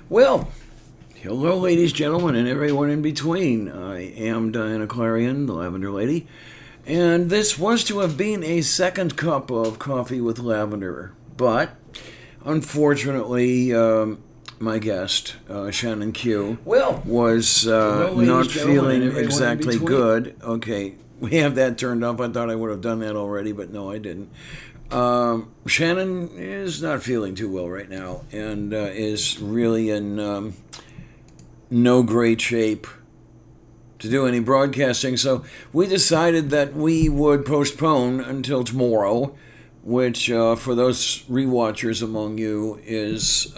Well, hello, ladies, gentlemen, and everyone in between. I am Diana Clarion, the Lavender Lady, and this was to have been a second cup of coffee with lavender, but unfortunately, my guest, Shannon Q, was not feeling exactly good. Okay, we have that turned up. I thought I would have done that already, but no, I didn't. Shannon is not feeling too well right now and is really in no great shape to do any broadcasting. So we decided that we would postpone until tomorrow, which for those rewatchers among you is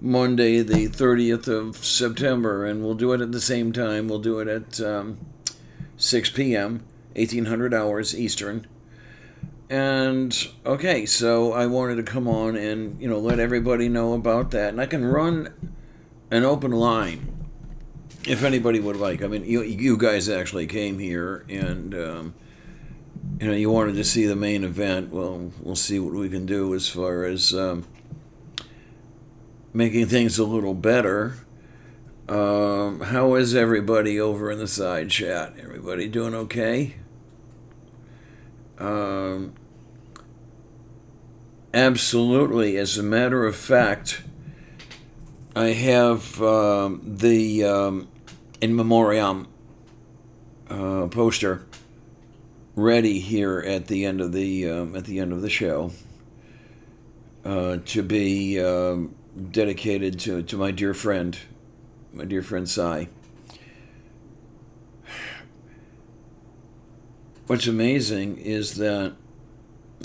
Monday, the 30th of September, and we'll do it at the same time. We'll do it at 6 p.m., 1800 hours Eastern. And okay, so I wanted to come on and let everybody know about that, and I can run an open line if anybody would like. I mean, you guys actually came here, and you wanted to see the main event. Well, we'll see what we can do as far as making things a little better. How is everybody over in the side chat? Everybody doing okay? Absolutely. As a matter of fact, I have the in memoriam poster ready here at the end of the show to be dedicated to my dear friend Cy. What's amazing is that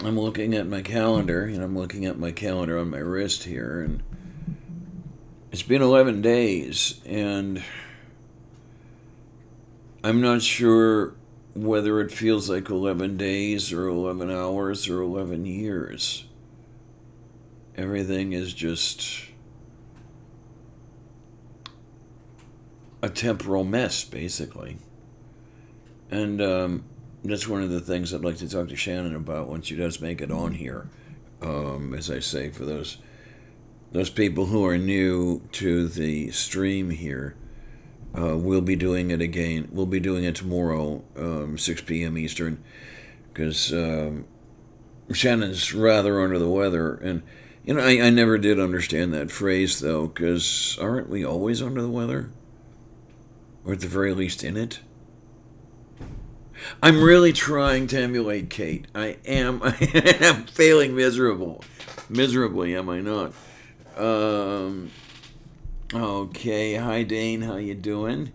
I'm looking at my calendar, and I'm looking at my calendar on my wrist here, and it's been 11 days, and I'm not sure whether it feels like 11 days or 11 hours or 11 years. Everything is just a temporal mess, basically. And that's one of the things I'd like to talk to Shannon about when she does make it on here. As I say, for those people who are new to the stream here, we'll be doing it again. We'll be doing it tomorrow, 6 p.m. Eastern, because Shannon's rather under the weather. And, I never did understand that phrase, though, because aren't we always under the weather? Or at the very least in it? I'm really trying to emulate Kate. I am. I am failing miserably, am I not? Okay. Hi, Dane. How you doing?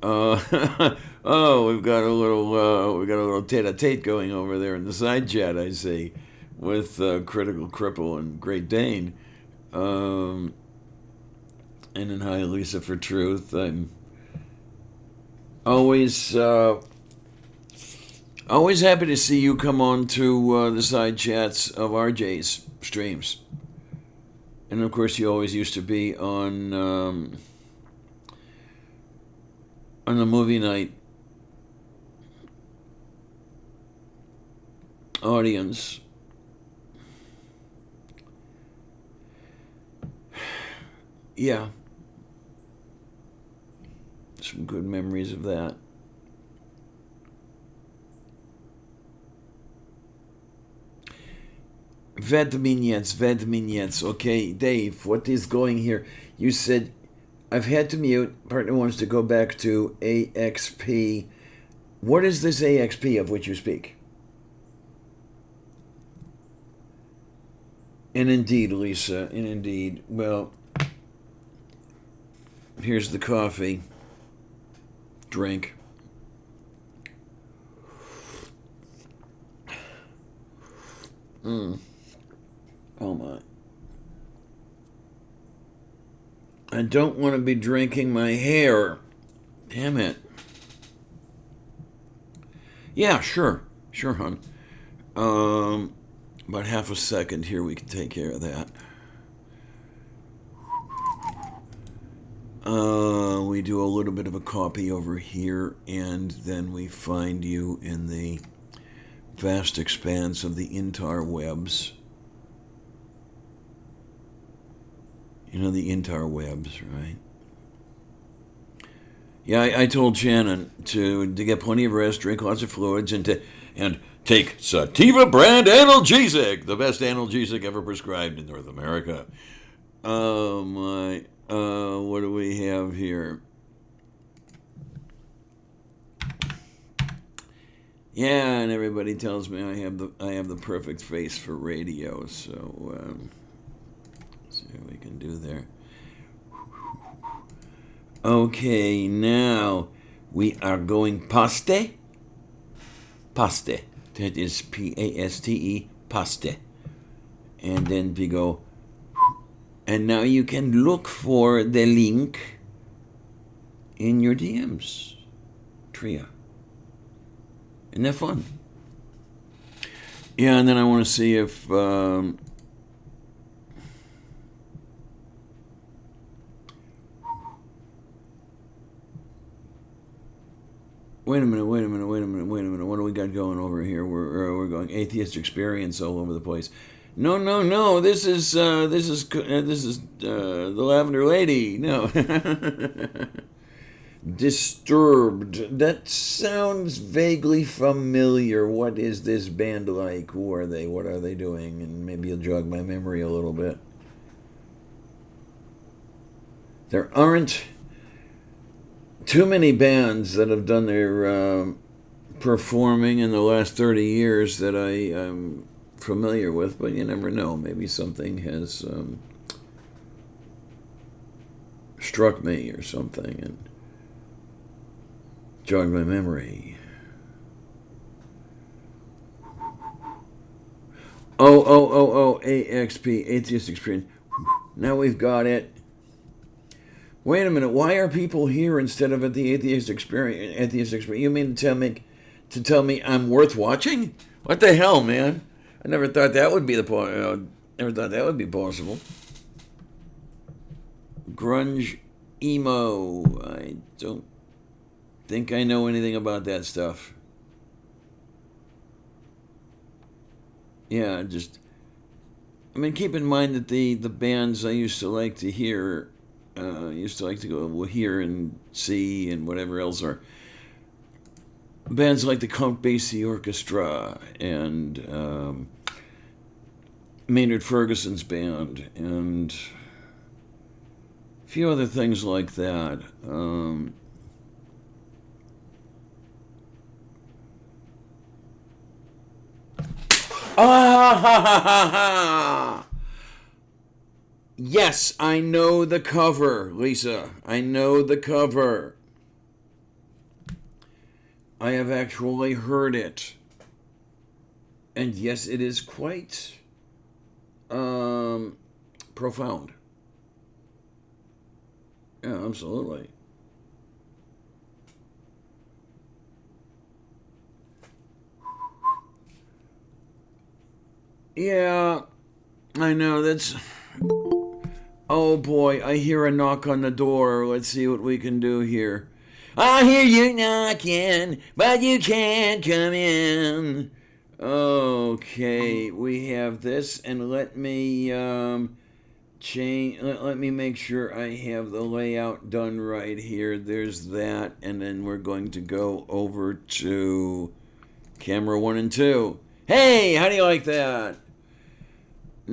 Oh, we've got a little tete-a-tete going over there in the side chat. I see, with Critical Cripple and Great Dane. And then hi, Lisa for Truth. I'm always happy to see you come on to the side chats of RJ's streams. And of course, you always used to be on the movie night audience. Yeah. Some good memories of that. Vignettes. Okay, Dave, what is going here? You said, I've had to mute. Partner wants to go back to AXP. What is this AXP of which you speak? And indeed, Lisa, and indeed. Well, here's the coffee. Drink. Oh my. I don't want to be drinking my hair. Damn it. Yeah, sure. Sure, hon. About half a second here, we can take care of that. We do a little bit of a copy over here, and then we find you in the vast expanse of the interwebs. the interwebs, right? Yeah, I told Shannon to get plenty of rest, drink lots of fluids, and take Sativa brand analgesic, the best analgesic ever prescribed in North America. Oh my! What do we have here? Yeah, and everybody tells me I have the perfect face for radio. So let's see what we can do there. Okay, now we are going paste. Paste. That is Paste. Paste. And then we go. And now you can look for the link in your DMs. Tria. Isn't that fun? Yeah, and then I want to see if... Wait a minute. What do we got going over here? We're going atheist experience all over the place. No. This is the Lavender Lady. No. Disturbed. That sounds vaguely familiar. What is this band like? Who are they? What are they doing? And maybe you'll jog my memory a little bit. There aren't too many bands that have done their performing in the last 30 years that I am familiar with, but you never know. Maybe something has struck me or something and jogged my memory. Oh, AXP, Atheist Experience. Now we've got it. Wait a minute, why are people here instead of at the Atheist Experience? You mean to tell me I'm worth watching? What the hell, man? I never thought that would be possible. Grunge emo. I don't think I know anything about that stuff. Yeah, keep in mind that the bands I used to like to hear, used to like to go hear and see and whatever else are bands like the Count Basie Orchestra and Maynard Ferguson's band and a few other things like that. Yes, I know the cover, Lisa. I know the cover. I have actually heard it. And yes, it is quite profound. Yeah, absolutely. Yeah, I know, that's... Oh boy, I hear a knock on the door. Let's see what we can do here. I hear you knocking, but you can't come in. Okay, we have this, and let me change. Let me make sure I have the layout done right here. There's that, and then we're going to go over to camera 1 and 2. Hey, how do you like that?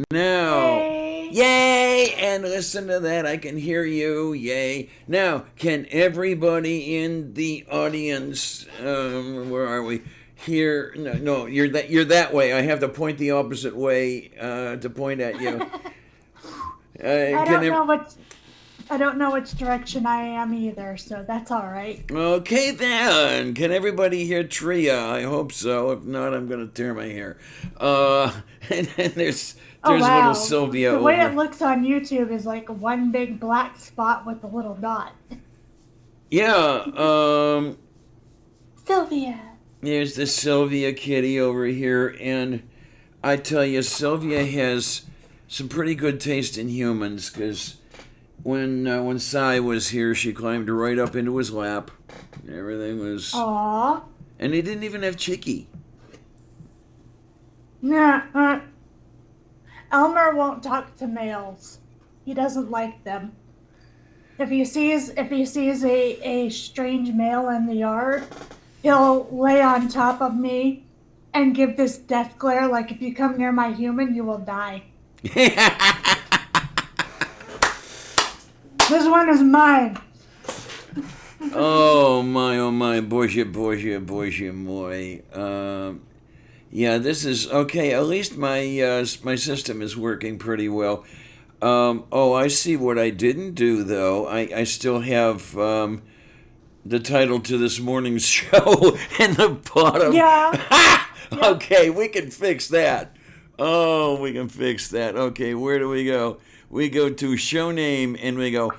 Now, yay! And listen to that, I can hear you, yay. Now, can everybody in the audience, where are we? Here, no, you're that way. I have to point the opposite way to point at you. I don't know which direction I am either, so that's all right. Okay then, can everybody hear Tria? I hope so. If not, I'm gonna tear my hair. And then there's little Sylvia. The way it looks on YouTube is like one big black spot with a little dot. Yeah, Sylvia. There's the Sylvia kitty over here, and I tell you, Sylvia has some pretty good taste in humans, because when Cy was here, she climbed right up into his lap. Everything was... Aww. And he didn't even have Chicky. Nah, Elmer won't talk to males. He doesn't like them. If he sees a strange male in the yard, he'll lay on top of me and give this death glare like if you come near my human, you will die. This one is mine. Oh my, Boże, moi. Yeah, this is okay. At least my system is working pretty well. Oh, I see what I didn't do though. I still have the title to this morning's show in the bottom. Yeah. Okay, we can fix that. Oh, we can fix that. Okay, where do we go? We go to show name and we go.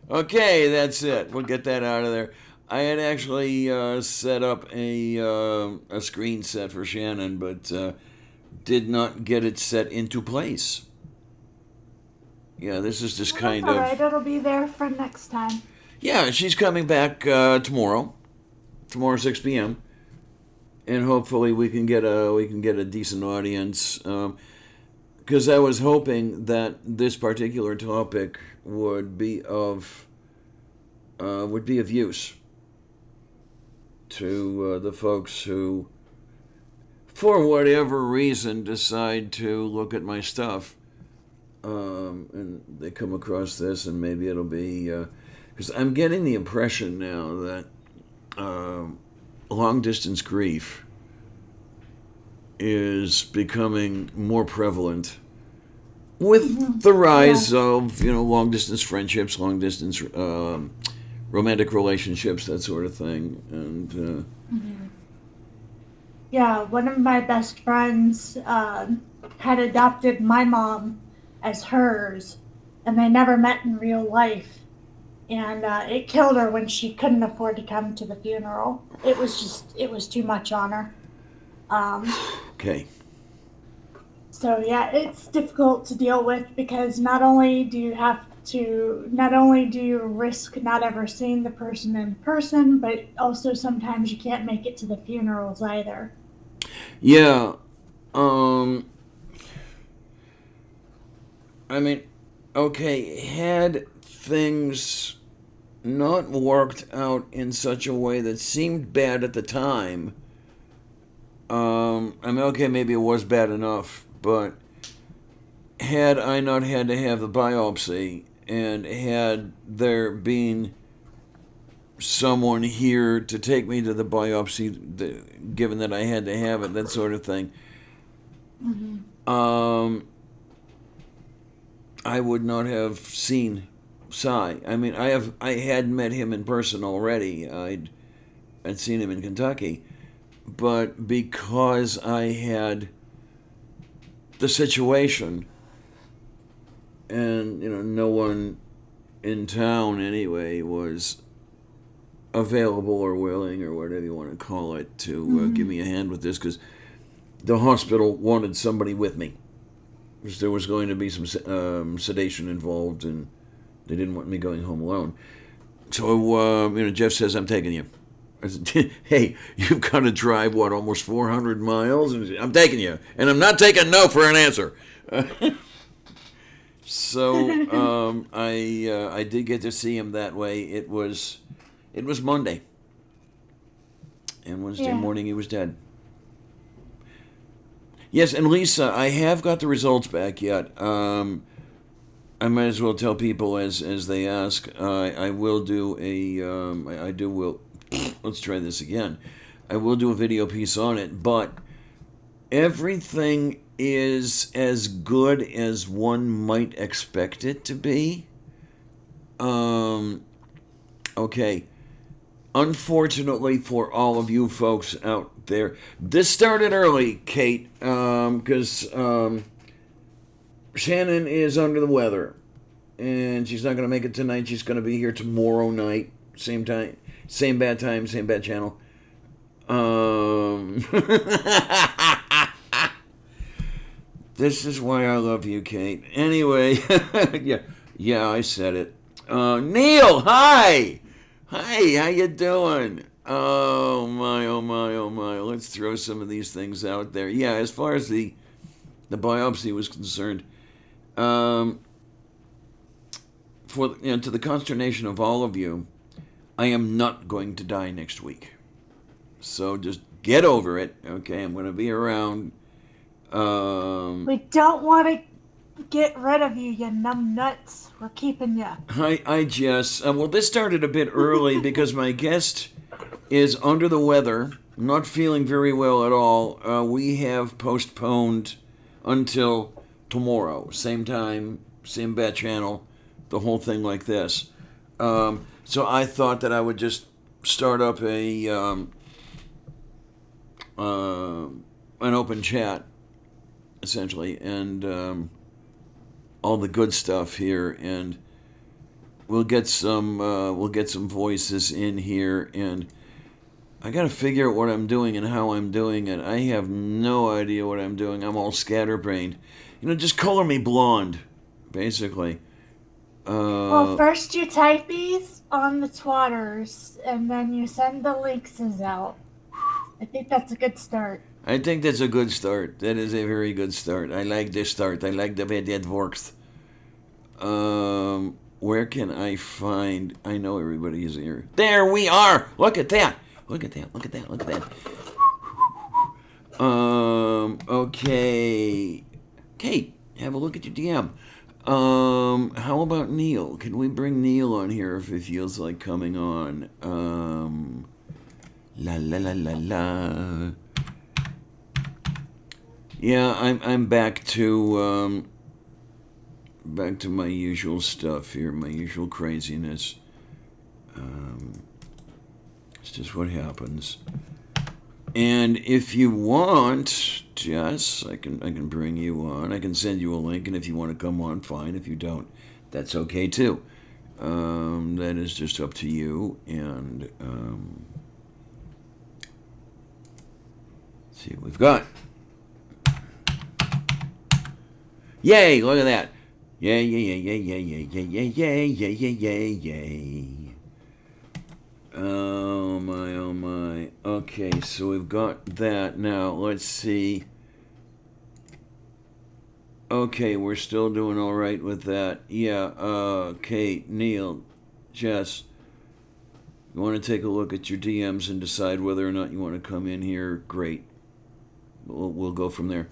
Okay, that's it. We'll get that out of there. I had actually set up a screen set for Shannon, but did not get it set into place. Yeah, this is just kind All of. right, it'll be there for next time. Yeah, she's coming back tomorrow. Tomorrow 6 p.m. And hopefully we can get a decent audience. Because I was hoping that this particular topic would be of use to the folks who, for whatever reason, decide to look at my stuff, and they come across this, and maybe it'll be because I'm getting the impression now that long distance grief is becoming more prevalent with the rise of long distance friendships, long distance romantic relationships, that sort of thing, and Yeah, one of my best friends had adopted my mom as hers, and they never met in real life. And it killed her when she couldn't afford to come to the funeral. It was too much on her. okay. So yeah, it's difficult to deal with because not only do you risk not ever seeing the person in person, but also sometimes you can't make it to the funerals either. Yeah. Um. I mean, okay. Had things not worked out in such a way that seemed bad at the time, I mean, okay, maybe it was bad enough, but had I not had to have the biopsy and had there been someone here to take me to the biopsy, given that I had to have it, that sort of thing, I would not have seen Cy. I mean, I had met him in person already. I'd seen him in Kentucky, but because I had the situation, and no one in town anyway was available or willing or whatever you want to call it to give me a hand with this, because the hospital wanted somebody with me, because there was going to be some sedation involved, and they didn't want me going home alone. So Jeff says, I'm taking you. I said, hey, you've got to drive almost 400 miles, and I'm taking you, and I'm not taking no for an answer. So I did get to see him that way. It was Monday, and Wednesday morning he was dead. Yes, and Lisa, I have got the results back yet. I might as well tell people as they ask. I will do let's try this again. I will do a video piece on it, but everything is as good as one might expect it to be. Okay. Unfortunately for all of you folks out there, this started early, Kate, because Shannon is under the weather, and she's not going to make it tonight. She's going to be here tomorrow night, same time, same bad channel. This is why I love you, Kate. Anyway, yeah, I said it. Neil, hi! Hi, how you doing? Oh my, oh my, oh my. Let's throw some of these things out there. Yeah, as far as the biopsy was concerned, to the consternation of all of you, I am not going to die next week. So just get over it, okay? I'm going to be around. We don't want to get rid of you, you numb nuts. We're keeping you. I just, well, this started a bit early because my guest is under the weather, not feeling very well at all. We have postponed until tomorrow, same time, same bat channel, the whole thing like this. So I thought that I would just start up an open chat, essentially, and all the good stuff here, and we'll get some voices in here, and I gotta figure out what I'm doing and how I'm doing it. I have no idea what I'm doing. I'm all scatterbrained. Just color me blonde, basically. Well, first you type these on the twatters, and then you send the links out. I think that's a good start. I think that's a good start. That is a very good start. I like this start. I like the way that works. Where can I find... I know everybody is here. There we are! Look at that! Look at that, look at that, look at that. Okay. Kate, have a look at your DM. How about Neil? Can we bring Neil on here if it feels like coming on? La la la la la. Yeah, I'm back to my usual stuff here, my usual craziness. It's just what happens. And if you want, Jess, I can bring you on. I can send you a link, and if you want to come on, fine. If you don't, that's okay too. That is just up to you. And let's see what we've got. Yay! Look at that. Yay! Yay! Yay! Yay! Yay! Yay! Yay! Yay! Yay! Yay! Yay! Yay! Oh my! Oh my! Okay, so we've got that. Now let's see. Okay, we're still doing all right with that. Yeah. Kate, Neil, Jess. You want to take a look at your DMs and decide whether or not you want to come in here? Great. We'll go from there.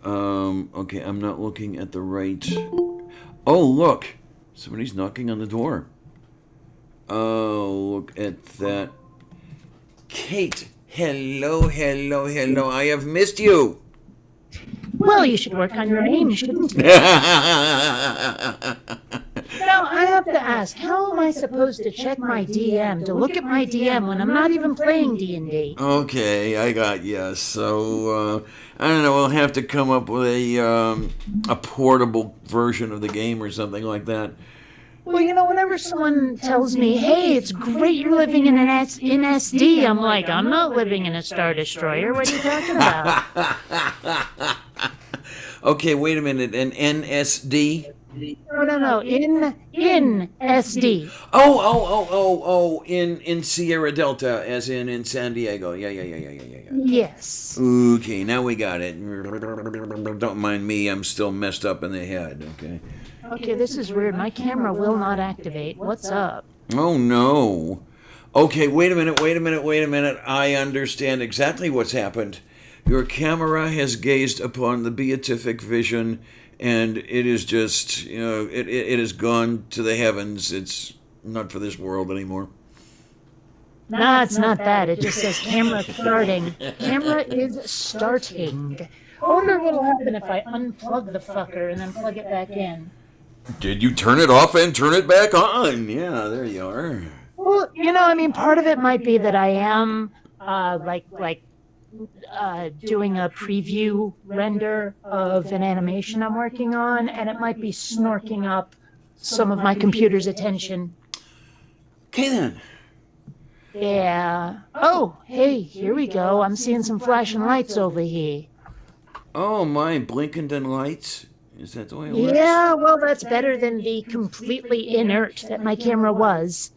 Okay, I'm not looking at the right... Oh, look! Somebody's knocking on the door. Oh, look at that. Kate! Hello, hello, hello. I have missed you! Well, you should work on your aim, shouldn't you? Now, I have to ask, how am I supposed to check my DM, to look at my DM when I'm not even playing D&D? Okay, I got you. So, I don't know, we'll have to come up with a portable version of the game or something like that. Well, whenever someone tells me, hey, it's great you're living in SD, I'm like, I'm not living in a Star Destroyer. What are you talking about? Okay, wait a minute. An NSD? No. In SD. Oh, in Sierra Delta, as in San Diego. Yeah. Yes. Okay, now we got it. Don't mind me, I'm still messed up in the head, okay? Okay, this is weird. My camera will not activate. What's up? Oh, no. Okay, wait a minute. I understand exactly what's happened. Your camera has gazed upon the beatific vision, and it is just, it has gone to the heavens. It's not for this world anymore. Nah, it's not that. It just says camera starting. Camera is starting. I wonder what'll happen if I unplug the fucker and then plug it back in. Did you turn it off and turn it back on? Yeah, there you are. Well, part of it might be that I am, doing a preview render of an animation I'm working on, and it might be snorking up some of my computer's attention. Okay, then. Yeah. Oh, hey, here we go. I'm seeing some flashing lights over here. Oh, my, Blinkenden lights? Is that the way it works? Yeah, well, that's better than the completely inert that my camera was.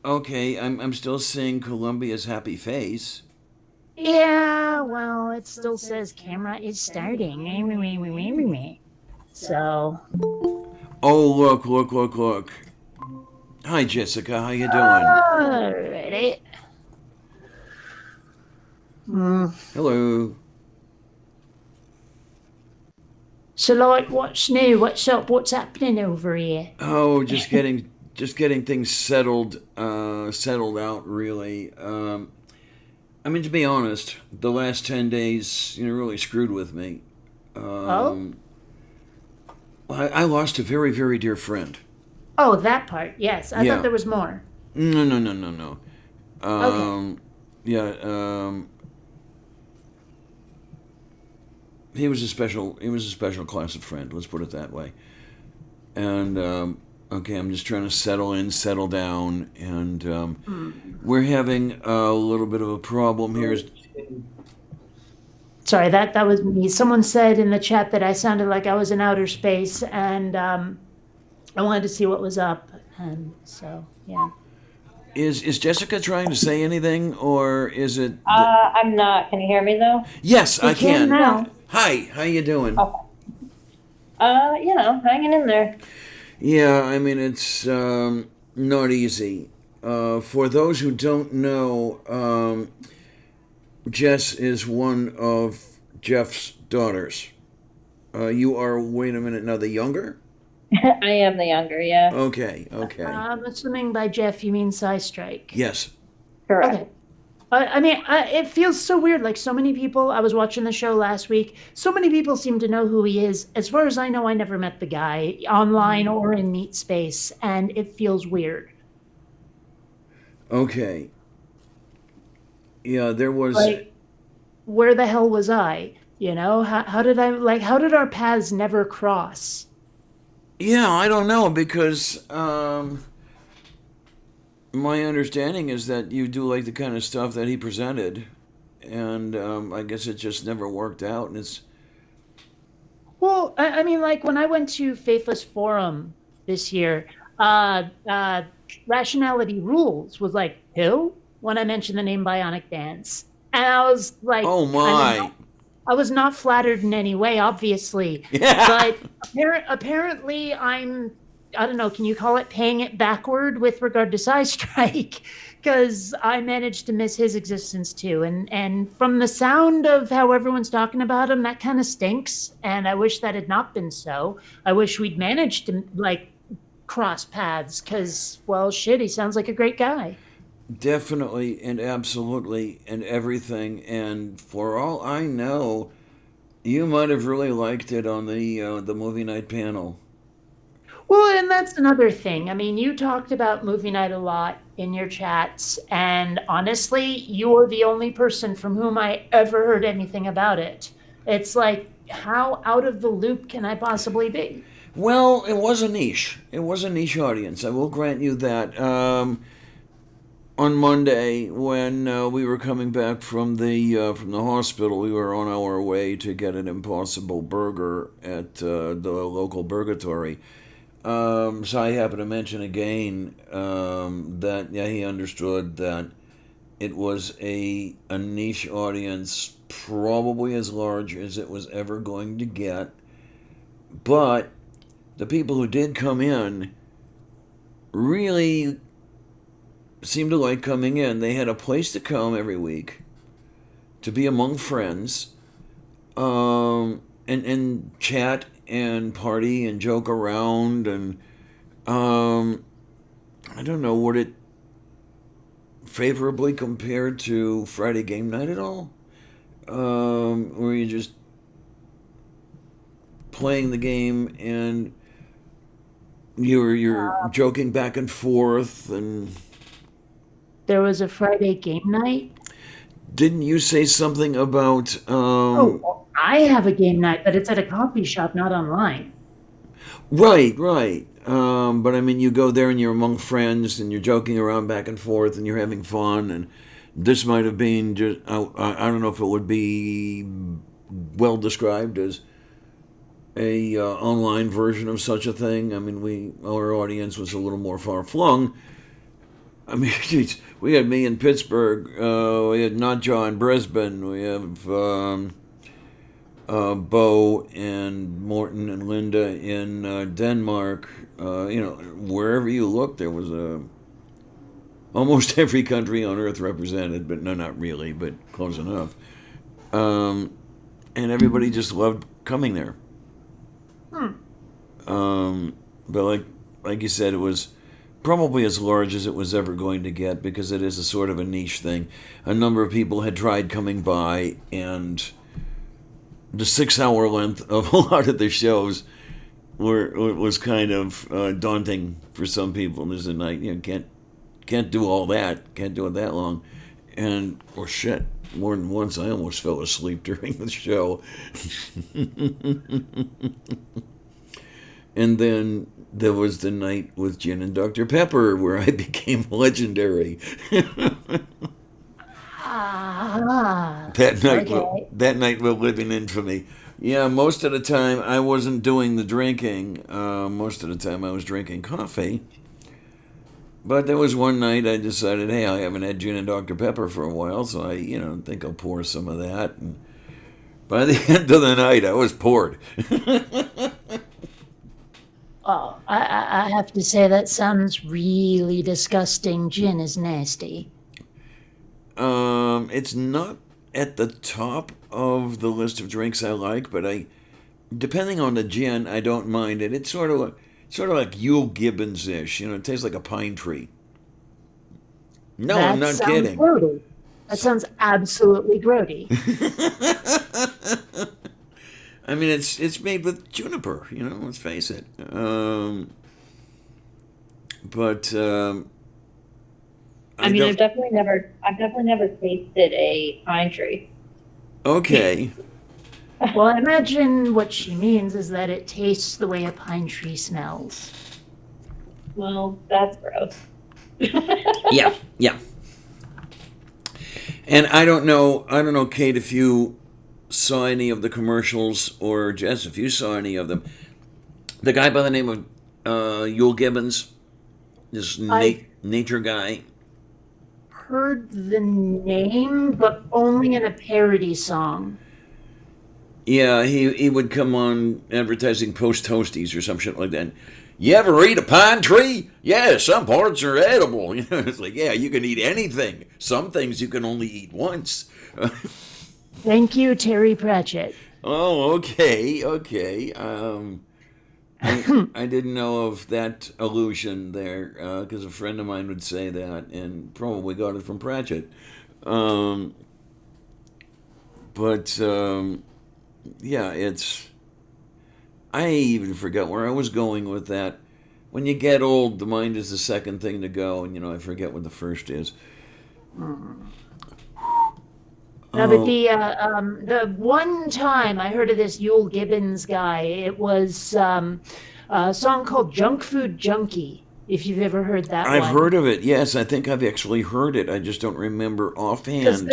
Okay, I'm still seeing Columbia's happy face. Yeah, well, it still says camera is starting. So... Oh, look. Hi, Jessica. How you doing? Alrighty. Hello. So, like, what's new? What's up? What's happening over here? Oh, just getting things settled out. Really. I mean, to be honest, the last 10 days, really screwed with me. Oh? I lost a very, very dear friend. Oh, that part. Yes. I thought Yeah. there was more. No. Okay. Yeah. He was a special class of friend. Let's put it that way. And okay, I'm just trying to settle in, settle down, and we're having a little bit of a problem here. Sorry, that was me. Someone said in the chat that I sounded like I was in outer space, and I wanted to see what was up. And so, yeah. Is Jessica trying to say anything, or is it? That... I'm not. Can you hear me though? Yes, We I can can. now. Hi, how you doing? Okay. Hanging in there. Yeah, I mean it's not easy. For those who don't know, Jess is one of Jeff's daughters. You are, wait a minute, now the younger? I am the younger, yeah. Okay. I'm assuming by Jeff you mean Psy Strike. Yes. Correct. Okay. I mean, it feels so weird. Like, so many people, I was watching the show last week, so many people seem to know who he is. As far as I know, I never met the guy online or in Meet Space, and it feels weird. Okay. Yeah, there was. Like, where the hell was I? How did how did our paths never cross? Yeah, I don't know because my understanding is that you do like the kind of stuff that he presented, and I guess it just never worked out. And it's Well, I mean, like, when I went to Faithless Forum this year, Rationality Rules was like, who? When I mentioned the name Bionic Dance. And I was like, oh my. I was not flattered in any way, obviously. Yeah. But apparently I don't know, can you call it paying it backward with regard to Psy Strike? Because I managed to miss his existence too. And from the sound of how everyone's talking about him, that kind of stinks. And I wish that had not been so. I wish we'd managed to, like, cross paths because, well, shit, he sounds like a great guy. Definitely and absolutely and everything. And for all I know, you might have really liked it on the movie night panel. Well, and that's another thing. I mean, you talked about movie night a lot in your chats, and honestly, you're the only person from whom I ever heard anything about it. It's like, how out of the loop can I possibly be? Well, it was a niche. It was a niche audience. I will grant you that. On Monday, when we were coming back from the hospital, we were on our way to get an Impossible Burger at the local Burgatory. So I happened to mention again that he understood that it was a niche audience, probably as large as it was ever going to get. But the people who did come in really seemed to like coming in. They had a place to come every week, to be among friends, and chat and party and joke around, and I don't know, would it favorably compared to Friday game night at all? Where you just playing the game and you're joking back and forth. And There was a Friday game night. didn't you say something about Oh, I have a game night, but it's at a coffee shop, not online. right. But I mean, you go there and you're among friends and you're joking around back and forth and you're having fun. And this might have been just, I don't know if it would be well described as a online version of such a thing. I mean, our audience was a little more far flung. I mean, geez, we had me in Pittsburgh. We had Notjaw in Brisbane. We have Bo and Morton and Linda in Denmark. Wherever you look, there was almost every country on earth represented, but no, not really, but close enough. And everybody just loved coming there. But like you said, it was probably as large as it was ever going to get, because it is a sort of a niche thing. A number of people had tried coming by, and the 6-hour length of a lot of the shows was kind of daunting for some people. There's a night, can't do all that, can't do it that long, or shit. More than once, I almost fell asleep during the show. And then there was the night with Gin and Dr. Pepper, where I became legendary. That night will live in infamy. Yeah, most of the time I wasn't doing the drinking. Most of the time I was drinking coffee. But there was one night I decided, hey, I haven't had Gin and Dr. Pepper for a while, so I, think I'll pour some of that. And by the end of the night, I was poured. Oh, I have to say that sounds really disgusting. Gin is nasty. It's not at the top of the list of drinks I like, but depending on the gin, I don't mind it. It's sort of like Yule Gibbons-ish. It tastes like a pine tree. No, I'm not kidding. Grody. That sounds absolutely grody. I mean, it's made with juniper. Let's face it. I've definitely never tasted a pine tree. Okay. Well, I imagine what she means is that it tastes the way a pine tree smells. Well, that's gross. Yeah. And I don't know, Kate, if you saw any of the commercials, or Jess, if you saw any of them. The guy by the name of Yule Gibbons, this nature guy. Heard the name, but only in a parody song. Yeah, he would come on advertising Post Toasties or some shit like that. You ever eat a pine tree? Yeah, some parts are edible. It's like, yeah, you can eat anything. Some things you can only eat once. Thank you, Terry Pratchett. Oh, okay. I didn't know of that allusion there, because a friend of mine would say that, and probably got it from Pratchett. Yeah, I even forgot where I was going with that. When you get old, the mind is the second thing to go, and I forget what the first is. No, but the one time I heard of this Yule Gibbons guy, it was a song called Junk Food Junkie, if you've ever heard that one. I've heard of it, yes. I think I've actually heard it. I just don't remember offhand.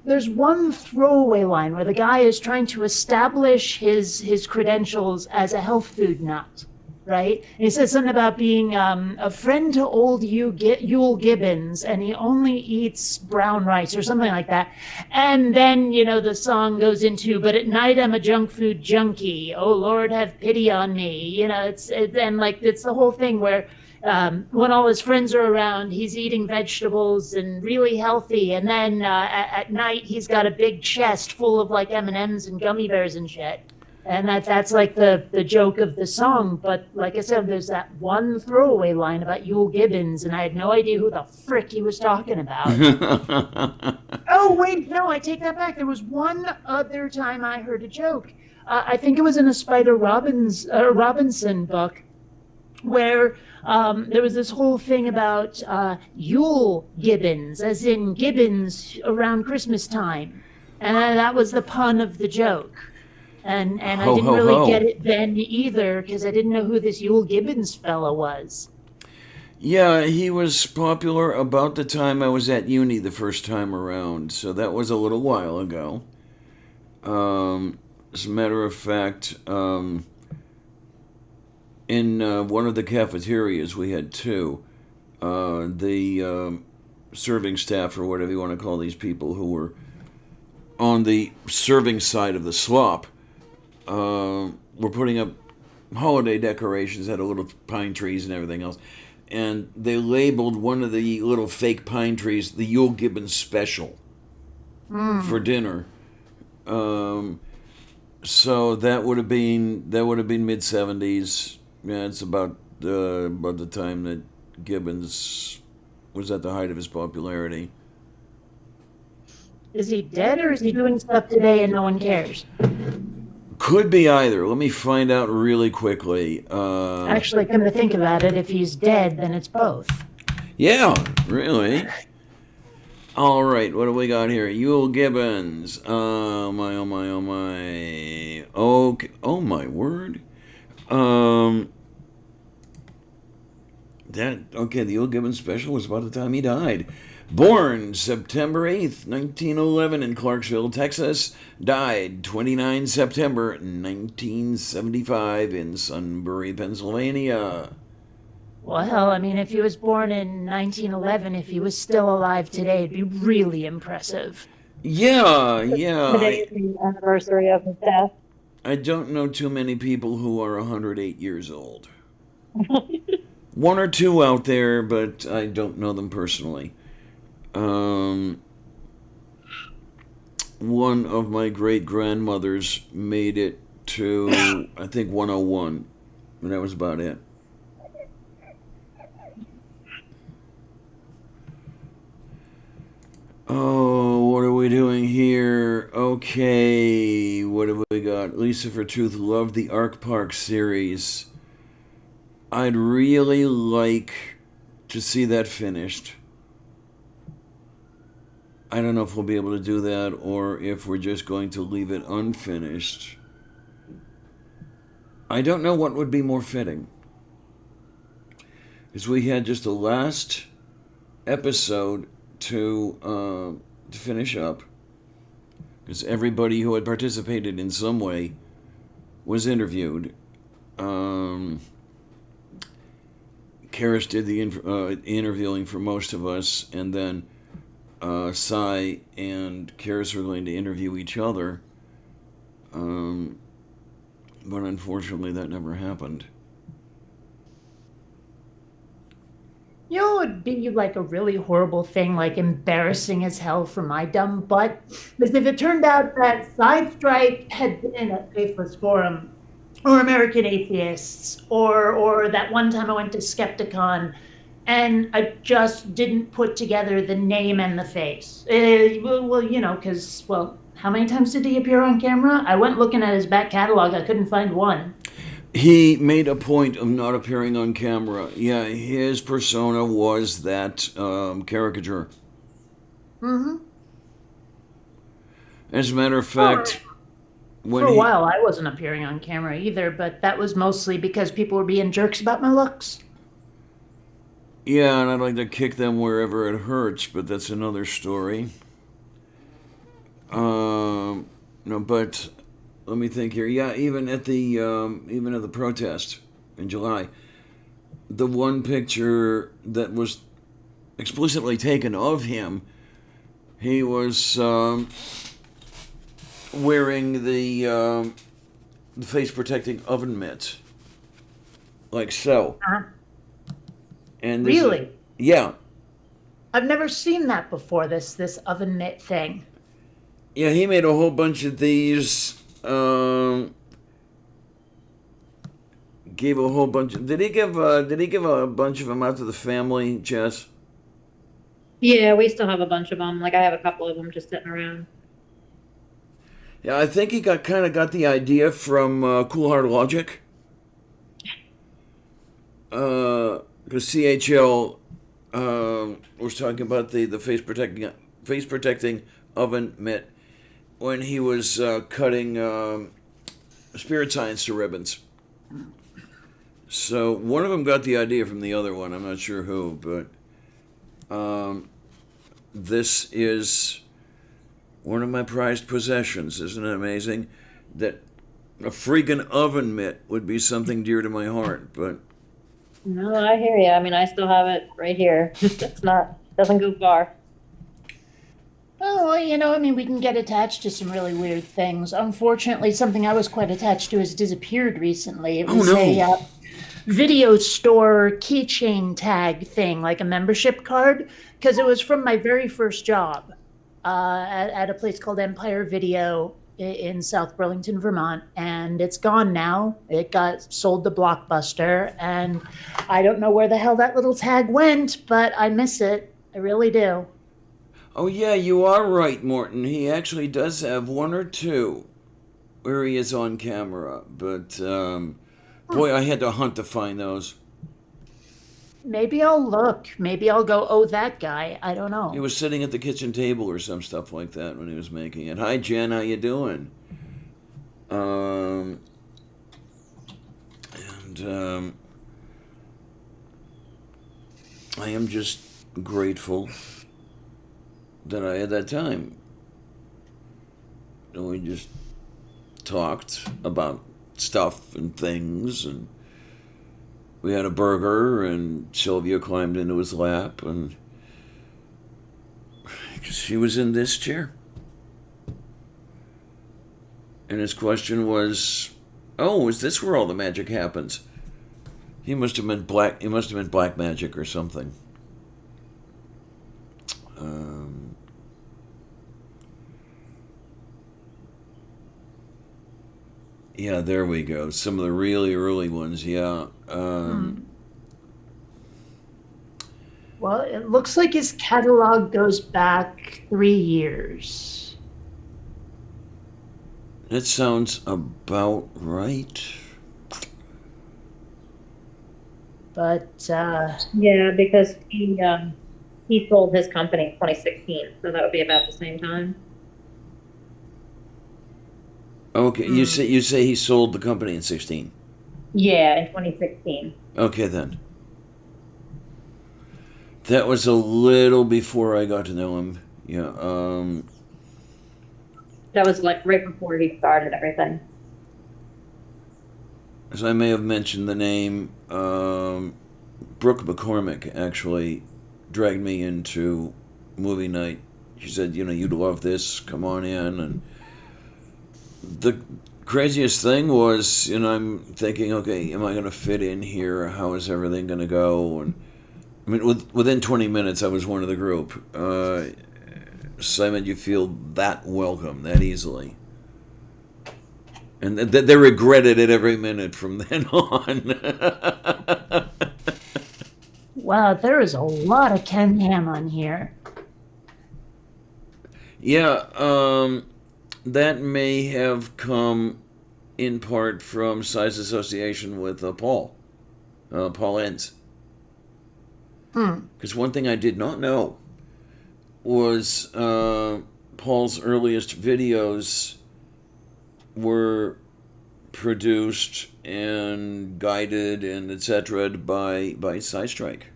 There's one throwaway line where the guy is trying to establish his credentials as a health food nut, right? And he says something about being a friend to old Yule Gibbons, and he only eats brown rice or something like that. And then, the song goes into, but at night I'm a junk food junkie. Oh, Lord, have pity on me. It's the whole thing where when all his friends are around, he's eating vegetables and really healthy. And then at night, he's got a big chest full of like M&Ms and gummy bears and shit. And that's like the joke of the song. But like I said, there's that one throwaway line about Yule Gibbons, and I had no idea who the frick he was talking about. Oh, wait, no, I take that back. There was one other time I heard a joke. I think it was in a Spider Robinson book, where there was this whole thing about Yule Gibbons, as in Gibbons around Christmas time. And that was the pun of the joke. And I didn't really get it then either, because I didn't know who this Yule Gibbons fella was. Yeah, he was popular about the time I was at uni the first time around, so that was a little while ago. As a matter of fact, in one of the cafeterias, we had two. The serving staff, or whatever you want to call these people, who were on the serving side of the slop, were putting up holiday decorations, had a little pine trees and everything else, and they labeled one of the little fake pine trees the Yule Gibbons Special for dinner. So that would have been mid-70s. Yeah, it's about the time that Gibbons was at the height of his popularity. Is he dead or is he doing stuff today and no one cares? Could be either. Let me find out really quickly. Actually, come to think about it, if he's dead, then it's both. Yeah, really. All right, what do we got here? Yule Gibbons. Oh my, oh my, oh my. Okay. Oh my word. The Yule Gibbons special was about the time he died. Born September 8th, 1911 in Clarksville, Texas. Died 29 September 1975 in Sunbury, Pennsylvania. Well, I mean, if he was born in 1911, if he was still alive today, it'd be really impressive. Yeah. Today is the anniversary of his death. I don't know too many people who are 108 years old. One or two out there, but I don't know them personally. One of my great-grandmothers made it to, I think, 101, and that was about it. Oh, what are we doing here? Okay, what have we got? Lisa for Truth loved the Ark Park series. I'd really like to see that finished. I don't know if we'll be able to do that or if we're just going to leave it unfinished. I don't know what would be more fitting. Because we had just the last episode to finish up. Because everybody who had participated in some way was interviewed. Karis did the interviewing for most of us, and then Sai and Karis were going to interview each other, but unfortunately that never happened. You know, it would be like a really horrible thing, like embarrassing as hell for my dumb butt, is if it turned out that Sidestrike had been at Faithless Forum, or American Atheists, or that one time I went to Skepticon, and I just didn't put together the name and the face. Well, you know, because, well, how many times did he appear on camera? I went looking at his back catalog. I couldn't find one. He made a point of not appearing on camera. Yeah, his persona was that caricature. Mm-hmm. As a matter of fact, For a while, I wasn't appearing on camera either, but that was mostly because people were being jerks about my looks. Yeah, and I'd like to kick them wherever it hurts, but that's another story. No, but let me think here. Yeah, even at the protest in July, the one picture that was explicitly taken of him, he was wearing the face protecting oven mitts, like so. And really? Yeah. I've never seen that before, this oven mitt thing. Yeah, he made a whole bunch of these. Gave a whole bunch. Did he give a bunch of them out to the family, Jess? Yeah, we still have a bunch of them. Like, I have a couple of them just sitting around. Yeah, I think he got the idea from Cool Hard Logic. Because CHL was talking about the face protecting oven mitt when he was cutting spirit science to ribbons. So one of them got the idea from the other one. I'm not sure who, but this is one of my prized possessions. Isn't it amazing that a freaking oven mitt would be something dear to my heart? But no, I hear you. I mean, I still have it right here. Doesn't go far. Well, Oh, I mean, we can get attached to some really weird things. Unfortunately, something I was quite attached to has disappeared recently. It Oh, was no. a video store keychain tag thing, like a membership card, because it was from my very first job at a place called Empire Video in South Burlington, Vermont, and it's gone now. It got sold to Blockbuster, and I don't know where the hell that little tag went, but I miss it. I really do. Oh, yeah, you are right, Morton. He actually does have one or two where he is on camera, but boy, I had to hunt to find those. Maybe I'll look. Maybe I'll go, oh, that guy. I don't know. He was sitting at the kitchen table or some stuff like that when he was making it. Hi, Jen, how you doing? And I am just grateful that I had that time. And we just talked about stuff and things, and we had a burger, and Sylvia climbed into his lap, and she was in this chair. And his question was, "Oh, is this where all the magic happens?" He must have meant black. He must have meant black magic or something. Yeah, there we go. Some of the really early ones. Yeah. Well, it looks like his catalog goes back 3 years. That sounds about right. But Yeah, because he sold his company in 2016, so that would be about the same time. Okay, you say he sold the company in 16. Yeah, in 2016. Okay then. That was a little before I got to know him. Yeah. That was like right before he started everything. As I may have mentioned the name, Brooke McCormick actually dragged me into movie night. She said, "You'd love this. Come on in." And the craziest thing was, I'm thinking, okay, am I going to fit in here? How is everything going to go? And I mean, within 20 minutes, I was one of the group. Simon, you feel that welcome that easily. And they regretted it every minute from then on. wow, there is a lot of Ken Ham on here. Yeah, that may have come in part from size association with Paul Enns. Because one thing I did not know was Paul's earliest videos were produced and guided and etc. by Size Strike.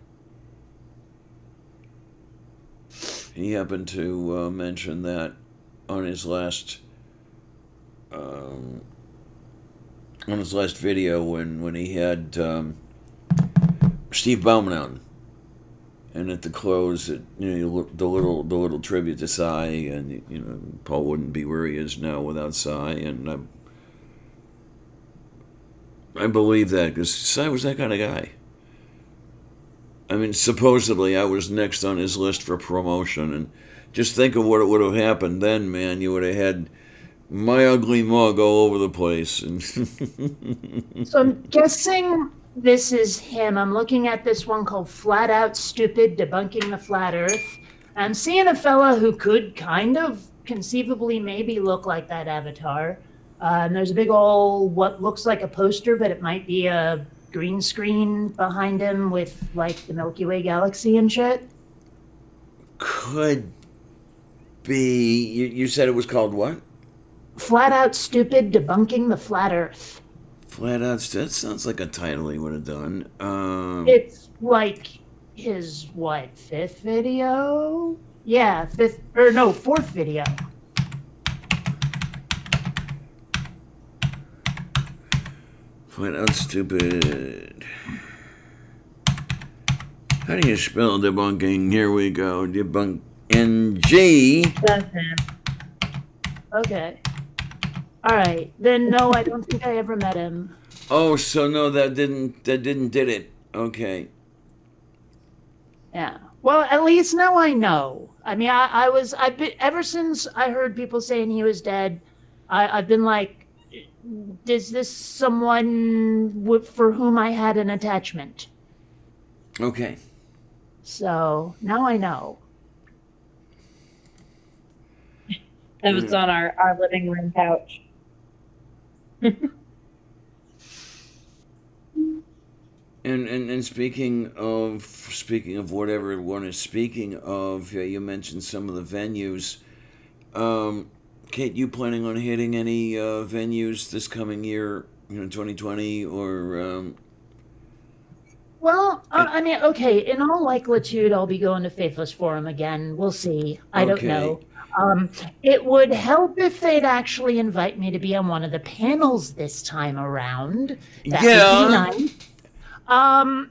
He happened to mention that on his last video when he had Steve Bauman on. And at the close, the little tribute to Cy, and Paul wouldn't be where he is now without Cy, and I believe that because Cy was that kind of guy. I mean, supposedly I was next on his list for promotion, and just think of what would have happened then, man. You would have had my ugly mug all over the place, and So I'm guessing this is him. I'm looking at this one called Flat Out Stupid, Debunking the Flat Earth. I'm seeing a fella who could kind of conceivably maybe look like that avatar. And there's a big old, what looks like a poster, but it might be a green screen behind him with like the Milky Way galaxy and shit. could be. You said it was called what? Flat Out Stupid, Debunking the Flat Earth. Flat out. That sounds like a title he would have done. It's like his, fifth video? Yeah, fourth video. Flat out stupid. How do you spell debunking? Here we go. Debunk And G. That's him. Okay. All right. Then no, I don't think I ever met him. Oh, so no, that didn't did it. Okay. Yeah. Well, at least now I know. I mean, I've been, ever since I heard people saying he was dead, I've been like, is this someone for whom I had an attachment? Okay. So now I know. That was on our living room couch. And speaking of whatever one is speaking of, you mentioned some of the venues. Kate, you planning on hitting any venues this coming year, 2020, or? Well, I mean, okay. In all likelihood, I'll be going to Faithless Forum again. We'll see. I don't Okay. know. It would help if they'd actually invite me to be on one of the panels this time around. That would be nice.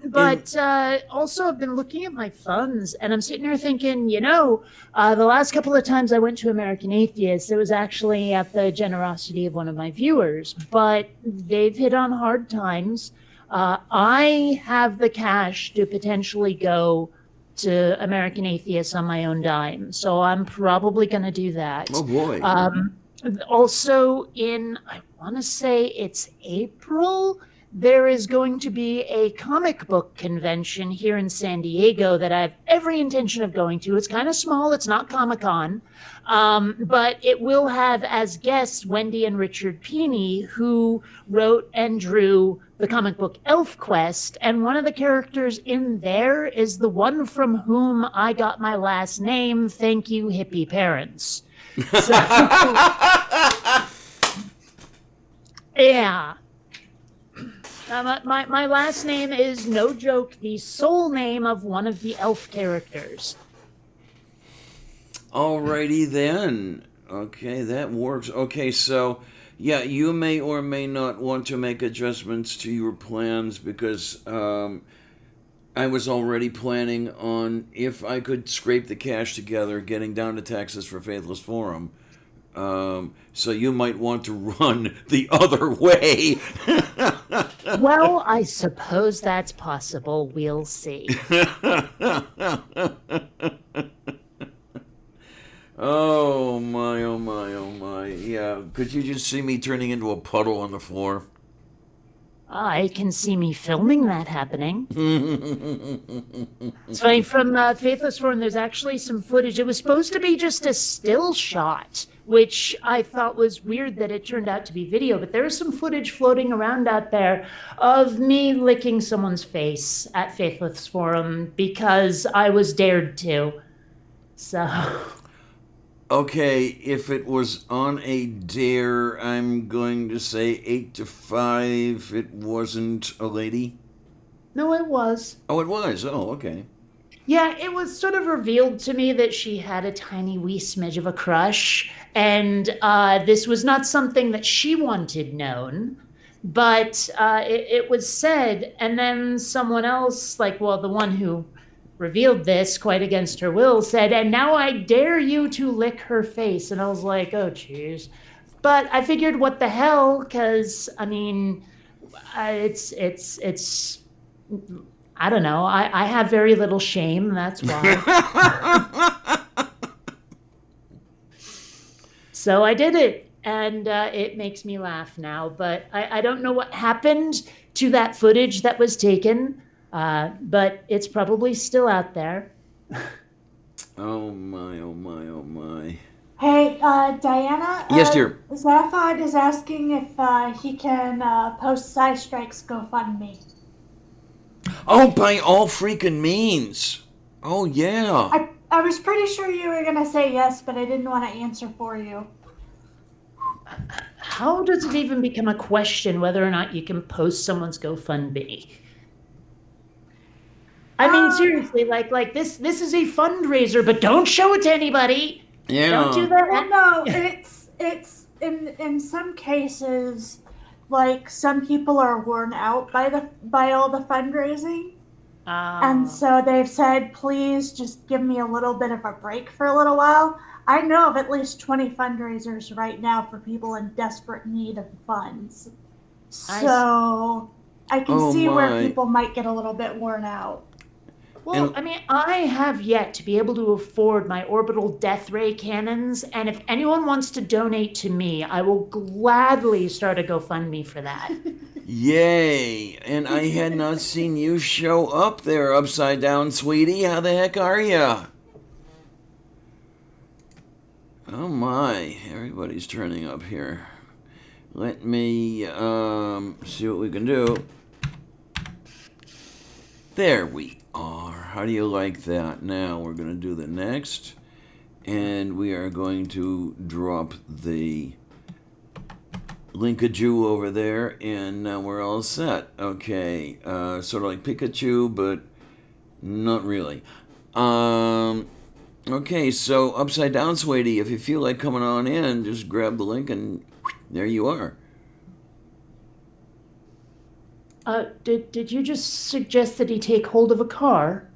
But also I've been looking at my funds and I'm sitting here thinking, the last couple of times I went to American Atheist, it was actually at the generosity of one of my viewers, but they've hit on hard times. I have the cash to potentially go to American Atheist on my own dime, so I'm probably going to do that. Oh boy. Also I want to say it's April, there is going to be a comic book convention here in San Diego that I have every intention of going to. It's kind of small. It's not Comic-Con, but it will have as guests Wendy and Richard Pini, who wrote and drew the comic book Elf Quest. And one of the characters in there is the one from whom I got my last name. Thank you, hippie parents. So, yeah. My last name is, no joke, the sole name of one of the elf characters. Alrighty then. Okay, that works. Okay, so yeah, you may or may not want to make adjustments to your plans because I was already planning on, if I could scrape the cash together, getting down to Texas for Faithless Forum. So you might want to run the other way. Well, I suppose that's possible. We'll see. Oh my, oh my, oh my. Yeah, could you just see me turning into a puddle on the floor? I can see me filming that happening. It's funny, from Faithless Forum, there's actually some footage. It was supposed to be just a still shot, which I thought was weird that it turned out to be video, but there is some footage floating around out there of me licking someone's face at Faithless Forum because I was dared to. So... Okay, if it was on a dare, I'm going to say 8 to 5. It wasn't a lady. No, it was. Oh, it was. Oh, okay. Yeah, it was sort of revealed to me that she had a tiny wee smidge of a crush, and this was not something that she wanted known, but it was said, and then someone else, the one who revealed this quite against her will, said, and now I dare you to lick her face. And I was like, oh, jeez. But I figured, what the hell? Because, I mean, it's I don't know. I have very little shame. That's why. So I did it. And it makes me laugh now. But I don't know what happened to that footage that was taken. But it's probably still out there. Oh my, oh my, oh my. Hey, Diana? Yes, dear. Zaphod is asking if he can post Psystrike's GoFundMe. Oh, by all freaking means. Oh, yeah. I was pretty sure you were going to say yes, but I didn't want to answer for you. How does it even become a question whether or not you can post someone's GoFundMe? I mean, seriously, like this is a fundraiser, but don't show it to anybody. Yeah. Don't do that. Well, no, it's in some cases, like, some people are worn out by all the fundraising, And Oh, so they've said, please just give me a little bit of a break for a little while. I know of at least 20 fundraisers right now for people in desperate need of funds. I see. So I can Oh see where my. people might get a little bit worn out. Well, And I mean, I have yet to be able to afford my orbital death ray cannons, and if anyone wants to donate to me, I will gladly start a GoFundMe for that. yay. And I had not seen you show up there, upside down, sweetie. How the heck are ya? Oh my. Everybody's turning up here. Let me see what we can do. There we are. How do you like that? Now we're going to do the next. And we are going to drop the Linkajou over there. And now we're all set. Okay. Sort of like Pikachu, but not really. Okay, so upside down, sweetie. If you feel like coming on in, just grab the link and there you are. Did you just suggest that he take hold of a car?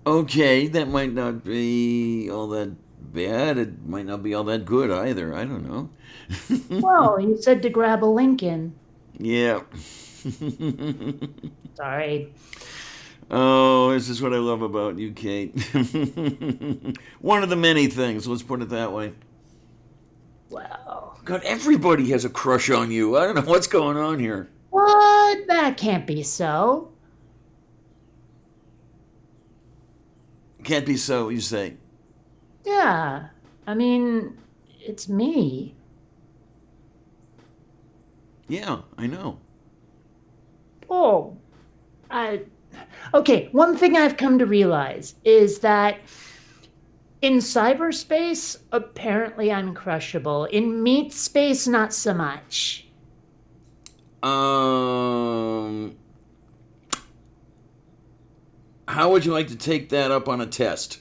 Okay, that might not be all that bad. It might not be all that good either. I don't know. Well, you said to grab a Lincoln. Yeah. Sorry. Oh, this is what I love about you, Kate. One of the many things, let's put it that way. Well, God, everybody has a crush on you. I don't know what's going on here. what? That can't be so. Can't be so, you say. Yeah. I mean, it's me. Yeah, I know. Oh, I. Okay, one thing I've come to realize is that in cyberspace, apparently I'm crushable. In meat space, not so much. Um, how would you like to take that up on a test?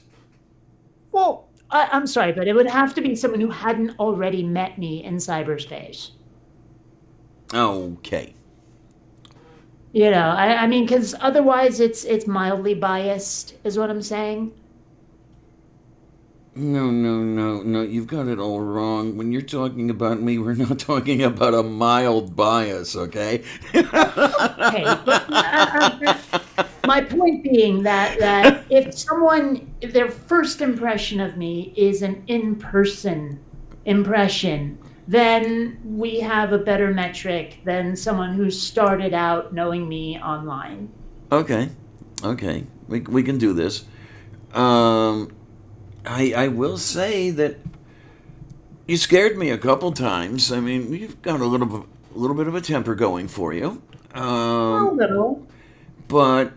Well, I'm sorry, but it would have to be someone who hadn't already met me in cyberspace. Okay. You know, I mean, because otherwise it's mildly biased, is what I'm saying. No, no, no, no. You've got it all wrong. When you're talking about me, we're not talking about a mild bias, okay? Okay, but my point being that if someone if their first impression of me is an in-person impression, then we have a better metric than someone who started out knowing me online. Okay, okay. We can do this. Um, I will say that you scared me a couple times. I mean, you've got a little bit of a temper going for you. A little. But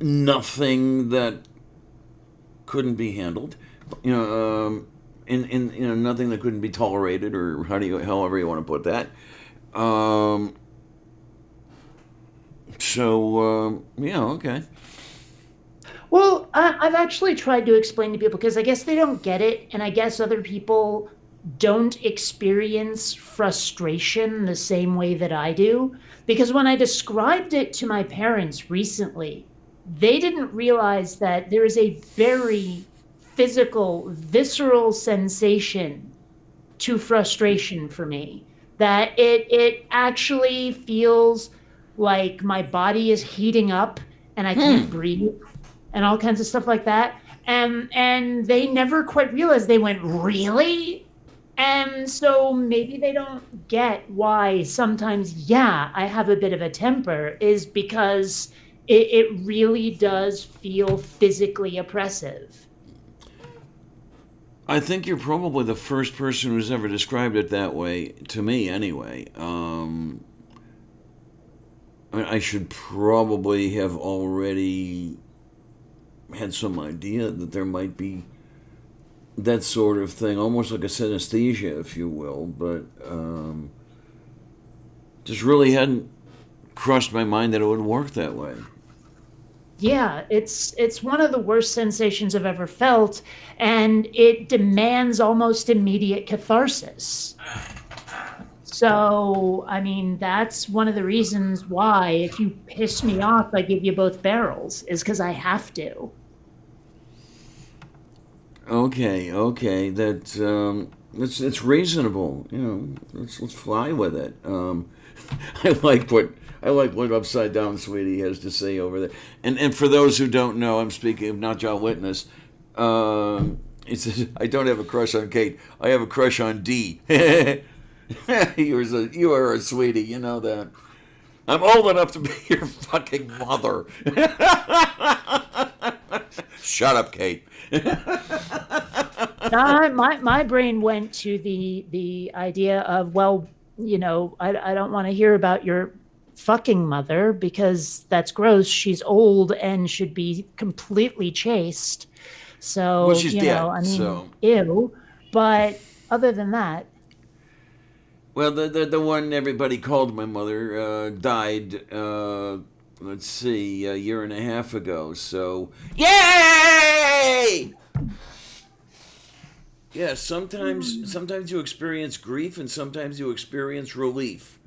nothing that couldn't be handled. You know, in you know nothing that couldn't be tolerated, or however you want to put that. Um, yeah, okay. Well, I've actually tried to explain to people because I guess they don't get it, and I guess other people don't experience frustration the same way that I do. Because when I described it to my parents recently, they didn't realize that there is a very physical, visceral sensation to frustration for me. That it actually feels like my body is heating up and I can't Hmm. breathe and all kinds of stuff like that. And they never quite realized. They went, really? And so maybe they don't get why sometimes, yeah, I have a bit of a temper, is because it really does feel physically oppressive. I think you're probably the first person who's ever described it that way to me. Anyway, I should probably have already had some idea that there might be that sort of thing, almost like a synesthesia, if you will, but just really hadn't crossed my mind that it would work that way. Yeah, it's one of the worst sensations I've ever felt, and it demands almost immediate catharsis. So, I mean, that's one of the reasons why if you piss me off, I give you both barrels, is because I have to. Okay, it's reasonable. You know, let's fly with it. I like what Upside Down Sweetie has to say over there. And for those who don't know, I'm speaking of Not John Witness. He says, I don't have a crush on Kate. I have a crush on D. You are a sweetie. You know that. I'm old enough to be your fucking mother. Shut up, Kate. My brain went to the idea of, well, you know, I don't want to hear about your fucking mother because that's gross. She's old and should be completely chaste. So, Well, she's you dead. know, I mean, So, ew. But other than that, well, the one everybody called my mother died. Let's see, a year and a half ago. So, yay! Yeah, sometimes you experience grief and sometimes you experience relief.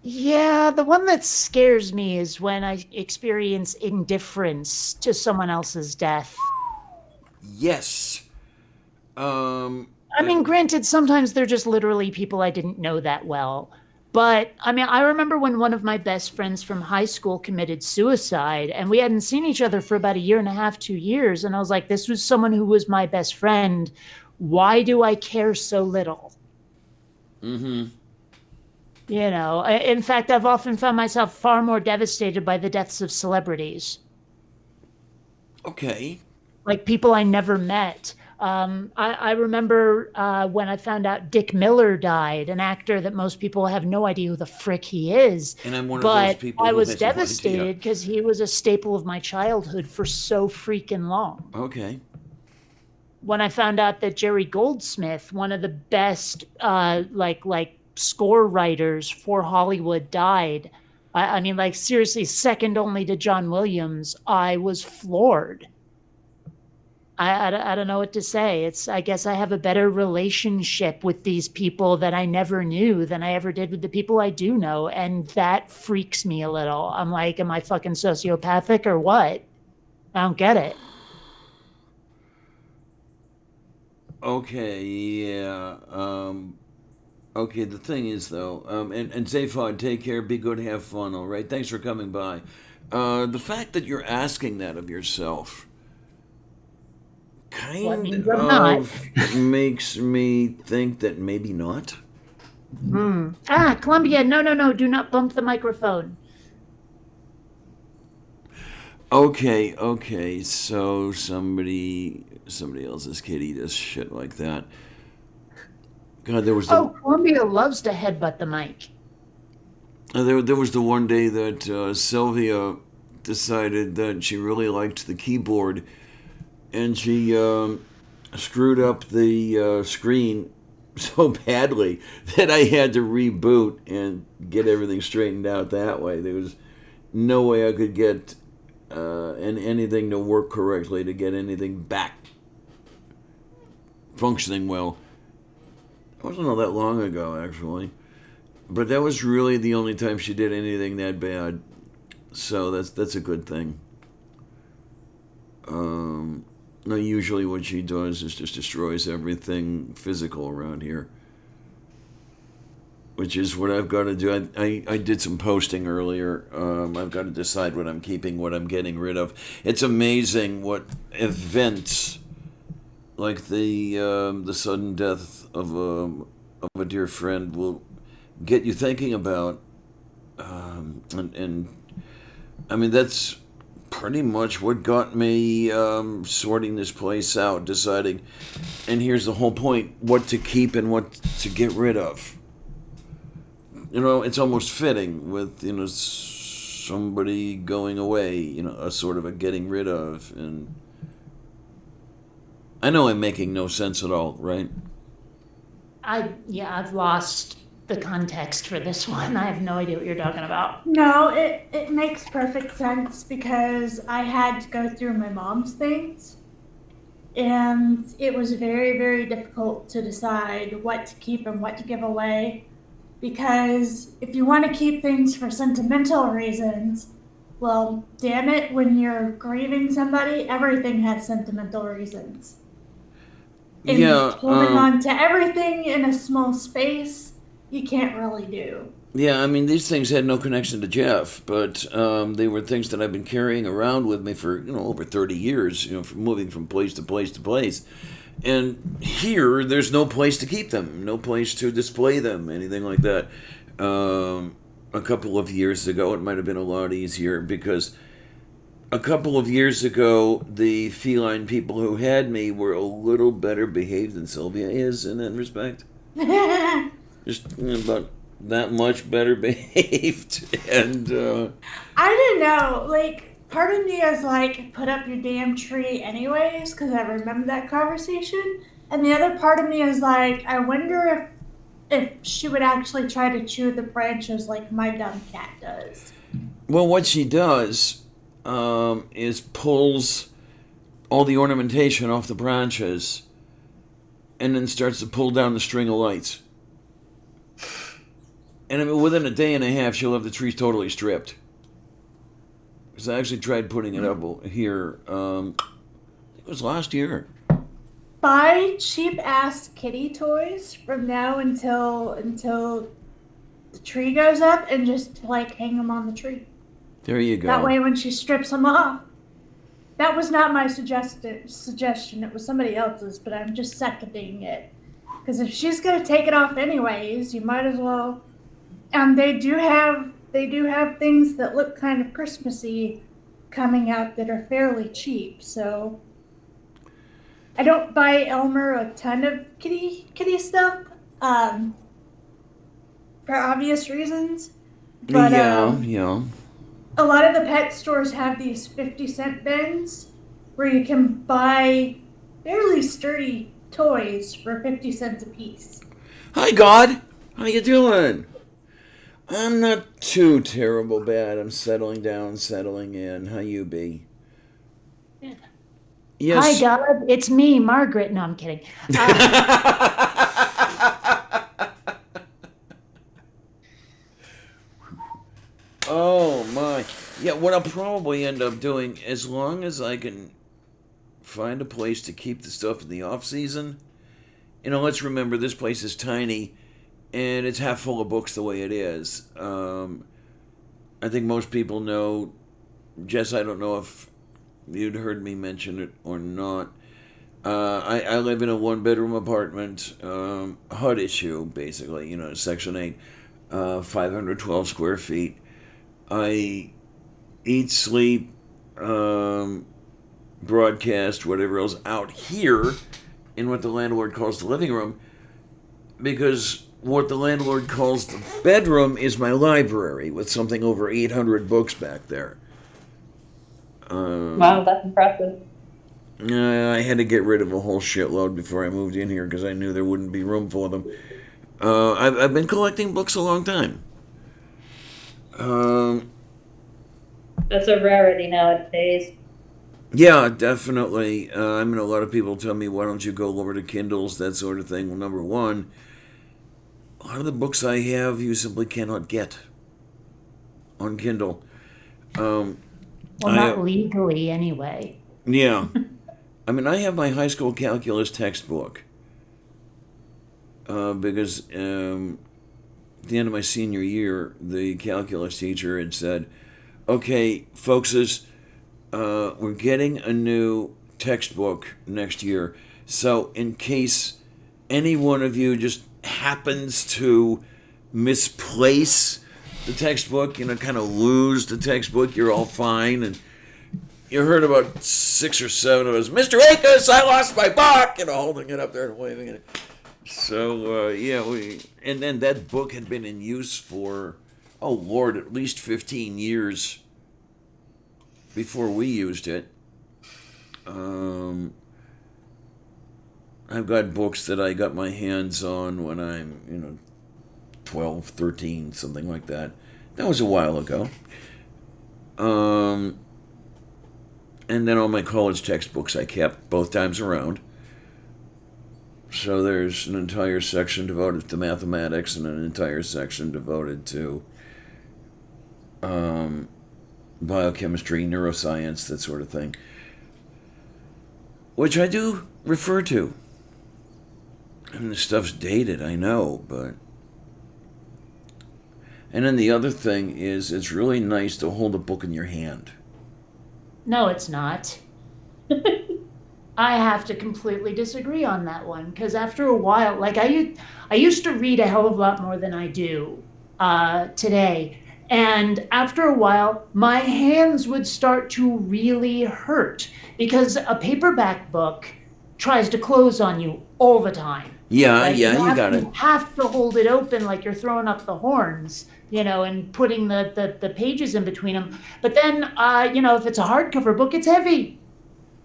yeah, the one that scares me is when I experience indifference to someone else's death. Yes. Um, I mean, granted, sometimes they're just literally people I didn't know that well. But I mean, I remember when one of my best friends from high school committed suicide, and we hadn't seen each other for about a year and a half, 2 years. And I was like, this was someone who was my best friend. Why do I care so little? mm-hmm. You know, in fact, I've often found myself far more devastated by the deaths of celebrities, Okay. like people I never met. I remember when I found out Dick Miller died, an actor that most people have no idea who the frick he is. And I'm one of those But people I who was has no idea. devastated because he was a staple of my childhood for so freaking long. Okay. When I found out that Jerry Goldsmith, one of the best like score writers for Hollywood, died, I mean, like seriously, second only to John Williams, I was floored. I don't know what to say. I guess I have a better relationship with these people that I never knew than I ever did with the people I do know. And that freaks me a little. I'm like, am I fucking sociopathic or what? I don't get it. Okay, yeah. Okay, the thing is, though, and Zaphod, take care, be good, have fun, all right? Thanks for coming by. The fact that you're asking that of yourself Well, that kind means I'm not. of makes me think that maybe not. Columbia, no, do not bump the microphone. Okay, so somebody else's kitty does shit like that. God, there was the Oh, Columbia loves to headbutt the mic. there was the one day that Sylvia decided that she really liked the keyboard, and she screwed up the screen so badly that I had to reboot and get everything straightened out that way. There was no way I could get anything to work correctly to get anything back functioning well. It wasn't all that long ago, actually. But that was really the only time she did anything that bad. So that's a good thing. No, usually what she does is just destroys everything physical around here. Which is what I've got to do. I did some posting earlier. I've got to decide what I'm keeping, what I'm getting rid of. It's amazing what events like the sudden death of a dear friend will get you thinking about. And I mean, that's pretty much what got me sorting this place out, deciding, and here's the whole point, what to keep and what to get rid of. You know, it's almost fitting with, you know, somebody going away, you know, a sort of a getting rid of. And I know I'm making no sense at all, right? I've lost the context for this one. I have no idea what you're talking about. No, it makes perfect sense because I had to go through my mom's things. and it was very, very difficult to decide what to keep and what to give away. Because if you want to keep things for sentimental reasons, well, damn it, when you're grieving somebody, everything has sentimental reasons. And Yeah, holding on to everything in a small space, you can't really do. yeah. I mean, these things had no connection to Jeff, but they were things that I've been carrying around with me for over 30 years. From moving from place to place to place. And here, there's no place to keep them, no place to display them, anything like that. A couple of years ago, it might have been a lot easier because a couple of years ago, the feline people who had me were a little better behaved than Sylvia is in that respect. Just about that much better behaved. And I don't know. Like, part of me is like, put up your damn tree anyways, because I remember that conversation. And the other part of me is like, I wonder if she would actually try to chew the branches like my dumb cat does. well, what she does is pulls all the ornamentation off the branches and then starts to pull down the string of lights. And I mean, within a day and a half, she'll have the trees totally stripped. Because I actually tried putting it up here. I think it was last year. Buy cheap ass kitty toys from now until the tree goes up, and just like hang them on the tree. There you go. That way, when she strips them off, that was not my suggestion. It was somebody else's, but I'm just seconding it. Because if she's gonna take it off anyways, you might as well. And they do have things that look kind of Christmassy coming out that are fairly cheap. So I don't buy Elmer a ton of kitty stuff, for obvious reasons. But yeah. a lot of the pet stores have these 50-cent bins where you can buy fairly sturdy toys for 50 cents a piece. Hi, God. How you doing? I'm not too terrible bad. I'm settling down, settling in. How you be? Yeah. Yes. Hi, God. It's me, Margaret. No, I'm kidding. Oh my. Yeah, what I'll probably end up doing, as long as I can find a place to keep the stuff in the off season. Let's remember this place is tiny and it's half full of books the way it is. I think most people know, Jess, I don't know if you'd heard me mention it or not. I live in a one-bedroom apartment, HUD issue, basically, Section 8, 512 square feet. I eat, sleep, broadcast, whatever else, out here in what the landlord calls the living room, because what the landlord calls the bedroom is my library with something over 800 books back there. Wow, that's impressive. I had to get rid of a whole shitload before I moved in here because I knew there wouldn't be room for them. I've been collecting books a long time. That's a rarity nowadays. Yeah, definitely. A lot of people tell me, why don't you go over to Kindles, that sort of thing. Well, number one, a lot of the books I have you simply cannot get on Kindle. Well, not legally anyway. Yeah. I have my high school calculus textbook because at the end of my senior year, the calculus teacher had said, okay, folks, we're getting a new textbook next year. So in case any one of you just happens to misplace the textbook, kind of lose the textbook, you're all fine. And you heard about 6 or 7 of us, Mr. Akers, I lost my book, holding it up there and waving it. So, and then that book had been in use for, oh Lord, at least 15 years before we used it. I've got books that I got my hands on when I'm, 12, 13, something like that. That was a while ago. And then all my college textbooks I kept both times around. So there's an entire section devoted to mathematics and an entire section devoted to biochemistry, neuroscience, that sort of thing. Which I do refer to. And the stuff's dated, I know, but... And then the other thing is, it's really nice to hold a book in your hand. No, it's not. I have to completely disagree on that one because after a while, like I used to read a hell of a lot more than I do today. And after a while, my hands would start to really hurt because a paperback book tries to close on you all the time. Yeah, Right? yeah, you got it. You have to hold it open like you're throwing up the horns, and putting the pages in between them. But then, if it's a hardcover book, it's heavy.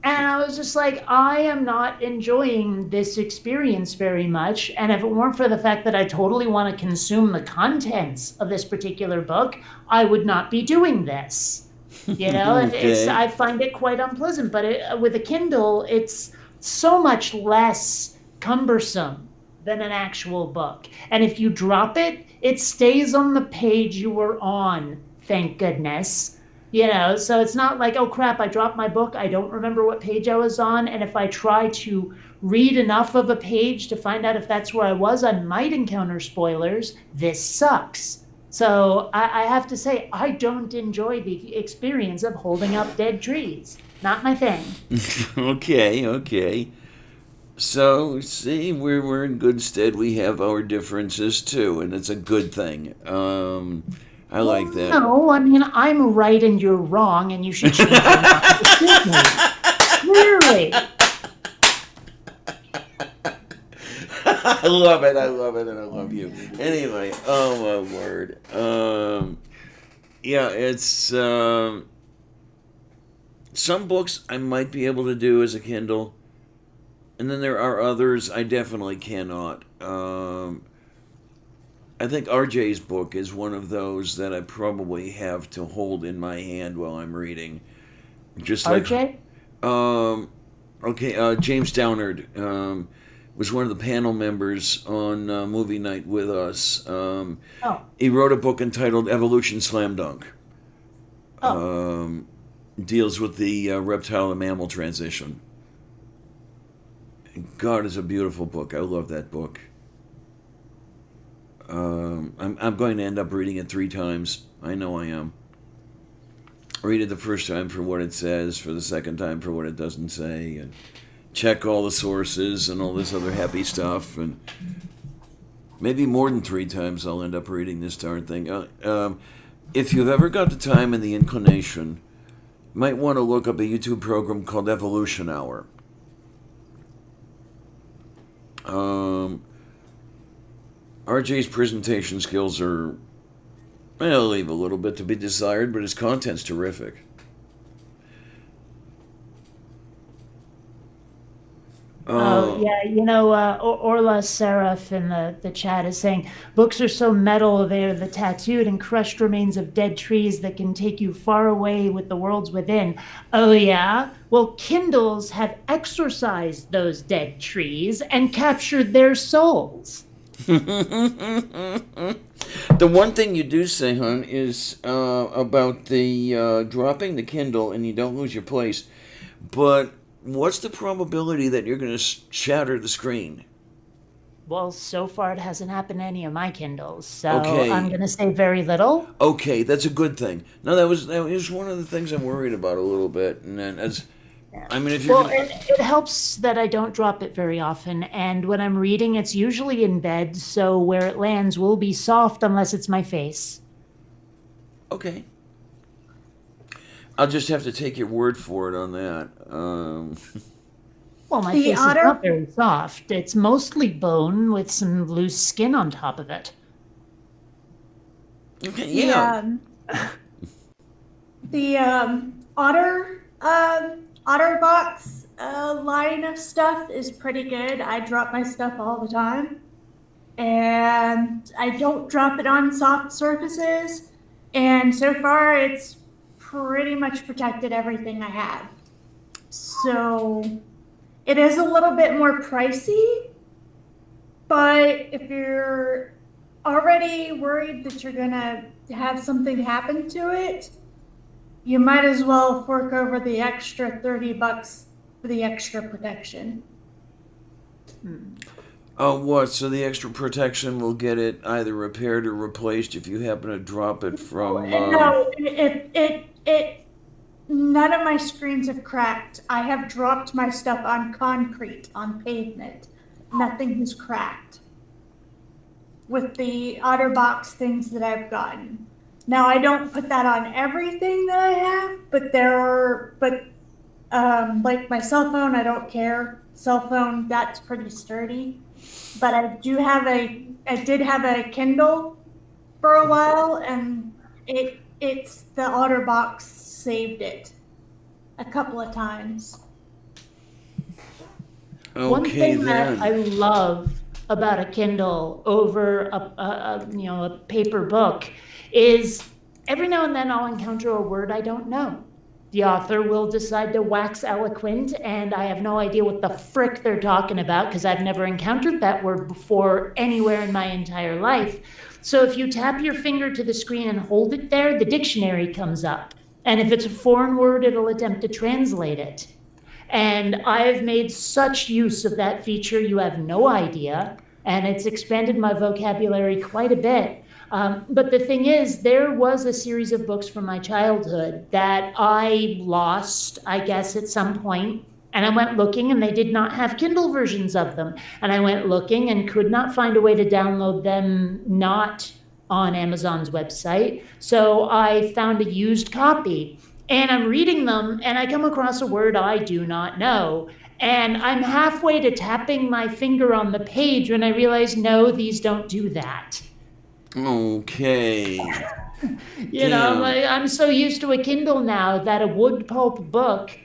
And I was just like, I am not enjoying this experience very much. And if it weren't for the fact that I totally want to consume the contents of this particular book, I would not be doing this. Okay. I find it quite unpleasant. But with a Kindle, it's so much less cumbersome than an actual book. And if you drop it, it stays on the page you were on, thank goodness. So it's not like, oh crap, I dropped my book, I don't remember what page I was on, and if I try to read enough of a page to find out if that's where I was, I might encounter spoilers. This sucks. So I have to say, I don't enjoy the experience of holding up dead trees. Not my thing. Okay. So, see, we're in good stead. We have our differences too, and it's a good thing. I like that. No, I mean, I'm right and you're wrong, and you should change your mind. Excuse me. Clearly. I love it, and I love you. Anyway, oh my word. Yeah, it's some books I might be able to do as a Kindle, and then there are others I definitely cannot. I think RJ's book is one of those that I probably have to hold in my hand while I'm reading. Just like RJ? James Downard was one of the panel members on movie night with us. He wrote a book entitled Evolution Slam Dunk. Deals with the reptile to mammal transition. God, it's a beautiful book. I love that book. I'm going to end up reading it 3 times. I know I am. Read it the first time for what it says, for the second time for what it doesn't say, and check all the sources and all this other happy stuff. And maybe more than 3 times I'll end up reading this darn thing. If you've ever got the time and the inclination, you might want to look up a YouTube program called Evolution Hour. RJ's presentation skills are, I'll leave a little bit to be desired, but his content's terrific. Orla Seraph in the chat is saying, books are so metal, they are the tattooed and crushed remains of dead trees that can take you far away with the worlds within. Oh yeah? Well, Kindles have exorcised those dead trees and captured their souls. The one thing you do say, hon, is about the dropping the Kindle and you don't lose your place. But what's the probability that you're going to shatter the screen? Well, so far it hasn't happened to any of my Kindles, so Okay. I'm going to say very little. Okay, that's a good thing. No, that was one of the things I'm worried about a little bit. And then if you're it helps that I don't drop it very often, and when I'm reading, it's usually in bed, so where it lands will be soft unless it's my face. okay. I'll just have to take your word for it on that. Well, my The face otter- is not very soft. It's mostly bone with some loose skin on top of it. Okay, yeah. The OtterBox line of stuff is pretty good. I drop my stuff all the time, and I don't drop it on soft surfaces. And so far, it's pretty much protected everything I have. So it is a little bit more pricey, but if you're already worried that you're gonna have something happen to it, you might as well fork over the extra $30 for the extra protection. Oh, what? So the extra protection will get it either repaired or replaced if you happen to drop it from. No, none of my screens have cracked. I have dropped my stuff on concrete, on pavement. Nothing has cracked with the OtterBox things that I've gotten. Now I don't put that on everything that I have, but like my cell phone, I don't care. Cell phone, that's pretty sturdy. But I did have a Kindle for a while, and it's the OtterBox saved it a couple of times. One Okay, thing then. that I love about a Kindle over a paper book is every now and then I'll encounter a word I don't know. The author will decide to wax eloquent, and I have no idea what the frick they're talking about because I've never encountered that word before anywhere in my entire life. So if you tap your finger to the screen and hold it there, the dictionary comes up. And if it's a foreign word, it'll attempt to translate it. And I've made such use of that feature, you have no idea. And it's expanded my vocabulary quite a bit. But the thing is, there was a series of books from my childhood that I lost, I guess, at some point. And I went looking, and they did not have Kindle versions of them. And I went looking and could not find a way to download them not on Amazon's website. So I found a used copy. And I'm reading them, and I come across a word I do not know. And I'm halfway to tapping my finger on the page when I realize, no, these don't do that. Okay. I'm so used to a Kindle now that a wood pulp book,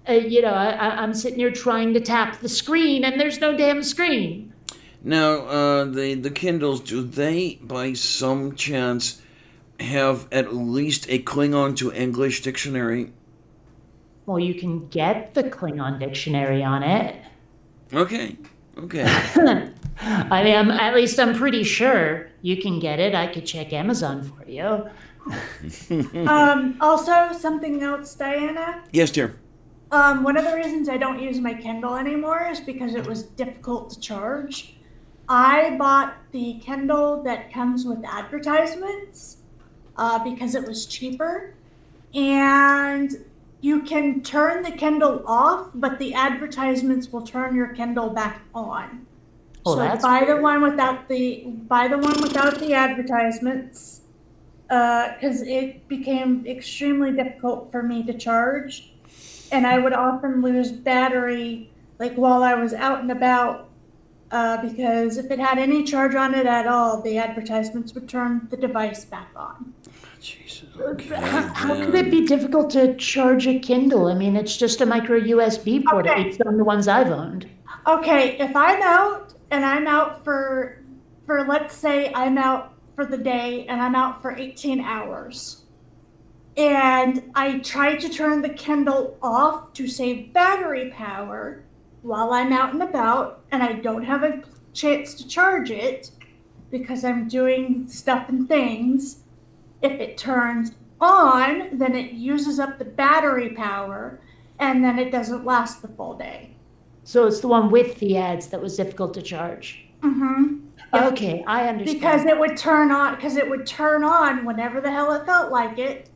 I'm sitting here trying to tap the screen, and there's no damn screen. Now, the Kindles, do they, by some chance, have at least a Klingon to English dictionary? Well, you can get the Klingon dictionary on it. Okay. I mean, I'm pretty sure you can get it. I could check Amazon for you. Also, something else, Diana. Yes, dear. One of the reasons I don't use my Kindle anymore is because it was difficult to charge. I bought the Kindle that comes with advertisements because it was cheaper. And you can turn the Kindle off, but the advertisements will turn your Kindle back on. Oh, So that's buy the weird. one without the advertisements, because it became extremely difficult for me to charge, and I would often lose battery like while I was out and about, because if it had any charge on it at all, the advertisements would turn the device back on. Jesus. Okay, How could it be difficult to charge a Kindle? I mean, it's just a micro USB port, at Okay. least on the ones I've owned. Okay, if I'm out and I'm out for let's say I'm out for the day and I'm out for 18 hours, and I try to turn the Kindle off to save battery power while I'm out and about, and I don't have a chance to charge it because I'm doing stuff and things. If it turns on, then it uses up the battery power, and then it doesn't last the full day. So it's the one with the ads that was difficult to charge. Mm-hmm. Okay, I understand. Because it would turn on whenever the hell it felt like it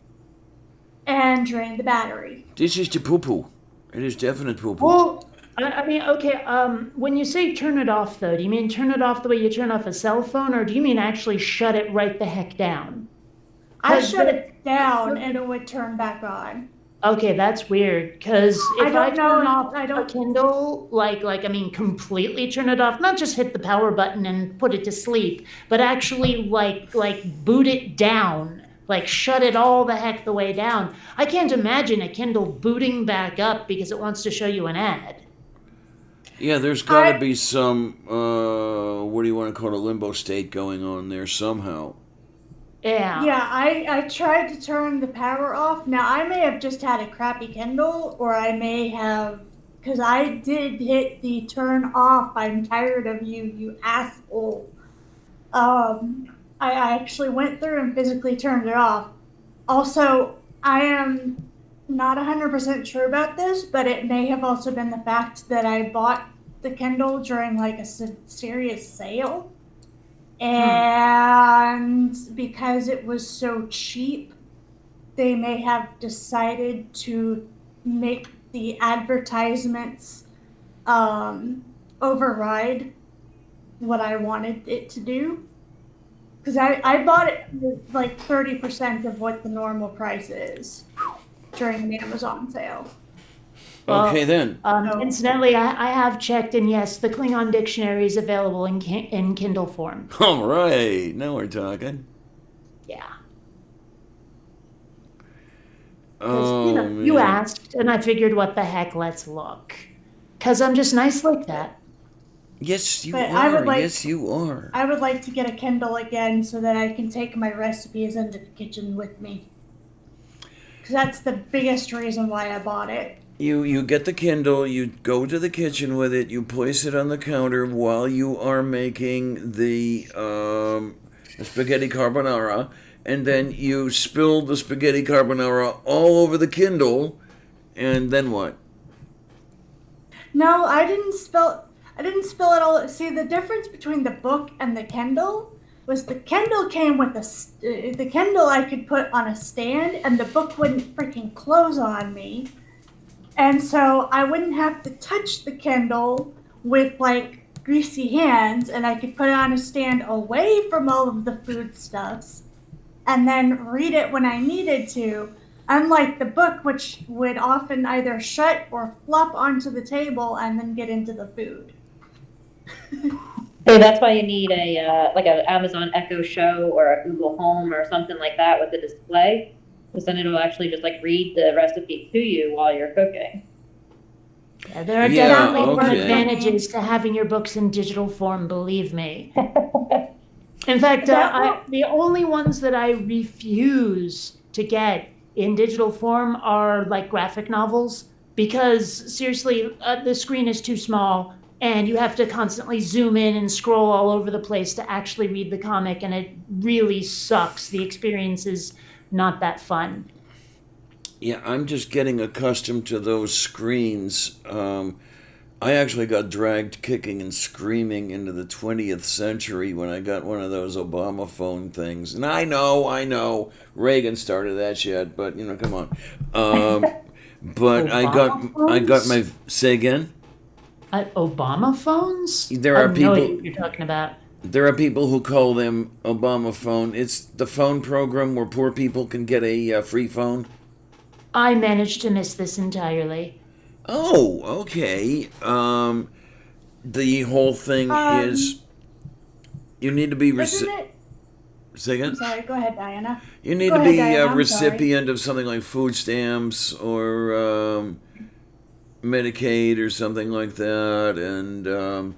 and drain the battery. This is the poo-poo. It is definite poo-poo. Well, I mean, okay, when you say turn it off, though, do you mean turn it off the way you turn off a cell phone, or do you mean actually shut it right the heck down? I shut it down and it would turn back on. Okay, that's weird, because I if don't I know turn if- off I don't- a Kindle, completely turn it off, not just hit the power button and put it to sleep, but actually, boot it down, shut it all the heck the way down. I can't imagine a Kindle booting back up because it wants to show you an ad. Yeah, there's got to be some, what do you want to call it, a limbo state going on there somehow. Yeah. Yeah, I tried to turn the power off. Now, I may have just had a crappy Kindle, or I may have, because I did hit the turn off. I'm tired of you, you asshole. I actually went through and physically turned it off. Also, I am not 100% sure about this, but it may have also been the fact that I bought the Kindle during like a serious sale. And because it was so cheap, they may have decided to make the advertisements override what I wanted it to do. Because I bought it for like 30% of what the normal price is during an Amazon sale. Well, Okay, then. Incidentally, I have checked, and yes, the Klingon dictionary is available in Kindle form. All right. Now we're talking. Yeah. Oh, You man. asked, and I figured, what the heck, let's look. Because I'm just nice like that. Yes, you But are. I would like- Yes, you are. I would like to get a Kindle again so that I can take my recipes into the kitchen with me. Because that's the biggest reason why I bought it. You get the Kindle, you go to the kitchen with it, you place it on the counter while you are making the spaghetti carbonara, and then you spill the spaghetti carbonara all over the Kindle, and then what? No, I didn't spill it all. See, the difference between the book and the Kindle was the Kindle came with the Kindle I could put on a stand, and the book wouldn't freaking close on me. And so I wouldn't have to touch the Kindle with like greasy hands, and I could put it on a stand away from all of the foodstuffs and then read it when I needed to. Unlike the book, which would often either shut or flop onto the table and then get into the food. Hey, that's why you need a like an Amazon Echo Show or a Google Home or something like that with a display, because then it'll actually just like read the recipe to you while you're cooking. Yeah, there are Yeah, definitely some okay. advantages to having your books in digital form, believe me. In fact, the only ones that I refuse to get in digital form are like graphic novels, because seriously, the screen is too small and you have to constantly zoom in and scroll all over the place to actually read the comic, and it really sucks. The experience is not that fun. Yeah, I'm just getting accustomed to those screens. I actually got dragged kicking and screaming into the 20th century when I got one of those Obama phone things. And I know, Reagan started that shit, but come on. But I got my, say again? Obama phones? There I are have no idea people- what you're talking about. There are people who call them Obama phone. It's the phone program where poor people can get a free phone. I managed to miss this entirely. Oh, okay. The whole thing is you need to be Isn't it? say again? I'm sorry, go ahead, Diana. You need Go to ahead, be Diana, a I'm recipient of something like food stamps or Medicaid or something like that, and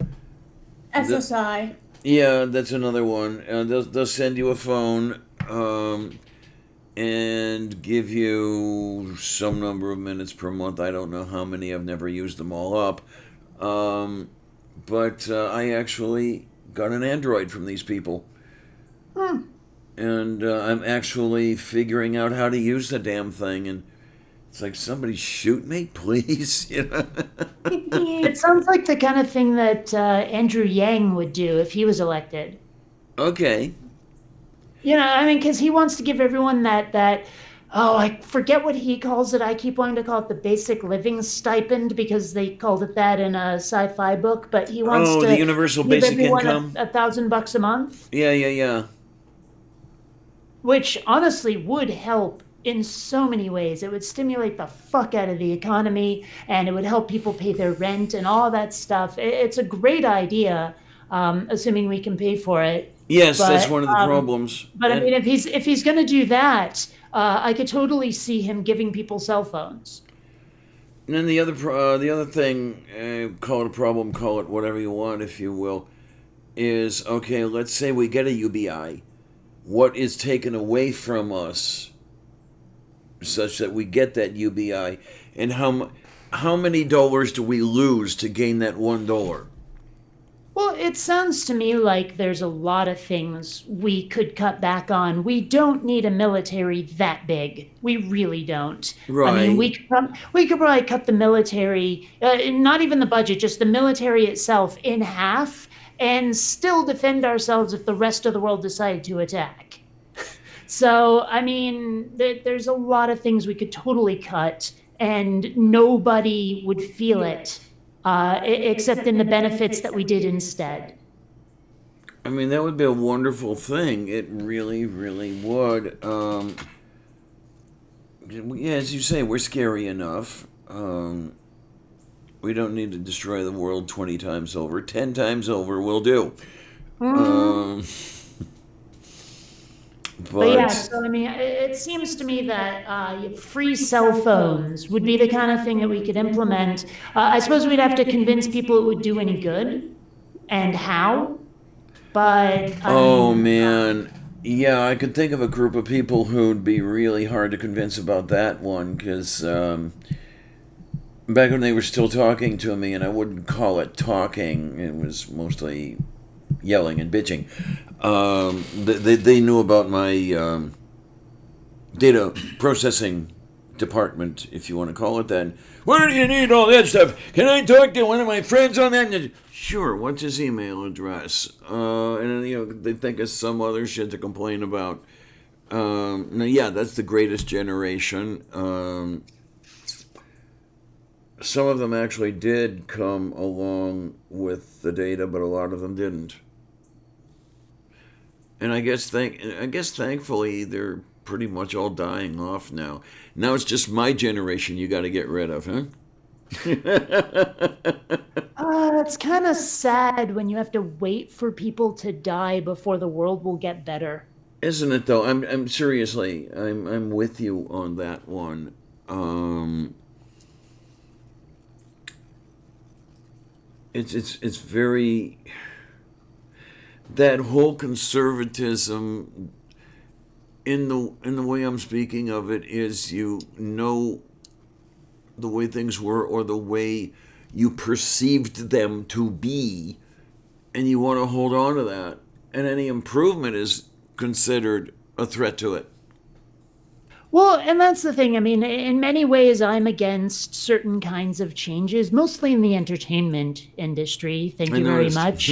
SSI. yeah, that's another one. They'll send you a phone and give you some number of minutes per month. I don't know how many. I've never used them all up. But I actually got an Android from these people. And I'm actually figuring out how to use the damn thing. And it's like, somebody shoot me, please. It sounds like the kind of thing that Andrew Yang would do if he was elected. Okay. I mean, because he wants to give everyone that I forget what he calls it. I keep wanting to call it the basic living stipend because they called it that in a sci-fi book. But he wants to the universal give basic everyone income. $1,000 a month, Yeah. which honestly would help in so many ways. It would stimulate the fuck out of the economy, and it would help people pay their rent and all that stuff. It's a great idea, assuming we can pay for it. Yes, that's But, one of the problems. But I And- mean, if he's going to do that, I could totally see him giving people cell phones. And then the other thing, call it a problem, call it whatever you want, if you will, is okay. Let's say we get a UBI. what is taken away from us such that we get that UBI, and how many dollars do we lose to gain that $1? Well, it sounds to me like there's a lot of things we could cut back on. We don't need a military that big. We really don't. I mean, Right. we could probably cut the military, not even the budget, just the military itself in half, and still defend ourselves if the rest of the world decided to attack. So, I mean, there's a lot of things we could totally cut, and nobody would feel it, except in the benefits that we did instead. I mean, that would be a wonderful thing. It really, really would. Yeah, as you say, we're scary enough. We don't need to destroy the world 20 times over. 10 times over will do. Um, But yeah, but so I mean, it seems to me that free cell phones would be the kind of thing that we could implement. I suppose we'd have to convince people it would do any good and how. But I oh mean, man, yeah, I could think of a group of people who'd be really hard to convince about that one because back when they were still talking to me, and I wouldn't call it talking, it was mostly yelling and bitching. They knew about my data processing department, if you want to call it that. Why do you need all that stuff? Can I talk to one of my friends on that? And sure. What's his email address? And they think of some other shit to complain about. Now, yeah, that's the greatest generation. Some of them actually did come along with the data, but a lot of them didn't. And I guess thankfully they're pretty much all dying off now. Now it's just my generation you got to get rid of, huh? it's kind of sad when you have to wait for people to die before the world will get better. Isn't it though? I'm seriously, I'm with you on that one. It's very, that whole conservatism in the way I'm speaking of it is, the way things were or the way you perceived them to be, and you want to hold on to that, and any improvement is considered a threat to it. Well, and that's the thing. I mean, in many ways, I'm against certain kinds of changes, mostly in the entertainment industry. Thank I you very noticed. much.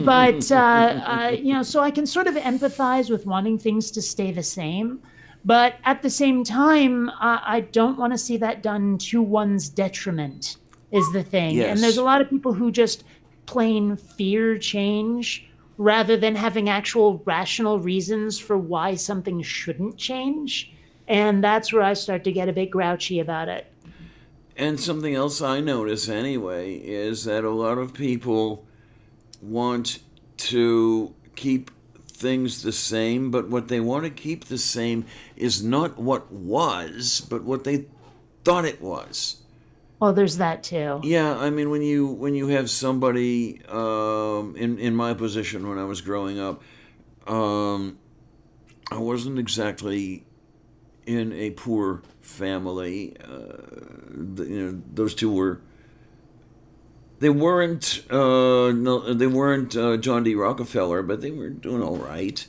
But, so I can sort of empathize with wanting things to stay the same. But at the same time, I don't want to see that done to one's detriment, is the thing. And there's Yes. a lot of people who just plain fear change rather than having actual rational reasons for why something shouldn't change. And that's where I start to get a bit grouchy about it. And something else I notice anyway is that a lot of people want to keep things the same, but what they want to keep the same is not what was, but what they thought it was. Well, there's that too. Yeah, I mean, when you have somebody in my position when I was growing up, I wasn't exactly in a poor family. Those two were. They weren't. No, they weren't John D. Rockefeller, but they were doing all right.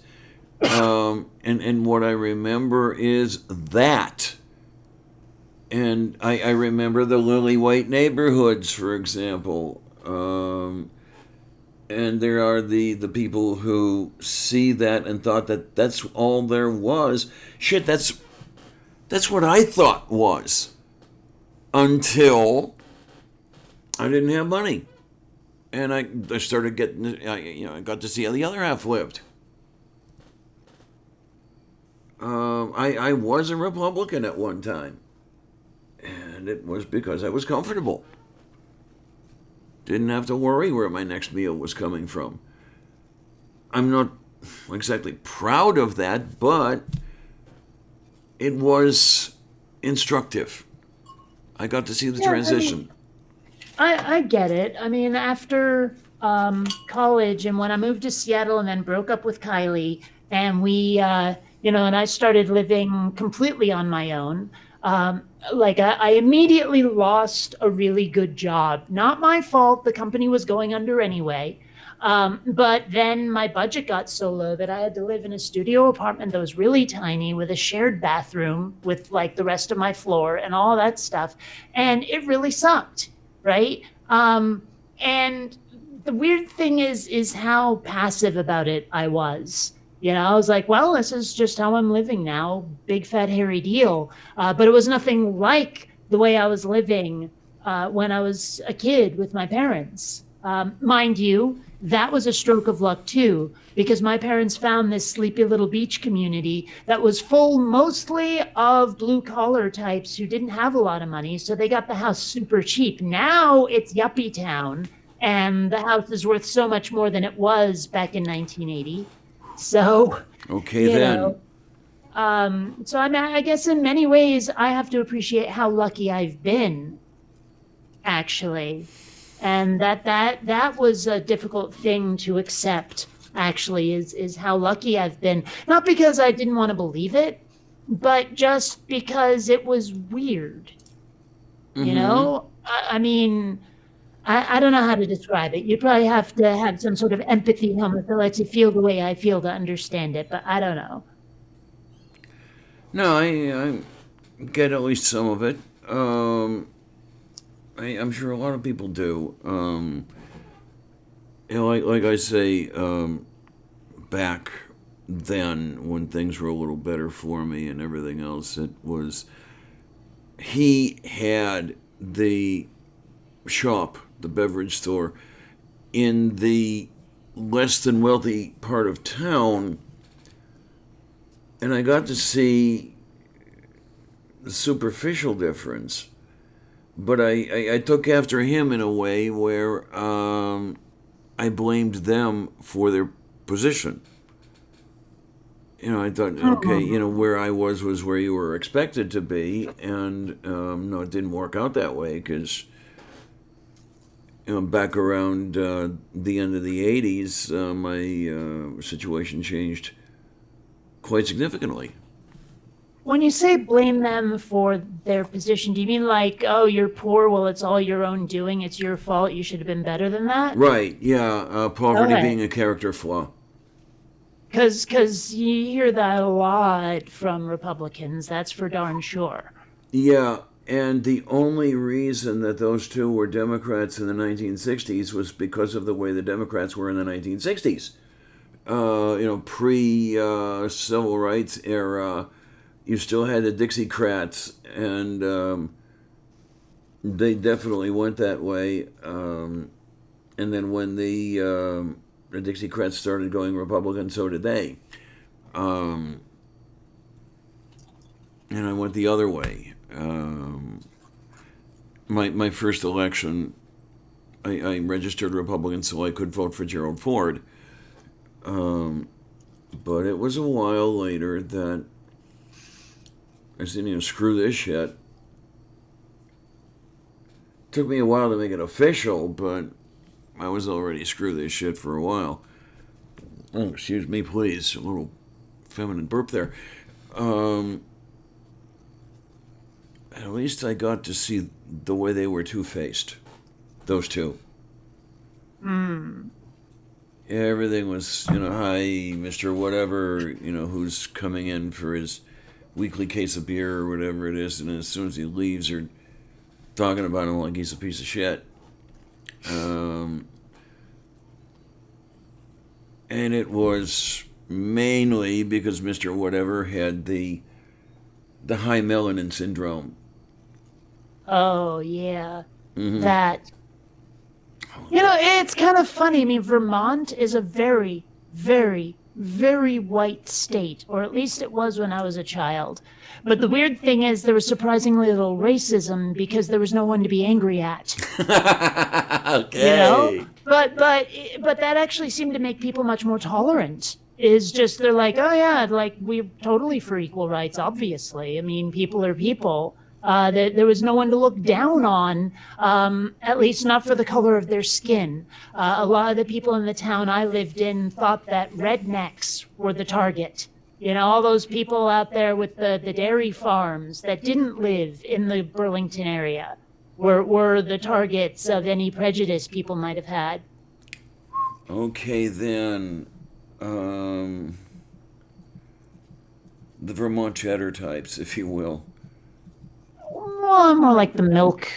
And what I remember is that. And I remember the lily white neighborhoods, for example. And there are the people who see that and thought that that's all there was. Shit, that's what I thought was until I didn't have money, and I started getting, I got to see how the other half lived. I was a Republican at one time, and it was because I was comfortable. Didn't have to worry where my next meal was coming from. I'm not exactly proud of that, but it was instructive. I got to see the transition. I get it. I mean, after college and when I moved to Seattle and then broke up with Kylie, and and I started living completely on my own. I immediately lost a really good job. Not my fault. The company was going under anyway. But then my budget got so low that I had to live in a studio apartment that was really tiny with a shared bathroom with like the rest of my floor and all that stuff. And it really sucked, right? And the weird thing is how passive about it I was. I was like, well, this is just how I'm living now. Big fat hairy deal. But it was nothing like the way I was living when I was a kid with my parents. Mind you, that was a stroke of luck too, because my parents found this sleepy little beach community that was full mostly of blue collar types who didn't have a lot of money. So they got the house super cheap. Now it's yuppie town, and the house is worth so much more than it was back in 1980. So, Okay, you then. know, so I guess in many ways I have to appreciate how lucky I've been, actually, and that was a difficult thing to accept. Actually, is how lucky I've been. Not because I didn't want to believe it, but just because it was weird. I mean, I don't know how to describe it. You probably have to have some sort of empathy helmet that lets you feel the way I feel to understand it, but I don't know. No, I get at least some of it. I'm sure a lot of people do. Like I say, back then when things were a little better for me and everything else, it was he had the shop, the beverage store, in the less than wealthy part of town, and I got to see the superficial difference. But I took after him in a way where I blamed them for their position. I thought, okay, where I was where you were expected to be, and no, it didn't work out that way because back around the end of the 80s, my situation changed quite significantly. When you say blame them for their position, do you mean like, oh, you're poor, well, it's all your own doing, it's your fault, you should have been better than that? Right, yeah, poverty Okay. being a character flaw. Because you hear that a lot from Republicans, that's for darn sure. Yeah, and the only reason that those two were Democrats in the 1960s was because of the way the Democrats were in the 1960s. Pre-civil rights era, you still had the Dixiecrats, and they definitely went that way. And then when the Dixiecrats started going Republican, so did they. And I went the other way. My first election, I registered Republican so I could vote for Gerald Ford. But it was a while later that I said, screw this shit. Took me a while to make it official, but I was already screw this shit for a while. Oh, excuse me, please. A little feminine burp there. At least I got to see the way they were two-faced. Those two. Everything was, hi, Mr. Whatever, who's coming in for his weekly case of beer or whatever it is, and as soon as he leaves, you're talking about him like he's a piece of shit. And it was mainly because Mr. Whatever had the high melanin syndrome. Oh, yeah. That. It's kind of funny. I mean, Vermont is a very, very, very white state, or at least it was when I was a child. But the weird thing is there was surprisingly little racism because there was no one to be angry at. Okay. But that actually seemed to make people much more tolerant. Is just they're like, oh yeah, like we're totally for equal rights, obviously. I mean, people are people. There was no one to look down on, at least not for the color of their skin. A lot of the people in the town I lived in thought that rednecks were the target. You know, all those people out there with the dairy farms that didn't live in the Burlington area were the targets of any prejudice people might have had. Okay, then. The Vermont cheddar types, if you will. Well, more like the milk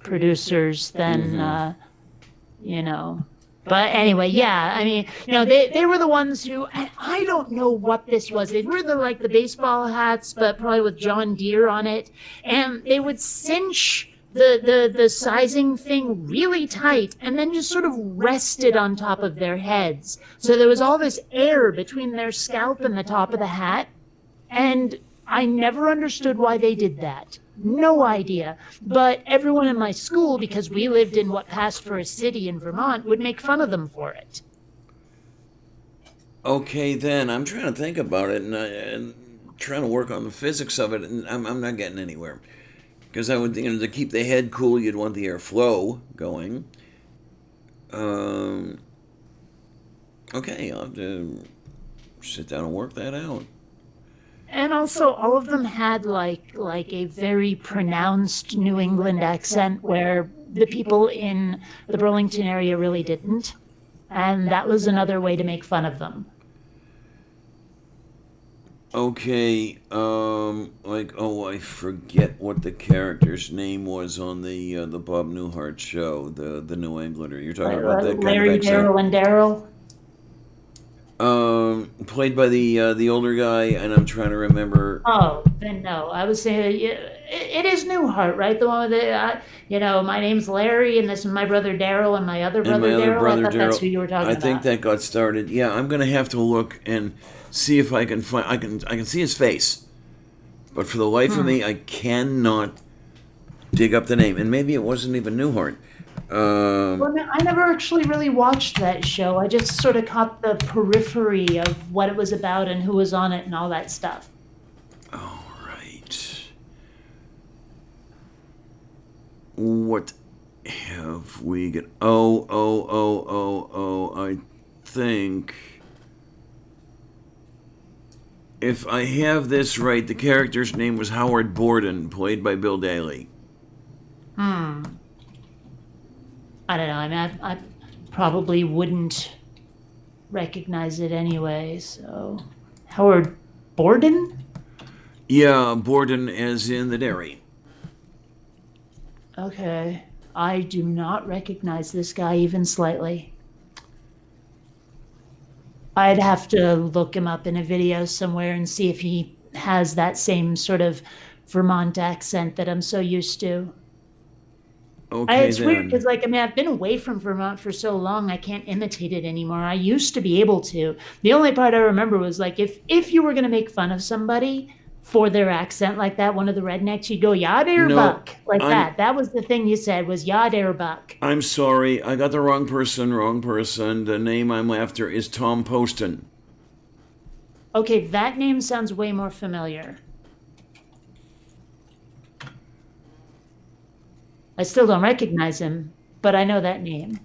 producers than, you know. But anyway, yeah, I mean, you know, they were the ones who, and I don't know what this was. They were like the baseball hats, but probably with John Deere on it. And they would cinch the sizing thing really tight and then just sort of rest it on top of their heads. So there was all this air between their scalp and the top of the hat. And I never understood why they did that. No idea. But everyone in my school, because we lived in what passed for a city in Vermont, would make fun of them for it. Okay, then. I'm trying to think about it and trying to work on the physics of it, and I'm not getting anywhere. Because I would, to keep the head cool, you'd want the airflow going. Okay, I'll have to sit down and work that out. And also, all of them had like a very pronounced New England accent, where the people in the Burlington area really didn't. And that was another way to make fun of them. Okay, I forget what the character's name was on the Bob Newhart show, the New Englander. You're talking about that kind Larry, of accent. Daryl, and Daryl. Played by the older guy, and I'm trying to remember. Oh, then no. I was saying it is Newhart, right? The one with the, my name's Larry, and this is my brother Daryl, and my other brother Daryl. I thought that's who you were talking about. I think that got started. Yeah, I'm gonna have to look and see if I can find. I can see his face, but for the life of me, I cannot dig up the name. And maybe it wasn't even Newhart. Well, I never actually really watched that show. I just sort of caught the periphery of what it was about and who was on it and all that stuff. All right. What have we got? I think if I have this right, the character's name was Howard Borden, played by Bill Daly. I don't know. I mean, I probably wouldn't recognize it anyway. So, Howard Borden? Yeah, Borden as in the dairy. Okay. I do not recognize this guy even slightly. I'd have to look him up in a video somewhere and see if he has that same sort of Vermont accent that I'm so used to. Okay, It's weird because, I've been away from Vermont for so long, I can't imitate it anymore. I used to be able to. The only part I remember was, if you were going to make fun of somebody for their accent like that, one of the rednecks, you'd go, "Ya dare buck," that. That was the thing you said, was "Ya dare buck." I'm sorry, I got the wrong person. The name I'm after is Tom Poston. Okay, that name sounds way more familiar. I still don't recognize him, but I know that name.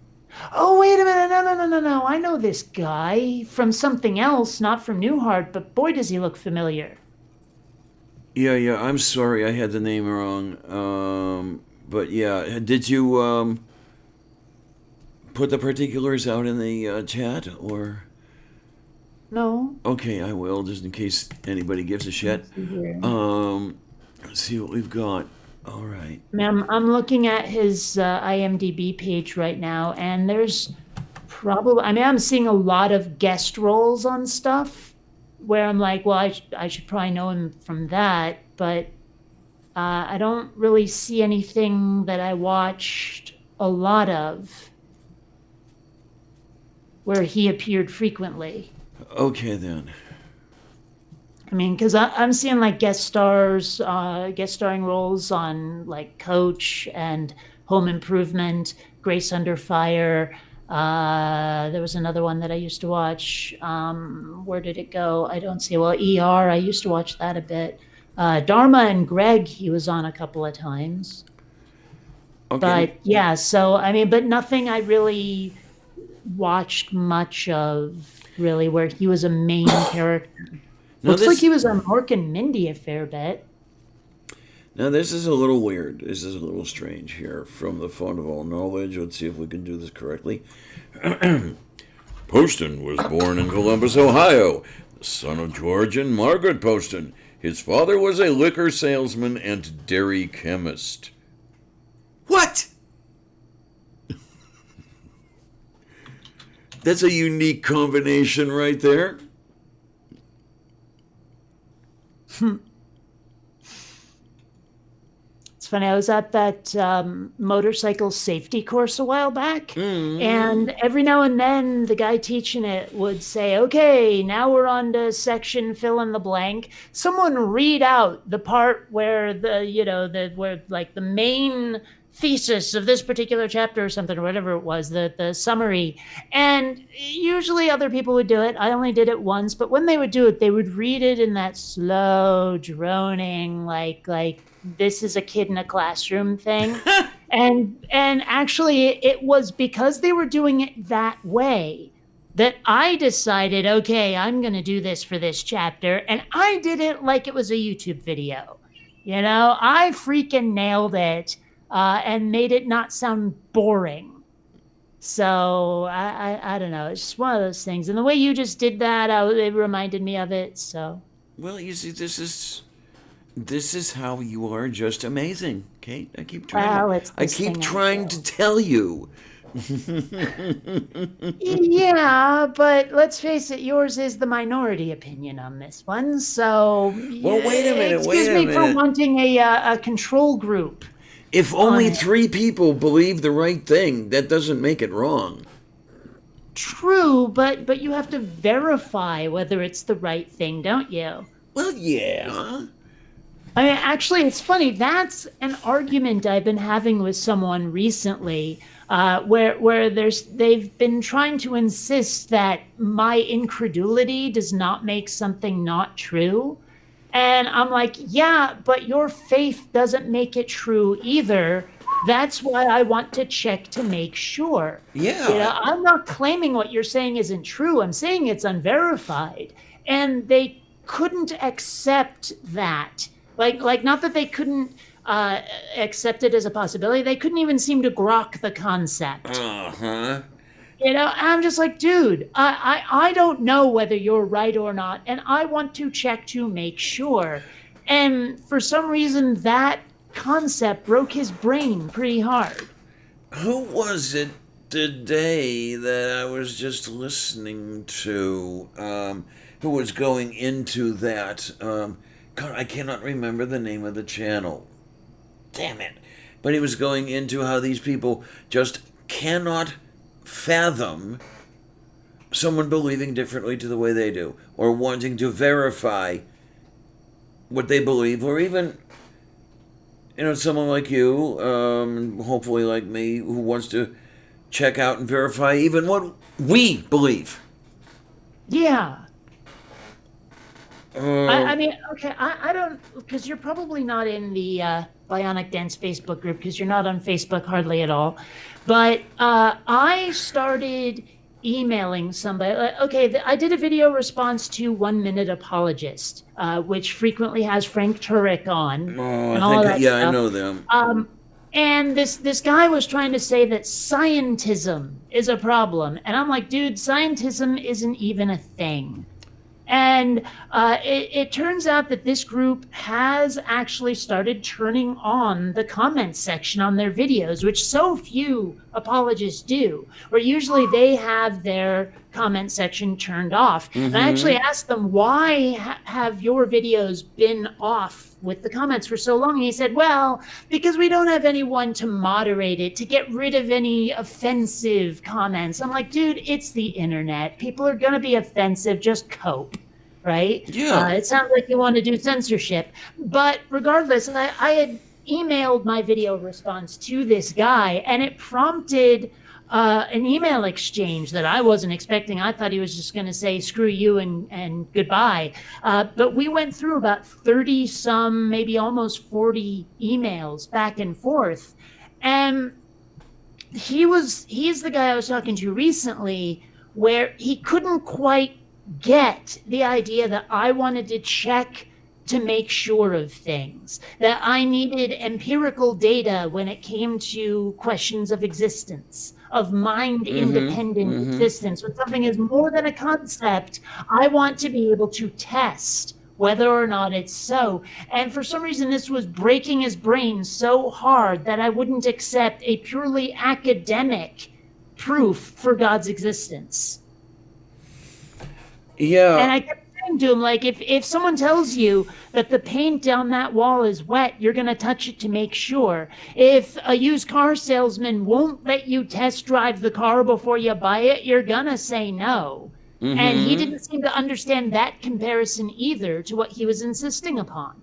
Oh, wait a minute. No. I know this guy from something else, not from Newhart, but boy, does he look familiar. Yeah, I'm sorry, I had the name wrong. But yeah, did you put the particulars out in the chat, or? No. Okay, I will, just in case anybody gives a shit. Let's see what we've got. All right. I'm looking at his IMDb page right now, and there's probably, I'm seeing a lot of guest roles on stuff where I'm like, well, I should probably know him from that, but I don't really see anything that I watched a lot of where he appeared frequently. Okay, then. I mean, because I'm seeing guest starring roles on Coach and Home Improvement, Grace Under Fire. There was another one that I used to watch. Where did it go? I don't see. Well, ER, I used to watch that a bit. Dharma and Greg, he was on a couple of times. Okay. But yeah, so I mean, but nothing I really watched much of, really, where he was a main character. Now Looks like this he was on Mork and Mindy a fair bit. now this is a little weird. This is a little strange here from the Font of All Knowledge. Let's see if we can do this correctly. Poston was born in Columbus, Ohio, the son of George and Margaret Poston. His father was a liquor salesman and dairy chemist. What? That's a unique combination right there. It's funny. I was at that motorcycle safety course a while back, and every now and then the guy teaching it would say, "Okay, now we're on to section fill in the blank." Someone read out the part where where like the main thesis of this particular chapter or something, or whatever it was, the summary. And usually other people would do it. I only did it once, but when they would do it, they would read it in that slow, droning, like this is a kid in a classroom thing. and actually it was because they were doing it that way that I decided, okay, I'm going to do this for this chapter. And I did it like it was a YouTube video. I freaking nailed it. And made it not sound boring. So I don't know. It's just one of those things. And the way you just did that, it reminded me of it. So Well, you see, this is how you are just amazing, Kate. I keep trying. Well, it's I this keep thing I trying do. to tell you. yeah, but let's face it, yours is the minority opinion on this one. So Well, wait a minute. excuse Wait a me for minute. wanting a control group. If only on it. 3 people believe the right thing, that doesn't make it wrong. True, but you have to verify whether it's the right thing, don't you? Well, yeah. I mean, actually, it's funny. That's an argument I've been having with someone recently, where they've been trying to insist that my incredulity does not make something not true. And I'm like, yeah, but your faith doesn't make it true either. That's why I want to check to make sure. Yeah. I'm not claiming what you're saying isn't true. I'm saying it's unverified. And they couldn't accept that. Like not that they couldn't accept it as a possibility. They couldn't even seem to grok the concept. Uh-huh. I'm just like, dude, I don't know whether you're right or not, and I want to check to make sure. And for some reason, that concept broke his brain pretty hard. Who was it today that I was just listening to who was going into that? God, I cannot remember the name of the channel. Damn it. But he was going into how these people just cannot fathom someone believing differently to the way they do, or wanting to verify what they believe, or even someone like you, hopefully like me, who wants to check out and verify even what we believe. Yeah. Uh, I mean, okay, I don't, because you're probably not in the Bionic Dance Facebook group, because you're not on Facebook hardly at all. But I started emailing somebody. Okay, I did a video response to 1 Minute Apologist, which frequently has Frank Turek on. And all that yeah, stuff. I know them. And this guy was trying to say that scientism is a problem. And I'm like, dude, scientism isn't even a thing. And it turns out that this group has actually started turning on the comment section on their videos, which so few apologists do, where usually they have their comment section turned off. And I actually asked them, why have your videos been off with the comments for so long? And he said, well, because we don't have anyone to moderate it, to get rid of any offensive comments. I'm like, dude, it's the internet. People are going to be offensive. Just cope. Right? Yeah. It sounds like you want to do censorship. But regardless, I had emailed my video response to this guy, and it prompted an email exchange that I wasn't expecting. I thought he was just going to say screw you and goodbye. But we went through about 30 some, maybe almost 40 emails back and forth. And he's the guy I was talking to recently where he couldn't quite get the idea that I wanted to check to make sure of things, that I needed empirical data when it came to questions of existence, of mind independent existence. When something is more than a concept, I want to be able to test whether or not it's so. And for some reason, this was breaking his brain so hard that I wouldn't accept a purely academic proof for God's existence. Yeah. And I kept saying to him, like, if someone tells you that the paint on that wall is wet, you're going to touch it to make sure. If a used car salesman won't let you test drive the car before you buy it, you're going to say no. And he didn't seem to understand that comparison either to what he was insisting upon.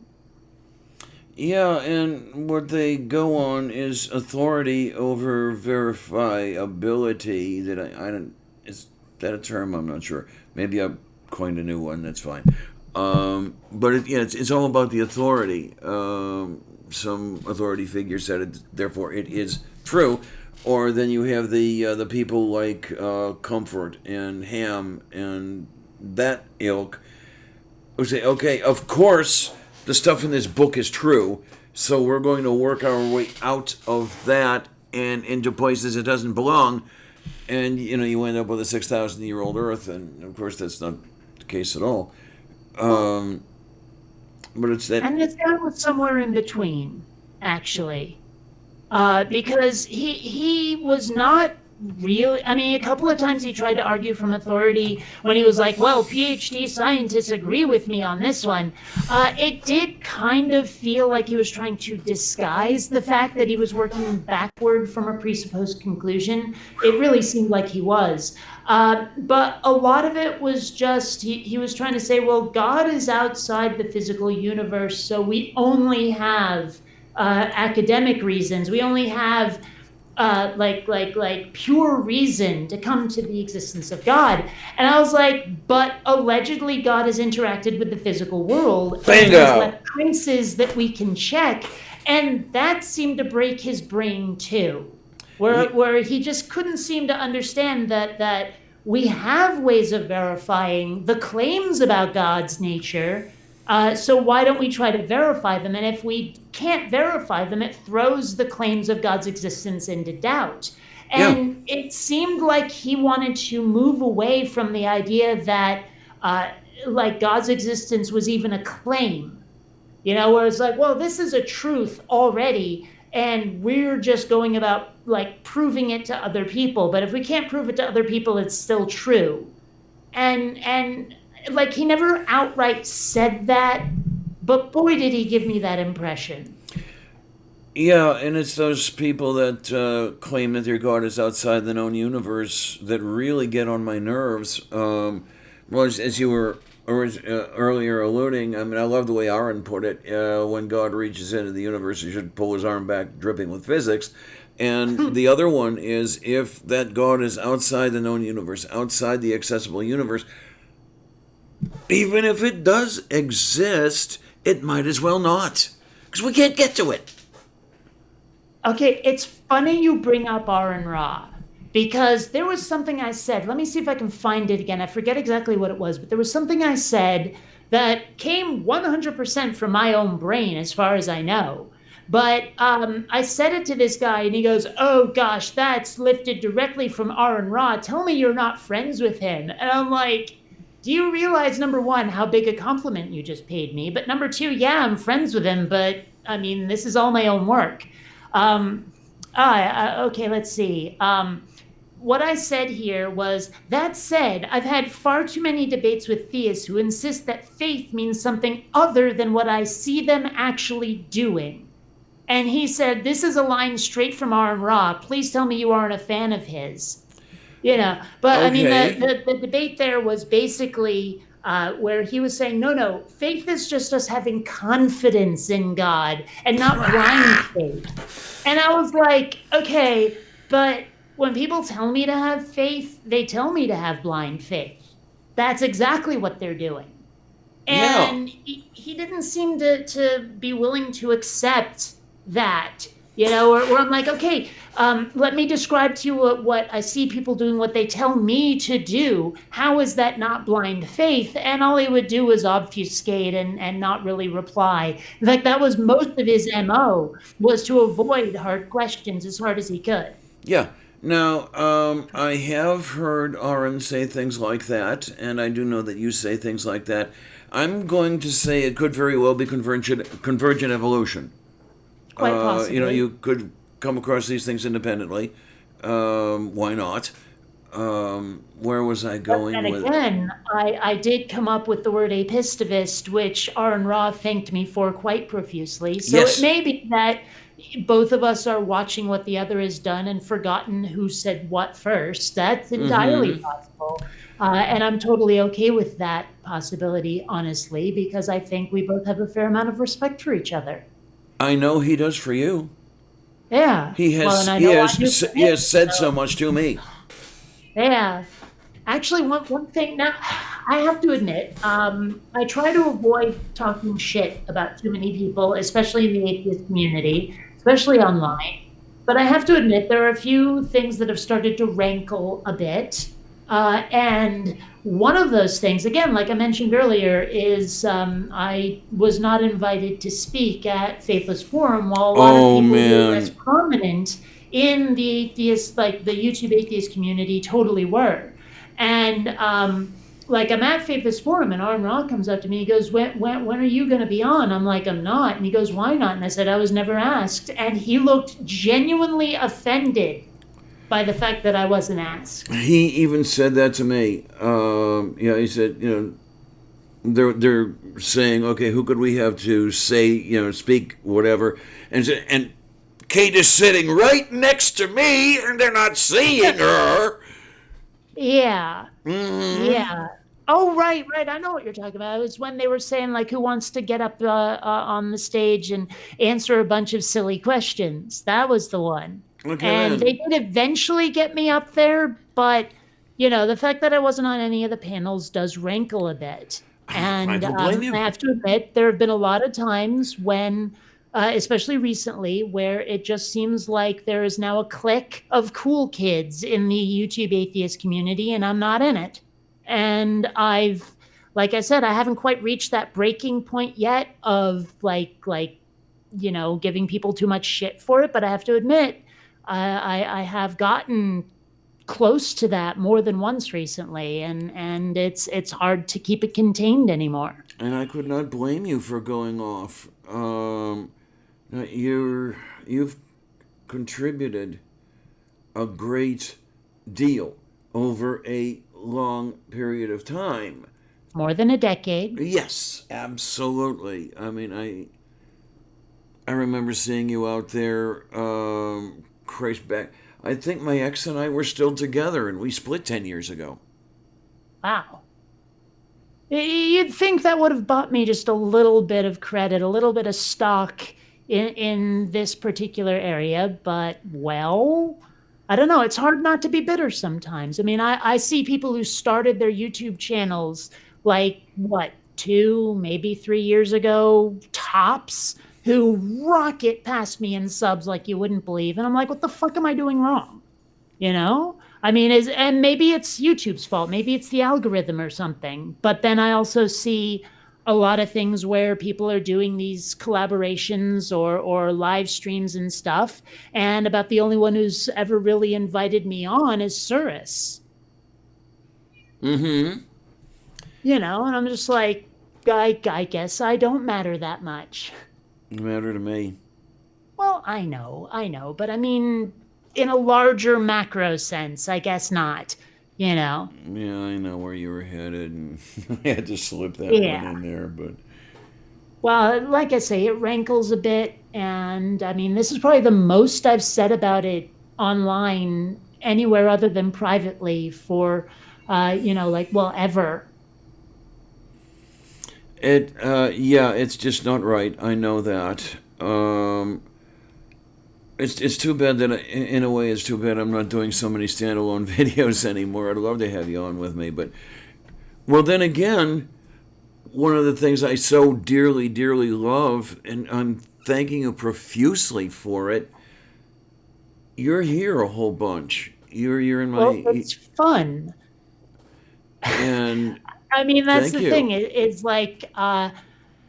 Yeah, and what they go on is authority over verifiability. That I don't, is that a term? I'm not sure. Maybe I coined a new one. That's fine. But it's all about the authority. Some authority figure said it, therefore it is true. Or then you have the people like Comfort and Ham and that ilk who say, okay, of course the stuff in this book is true, so we're going to work our way out of that and into places it doesn't belong, and you end up with a 6,000-year-old Earth, and of course that's not the case at all. But it's that, and this guy was somewhere in between, actually. Because he was not really, I mean, a couple of times he tried to argue from authority when he was like, well, PhD scientists agree with me on this one. It did kind of feel like he was trying to disguise the fact that he was working backward from a presupposed conclusion. It really seemed like he was. But a lot of it was just, he was trying to say, well, God is outside the physical universe, so we only have academic reasons. We only have like pure reason to come to the existence of God. And I was like, but allegedly God has interacted with the physical world. Bingo. And has left traces that we can check. And that seemed to break his brain too, where he just couldn't seem to understand that we have ways of verifying the claims about God's nature. So why don't we try to verify them? And if we can't verify them, it throws the claims of God's existence into doubt. And it seemed like he wanted to move away from the idea that like God's existence was even a claim, where it's like, well, this is a truth already, and we're just going about like proving it to other people. But if we can't prove it to other people, it's still true. And like, he never outright said that, but boy, did he give me that impression. Yeah, and it's those people that claim that their God is outside the known universe that really get on my nerves. Well, as you were earlier alluding, I mean, I love the way Aaron put it. When God reaches into the universe, he should pull his arm back, dripping with physics. And the other one is, if that God is outside the known universe, outside the accessible universe, even if it does exist, it might as well not, because we can't get to it. Okay, it's funny you bring up Aaron Ra, because there was something I said. Let me see if I can find it again. I forget exactly what it was, but there was something I said that came 100% from my own brain, as far as I know. But I said it to this guy, and he goes, oh gosh, that's lifted directly from Aaron Ra. Tell me you're not friends with him. And I'm like, do you realize, number one, how big a compliment you just paid me? But number two, yeah, I'm friends with him, but I mean, this is all my own work. Okay, let's see. What I said here was, that said, I've had far too many debates with theists who insist that faith means something other than what I see them actually doing. And he said, this is a line straight from Aaron Ra. Please tell me you aren't a fan of his. But okay. I mean, the debate there was basically where he was saying, no, faith is just us having confidence in God and not blind faith. And I was like, okay, but when people tell me to have faith, they tell me to have blind faith. That's exactly what they're doing. Yeah. And he didn't seem to be willing to accept that, or I'm like, okay, let me describe to you what I see people doing, what they tell me to do. How is that not blind faith? And all he would do was obfuscate and not really reply. In fact, that was most of his MO, was to avoid hard questions as hard as he could. Yeah. Now, I have heard Aaron say things like that, and I do know that you say things like that. I'm going to say it could very well be convergent evolution. Quite possibly. You could come across these things independently. Why not? Where was I going And with? again, I did come up with the word apistivist, which Aaron Ra thanked me for quite profusely. So Yes. it may be that both of us are watching what the other has done and forgotten who said what first. That's entirely possible. And I'm totally okay with that possibility, honestly, because I think we both have a fair amount of respect for each other. I know he does for you. Yeah. He Well, has and I he know I has do for he him. has said so much to me. Yeah. Actually, one thing now, I have to admit, I try to avoid talking shit about too many people, especially in the atheist community, especially online. But I have to admit, there are a few things that have started to rankle a bit. And one of those things, again, like I mentioned earlier, is I was not invited to speak at Faithless Forum while a lot of Oh people who were as man. prominent in the atheist, like the YouTube atheist community, totally were. And like I'm at Faithless Forum, and Aaron Ra comes up to me. He goes, when are you going to be on? I'm like, I'm not. And he goes, why not? And I said, I was never asked. And he looked genuinely offended by the fact that I wasn't asked. He even said that to me. He said, they're saying, okay, who could we have to say, speak, whatever, and Kate is sitting right next to me, and they're not seeing her. Yeah. Mm-hmm. Yeah. Oh, right, right. I know what you're talking about. It was when they were saying, like, who wants to get up on the stage and answer a bunch of silly questions. That was the one. Okay, And then. they did eventually get me up there, but, the fact that I wasn't on any of the panels does rankle a bit. And I don't blame you. I have to admit, there have been a lot of times when, especially recently, where it just seems like there is now a clique of cool kids in the YouTube atheist community, and I'm not in it. And like I said, I haven't quite reached that breaking point yet of giving people too much shit for it. But I have to admit, I have gotten close to that more than once recently, and it's hard to keep it contained anymore. And I could not blame you for going off. You've contributed a great deal over a long period of time. More than a decade. Yes, absolutely. I mean, I remember seeing you out there, Christ back. I think my ex and I were still together, and we split 10 years ago. Wow. You'd think that would have bought me just a little bit of credit, a little bit of stock in this particular area, but, well, I don't know. It's hard not to be bitter sometimes. I mean, I see people who started their YouTube channels like, 2, maybe 3 years ago, tops, who rocket past me in subs like you wouldn't believe. And I'm like, what the fuck am I doing wrong? I mean, and maybe it's YouTube's fault. Maybe it's the algorithm or something. But then I also see a lot of things where people are doing these collaborations or live streams and stuff. And about the only one who's ever really invited me on is Surus. Mm-hmm. And I'm just like, I guess I don't matter that much. You matter to me. Well, I know. But I mean, in a larger macro sense, I guess not, Yeah, I know where you were headed, and I had to slip that one in there, but... Well, like I say, it rankles a bit, and I mean, this is probably the most I've said about it online anywhere other than privately for, ever. It's just not right. I know that. It's too bad that in a way it's too bad I'm not doing so many standalone videos anymore. I'd love to have you on with me, but well, then again, one of the things I so dearly, dearly love, and I'm thanking you profusely for it. You're here a whole bunch. You're in Well, my it's fun. and I mean, that's thank the you. thing. It's like,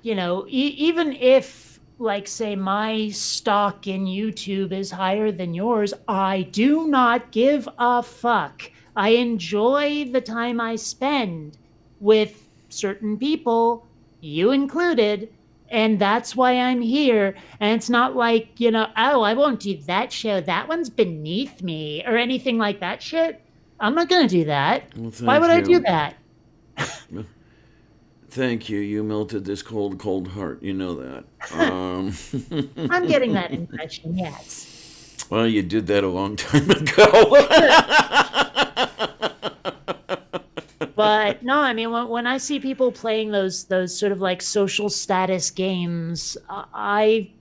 even if, like, say, my stock in YouTube is higher than yours, I do not give a fuck. I enjoy the time I spend with certain people, you included, and that's why I'm here. And it's not like, oh, I won't do that show. That one's beneath me or anything like that shit. I'm not going to do that. Well, Why thank would I do you. that? Thank you. You melted this cold, cold heart. You know that. I'm getting that impression, yes. Well, you did that a long time ago. But no, I mean, when I see people playing those sort of like social status games, I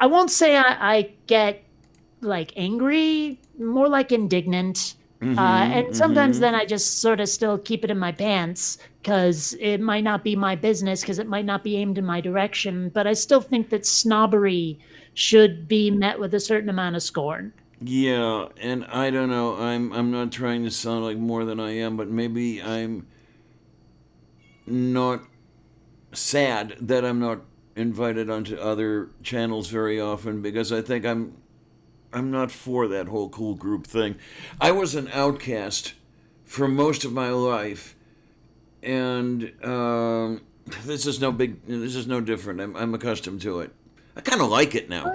won't say I get like angry, more like indignant. And sometimes then I just sort of still keep it in my pants because it might not be my business, because it might not be aimed in my direction. But I still think that snobbery should be met with a certain amount of scorn. Yeah, and I don't know. I'm not trying to sound like more than I am, but maybe I'm not sad that I'm not invited onto other channels very often because I think I'm not for that whole cool group thing. I was an outcast for most of my life, and this is no big. This is no different. I'm accustomed to it. I kind of like it now.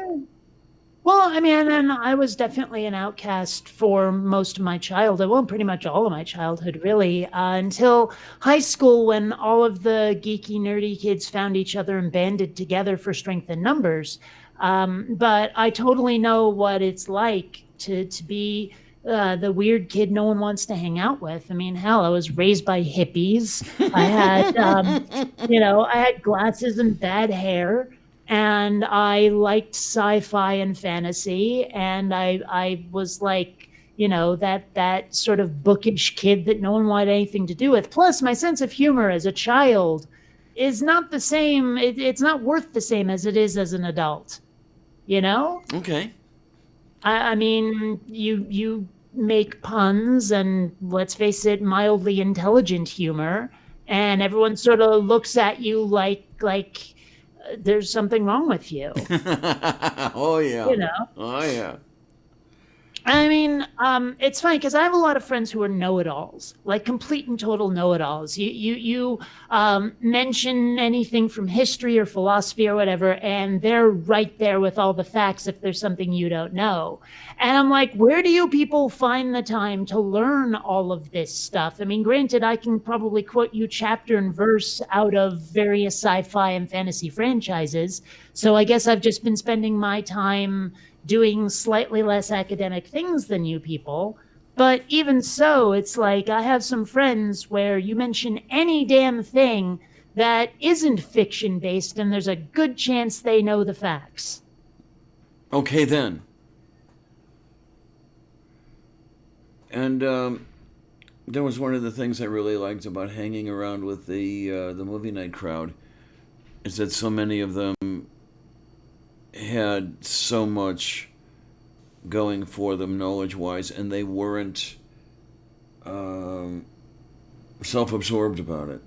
Well, I mean, and I was definitely an outcast for most of my childhood. Well, pretty much all of my childhood, really, until high school when all of the geeky, nerdy kids found each other and banded together for strength in numbers. But I totally know what it's like to be the weird kid no one wants to hang out with. I mean, hell, I was raised by hippies. I had, I had glasses and bad hair, and I liked sci-fi and fantasy, and I was like, that sort of bookish kid that no one wanted anything to do with. Plus, my sense of humor as a child is not the same. It's not worth the same as it is as an adult. You know, Okay. I mean, you make puns and, let's face it, mildly intelligent humor, and everyone sort of looks at you like there's something wrong with you. Oh yeah. You know, Oh yeah. I mean, it's funny because I have a lot of friends who are know-it-alls, like complete and total know-it-alls. You mention anything from history or philosophy or whatever, and they're right there with all the facts if there's something you don't know. And I'm like, where do you people find the time to learn all of this stuff? I mean, granted, I can probably quote you chapter and verse out of various sci-fi and fantasy franchises, so I guess I've just been spending my time doing slightly less academic things than you people. But even so, it's like I have some friends where you mention any damn thing that isn't fiction based, and there's a good chance they know the facts. Okay then. And that was one of the things I really liked about hanging around with the movie night crowd, is that so many of them had so much going for them knowledge-wise, and they weren't self-absorbed about it.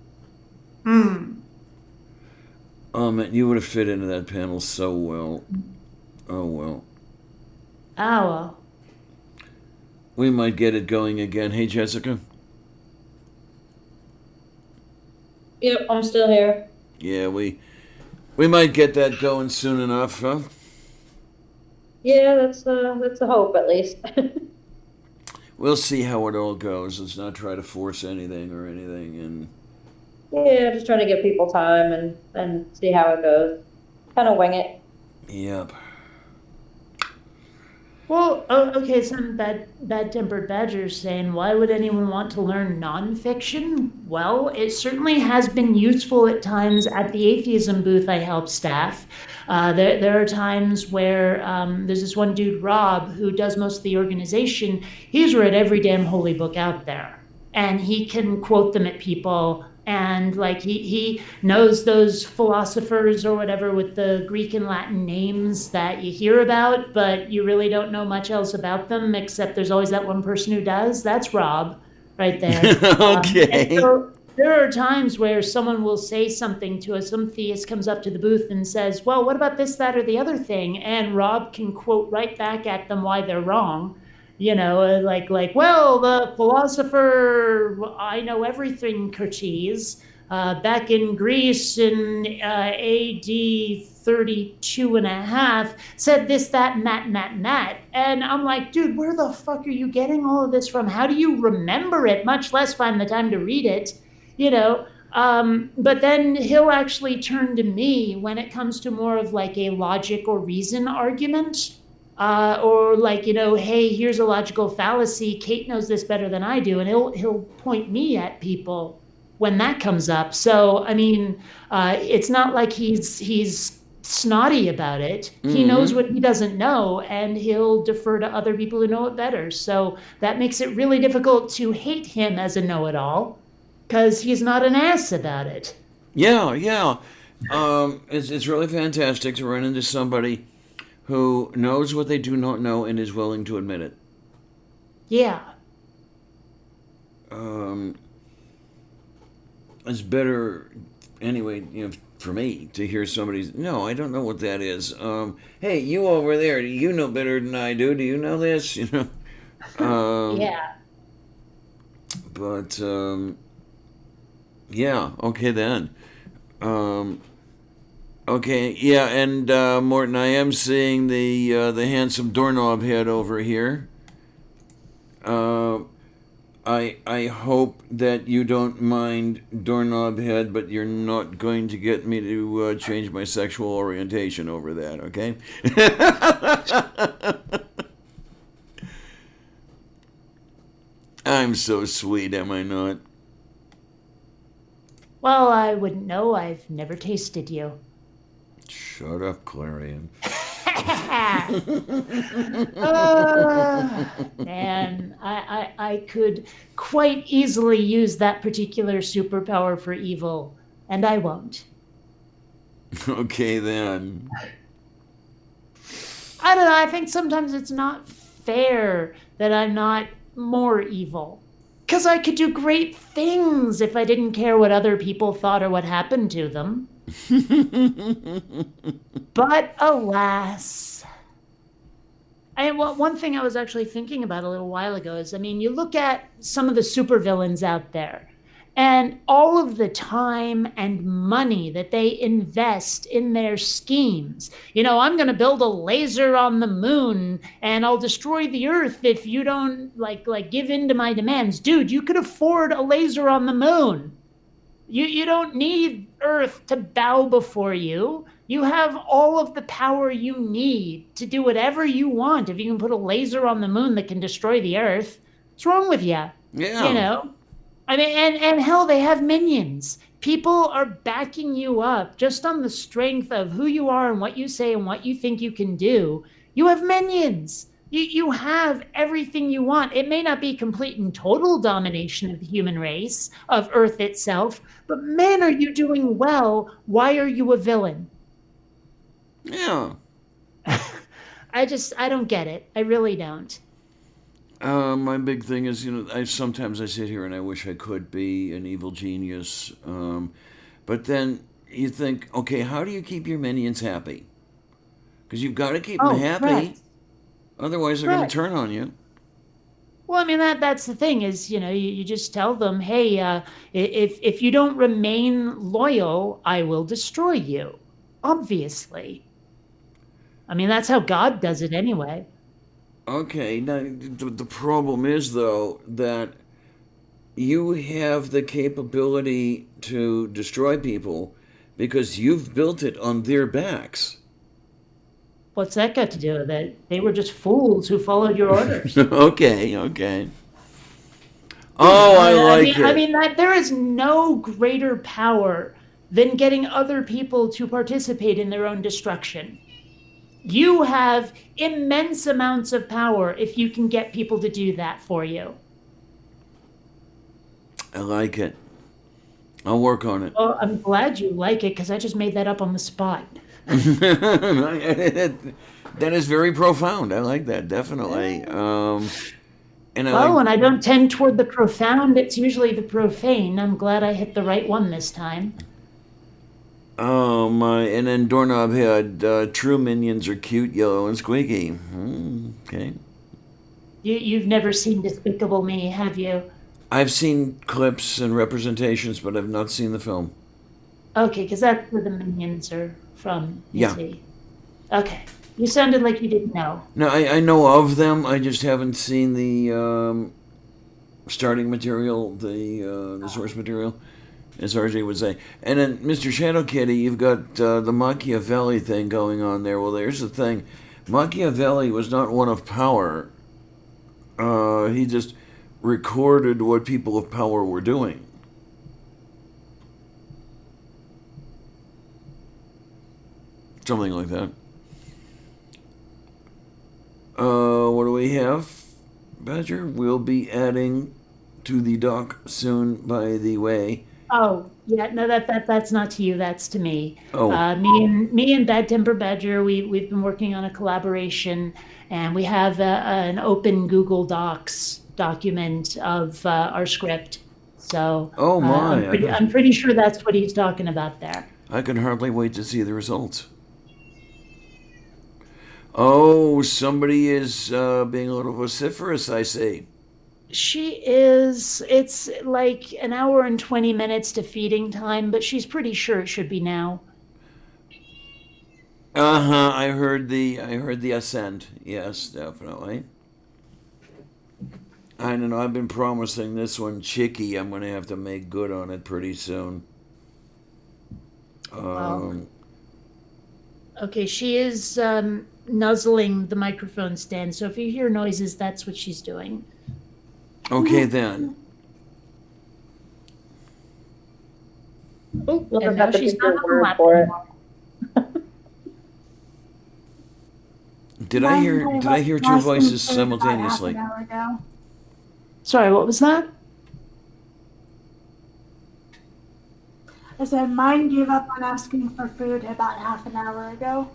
Man, you would have fit into that panel so well. Oh well. Oh, well. We might get it going again. Hey, Jessica. Yep, I'm still here. Yeah, we might get that going soon enough, huh? Yeah, that's the hope at least. We'll see how it all goes. Let's not try to force anything or anything. And Yeah, just trying to give people time and see how it goes. Kind of wing it. yep. Well, okay, some bad-tempered badgers saying, why would anyone want to learn nonfiction? Well, it certainly has been useful at times at the atheism booth I help staff. There are times where there's this one dude, Rob, who does most of the organization. He's read every damn holy book out there, and he can quote them at people. And like he knows those philosophers or whatever with the Greek and Latin names that you hear about, but you really don't know much else about them, except there's always that one person who does. That's Rob right there. And Okay. so there are times where someone will say something to us, some theist comes up to the booth and says, well, what about this, that, or the other thing? And Rob can quote right back at them why they're wrong. Well, the philosopher I know everything Curtiz, back in Greece in AD 32 and a half, said this, that, and that, and that, and that. And I'm like, dude, where the fuck are you getting all of this from? How do you remember it, much less find the time to read it? But then he'll actually turn to me when it comes to more of like a logic or reason argument. Or like, hey, here's a logical fallacy. Kate knows this better than I do, and he'll point me at people when that comes up. So I mean, it's not like he's snotty about it. He knows what he doesn't know, and he'll defer to other people who know it better. So that makes it really difficult to hate him as a know-it-all, because he's not an ass about it. Yeah, yeah. It's really fantastic to run into somebody who knows what they do not know and is willing to admit it. Yeah. It's better, anyway, for me to hear somebody's, no, I don't know what that is. Hey, you over there, you know better than I do. Do you know this? Yeah. But, yeah, okay then. Okay, yeah, and Morton, I am seeing the handsome doorknob head over here. I hope that you don't mind doorknob head, but you're not going to get me to change my sexual orientation over that, okay? I'm so sweet, am I not? Well, I wouldn't know. I've never tasted you. Shut up, Clarion. Man, I could quite easily use that particular superpower for evil, and I won't. Okay, then. I don't know. I think sometimes it's not fair that I'm not more evil. Because I could do great things if I didn't care what other people thought or what happened to them. But alas. One thing I was actually thinking about a little while ago is, I mean, you look at some of the supervillains out there, and all of the time and money that they invest in their schemes. I'm going to build a laser on the moon and I'll destroy the earth if you don't like give in to my demands. Dude, you could afford a laser on the moon. You don't need earth to bow before you. You have all of the power you need to do whatever you want. If you can put a laser on the moon that can destroy the earth, what's wrong with you? Yeah. I mean, and hell, they have minions. People are backing you up just on the strength of who you are and what you say and what you think you can do. You have minions. You have everything you want. It may not be complete and total domination of the human race, of Earth itself, but man, are you doing well? Why are you a villain? Yeah. I don't get it. I really don't. My big thing is, sometimes I sit here and I wish I could be an evil genius. But then you think, okay, how do you keep your minions happy? Because you've got to keep them happy. Correct. Otherwise, they're going to turn on you. Well, I mean, that's the thing is, you just tell them, hey, if you don't remain loyal, I will destroy you. Obviously. I mean, that's how God does it anyway. Okay, now the problem is, though, that you have the capability to destroy people because you've built it on their backs. What's that got to do with it? They were just fools who followed your orders. Okay, okay. Oh, I like I it. mean that there is no greater power than getting other people to participate in their own destruction. You have immense amounts of power if you can get people to do that for you. I like it. I'll work on it. Well, I'm glad you like it because I just made that up on the spot. That is very profound. I like that, definitely. And I Well, like, when I don't tend toward the profound, it's usually the profane. I'm glad I hit the right one this time. oh my, and then Doorknob had true minions are cute, yellow, and squeaky. Okay. You've never seen Despicable Me, have you? I've seen clips and representations, but I've not seen the film. Okay, because that's where the minions are from, you Yeah. see. Okay. You sounded like you didn't know. No, I know of them. I just haven't seen the starting material, the source material, as RJ would say. And then, Mr. Shadow Kitty, you've got the Machiavelli thing going on there. Well, there's the thing. Machiavelli was not one of power. He just recorded what people of power were doing. Something like that. What do we have, Badger? We'll be adding to the doc soon, by the way. Oh, yeah, no, that's not to you, that's to me. Oh, Me and Bad Temper Badger, we've been working on a collaboration, and we have an open Google Docs document of our script. So oh my! I'm pretty sure that's what he's talking about there. I can hardly wait to see the results. Oh, somebody is being a little vociferous, I see. She is. It's like an hour and 20 minutes to feeding time, but she's pretty sure it should be now. Uh-huh. I heard the ascent. Yes, definitely. I don't know. I've been promising this one Chicky. I'm going to have to make good on it pretty soon. Wow. Okay, she is nuzzling the microphone stand, so if you hear noises, that's what she's doing. Okay then. Oh, Look, and I've now got the she's bigger not on the word lap for it. anymore. Did I hear two voices simultaneously? About half an hour ago. Sorry, what was that? I said mine gave up on asking for food about half an hour ago.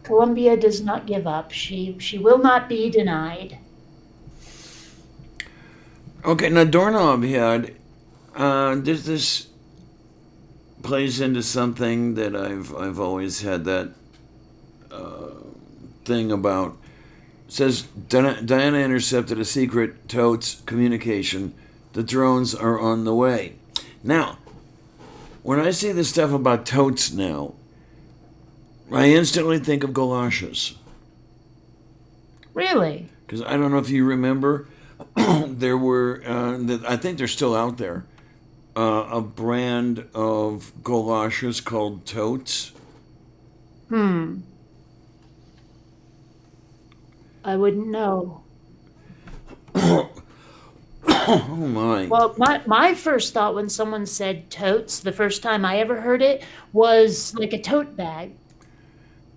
Columbia does not give up. She will not be denied. Okay, now Doorknob had this plays into something that I've always had that thing about. It says Diana intercepted a secret totes communication. The drones are on the way. Now, when I see this stuff about totes now, I instantly think of galoshes. Really? Because I don't know if you remember, there were, I think they're still out there, a brand of galoshes called totes. I wouldn't know. Oh my. Well, my first thought when someone said totes, the first time I ever heard it, was like a tote bag.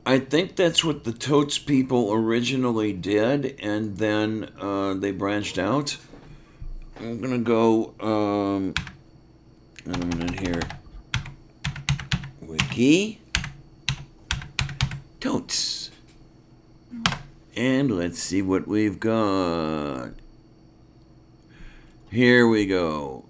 I think that's what the totes people originally did, and then they branched out. I'm gonna go in a minute here. Wiki totes. And let's see what we've got. Here we go.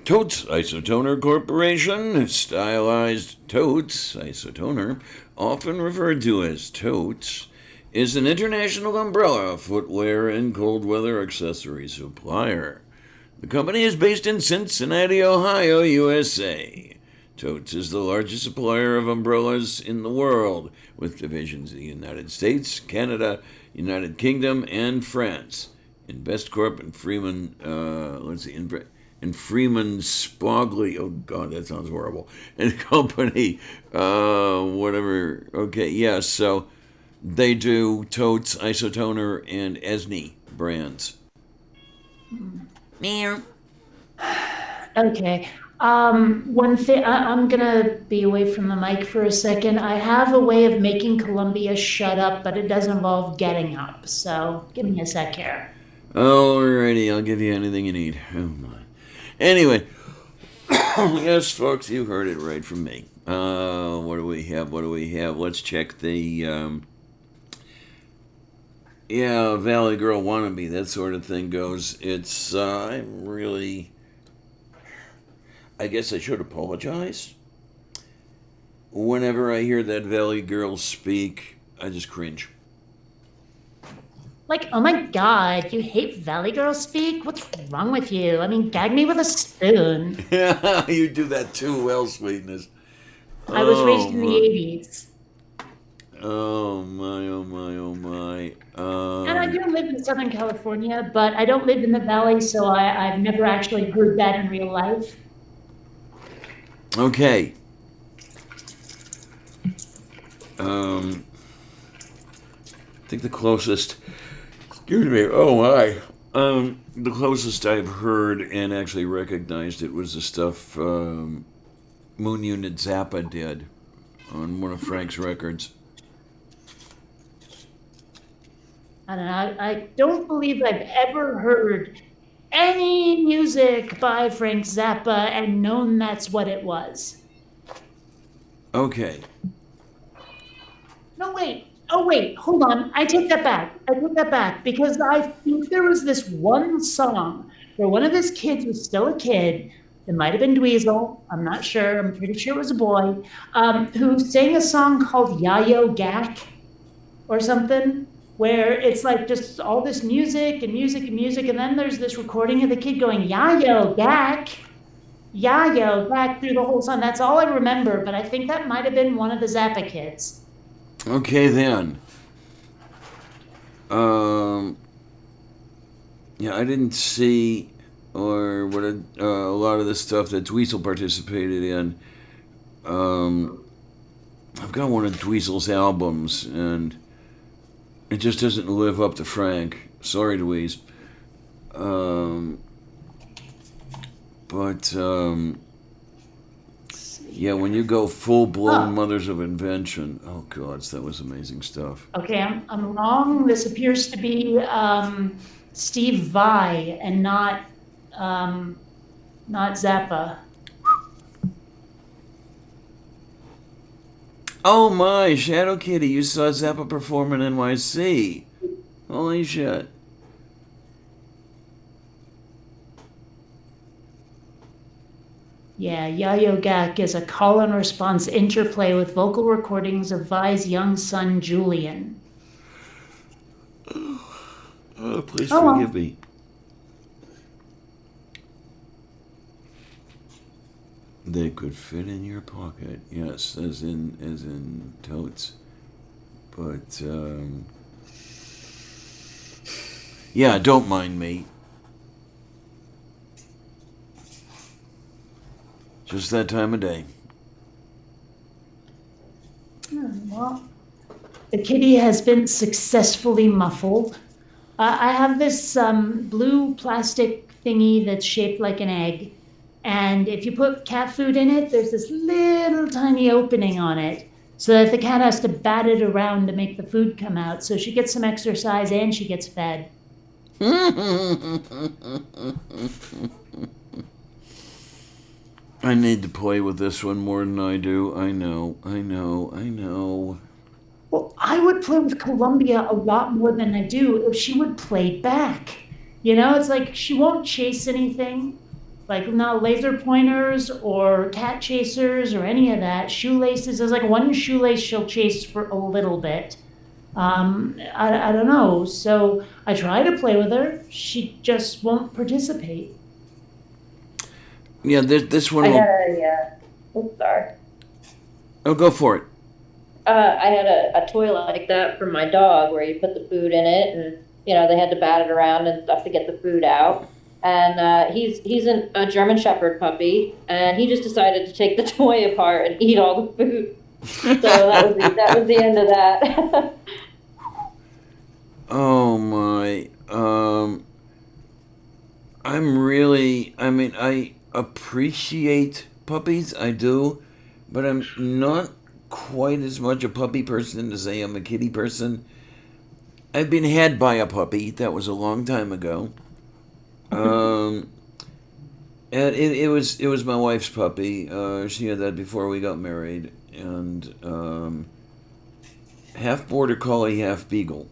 Totes Isotoner Corporation, stylized Totes Isotoner, often referred to as Totes, is an international umbrella, footwear, and cold weather accessory supplier. The company is based in Cincinnati, Ohio, USA. Totes is the largest supplier of umbrellas in the world, with divisions in the United States, Canada, United Kingdom, and France. InvestCorp and Freeman, and Freeman Spogley. Oh God, that sounds horrible. And company, whatever. Okay, yes. So they do Totes, Isotoner, and Esne brands. Meow. Okay. One thing, I'm gonna be away from the mic for a second. I have a way of making Columbia shut up, but it does involve getting up. So give me a sec here. Alrighty, I'll give you anything you need. Oh my. Anyway, yes, folks, you heard it right from me. What do we have? What do we have? Let's check the yeah, Valley Girl wannabe, that sort of thing goes. It's I'm really, I guess I should apologize. Whenever I hear that Valley Girl speak, I just cringe. Like, oh my God, you hate Valley Girl speak? What's wrong with you? I mean, gag me with a spoon. Yeah, you do that too well, sweetness. I was raised in the my. 80s. Oh my, oh my, oh my. And I do live in Southern California, but I don't live in the Valley, so I've never actually heard that in real life. Okay. I think the closest, excuse me, oh my. The closest I've heard and actually recognized it was the stuff Moon Unit Zappa did on one of Frank's records. I don't know. I don't believe I've ever heard any music by Frank Zappa and known that's what it was. Okay. No, wait. Oh, wait. Hold on. I take that back because I think there was this one song where one of his kids was still a kid. It might have been Dweezil. I'm not sure. I'm pretty sure it was a boy who sang a song called Yayo Gak or something, where it's like just all this music and music and music, and then there's this recording of the kid going Yayo Gak through the whole song. That's all I remember, but I think that might have been one of the Zappa kids. Okay then. Yeah, I didn't see or what a lot of the stuff that Dweezil participated in. I've got one of Dweezil's albums, and it just doesn't live up to Frank. Sorry, Dweez. But yeah, when you go full-blown Mothers of Invention, oh God, that was amazing stuff. Okay, I'm wrong. This appears to be Steve Vai and not Zappa. Oh my, Shadow Kitty, you saw Zappa perform in NYC. Holy shit. Yeah, Yayo Gak is a call and response interplay with vocal recordings of Vai's young son, Julian. Oh, please forgive me. They could fit in your pocket. Yes, as in totes. But yeah, don't mind me. Just that time of day. Well, the kitty has been successfully muffled. I have this blue plastic thingy that's shaped like an egg. And if you put cat food in it, there's this little tiny opening on it so that the cat has to bat it around to make the food come out. So she gets some exercise and she gets fed. I need to play with this one more than I do. I know. Well, I would play with Columbia a lot more than I do if she would play back. You know, it's like she won't chase anything. Like not laser pointers or cat chasers or any of that. Shoelaces, there's like one shoelace she'll chase for a little bit. I don't know. So I try to play with her. She just won't participate. Yeah, this one. I had oops, sorry. Oh, go for it. I had a toy like that for my dog where you put the food in it and, they had to bat it around and stuff to get the food out. and he's a German Shepherd puppy, and he just decided to take the toy apart and eat all the food. So that was the end of that. Oh my. I appreciate puppies, I do, but I'm not quite as much a puppy person as I am a kitty person. I've been had by a puppy. That was a long time ago. Um, and it was my wife's puppy. She had that before we got married, and half border collie, half beagle.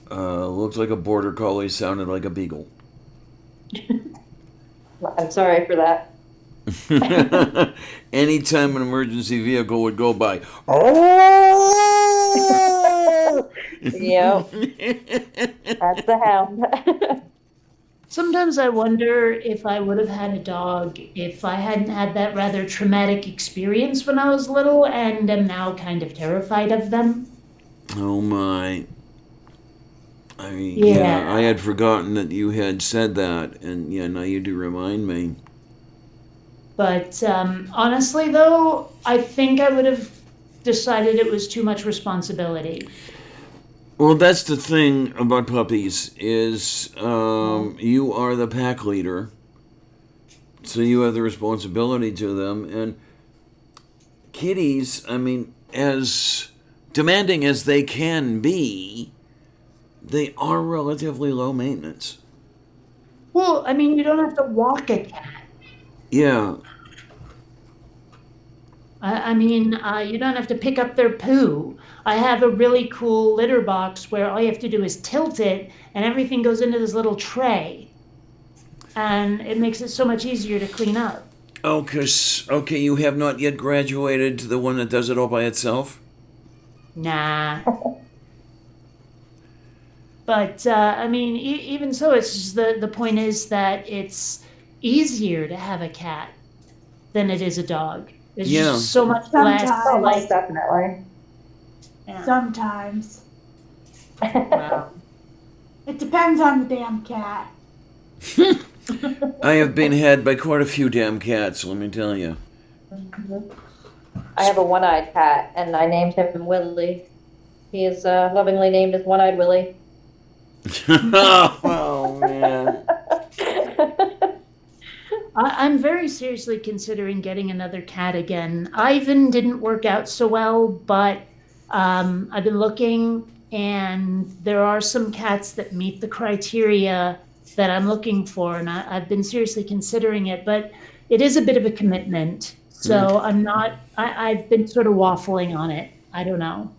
Looked like a border collie, sounded like a beagle. I'm sorry for that. Anytime an emergency vehicle would go by, oh! Yep, that's the hound. Sometimes I wonder if I would have had a dog if I hadn't had that rather traumatic experience when I was little and am now kind of terrified of them. Oh my. I mean, yeah, I Yeah. had forgotten that you had said that, and yeah, now you do remind me. But honestly, though, I think I would have decided it was too much responsibility. Well, that's the thing about puppies is you are the pack leader, so you have the responsibility to them. And kitties, I mean, as demanding as they can be, they are relatively low maintenance. Well, I mean, you don't have to walk a cat. Yeah, You don't have to pick up their poo. I have a really cool litter box where all you have to do is tilt it and everything goes into this little tray. And it makes it so much easier to clean up. oh, okay, you have not yet graduated to the one that does it all by itself? Nah. But even so, it's just the point is that it's easier to have a cat than it is a dog. It's Yeah. just so much less Sometimes. Oh, most like. definitely. Yeah. Sometimes. Wow. It depends on the damn cat. I have been had by quite a few damn cats, let me tell you. I have a one-eyed cat, and I named him Willie. He is lovingly named as One-Eyed Willie. Oh, man. I'm very seriously considering getting another cat again. Ivan didn't work out so well, but I've been looking, and there are some cats that meet the criteria that I'm looking for, and I've been seriously considering it, but it is a bit of a commitment. So I'm not, I've been sort of waffling on it. I don't know.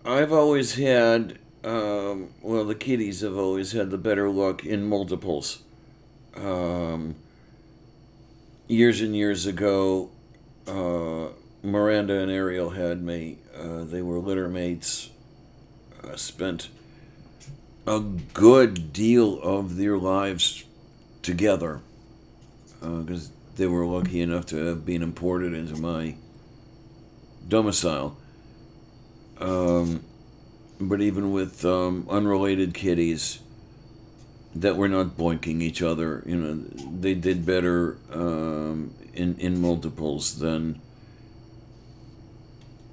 I've always had, well, the kitties have always had the better luck in multiples. Um, Years and years ago, Miranda and Ariel had me. They were litter mates. Spent a good deal of their lives together because they were lucky enough to have been imported into my domicile. But even with unrelated kitties that were not boinking each other, they did better in multiples than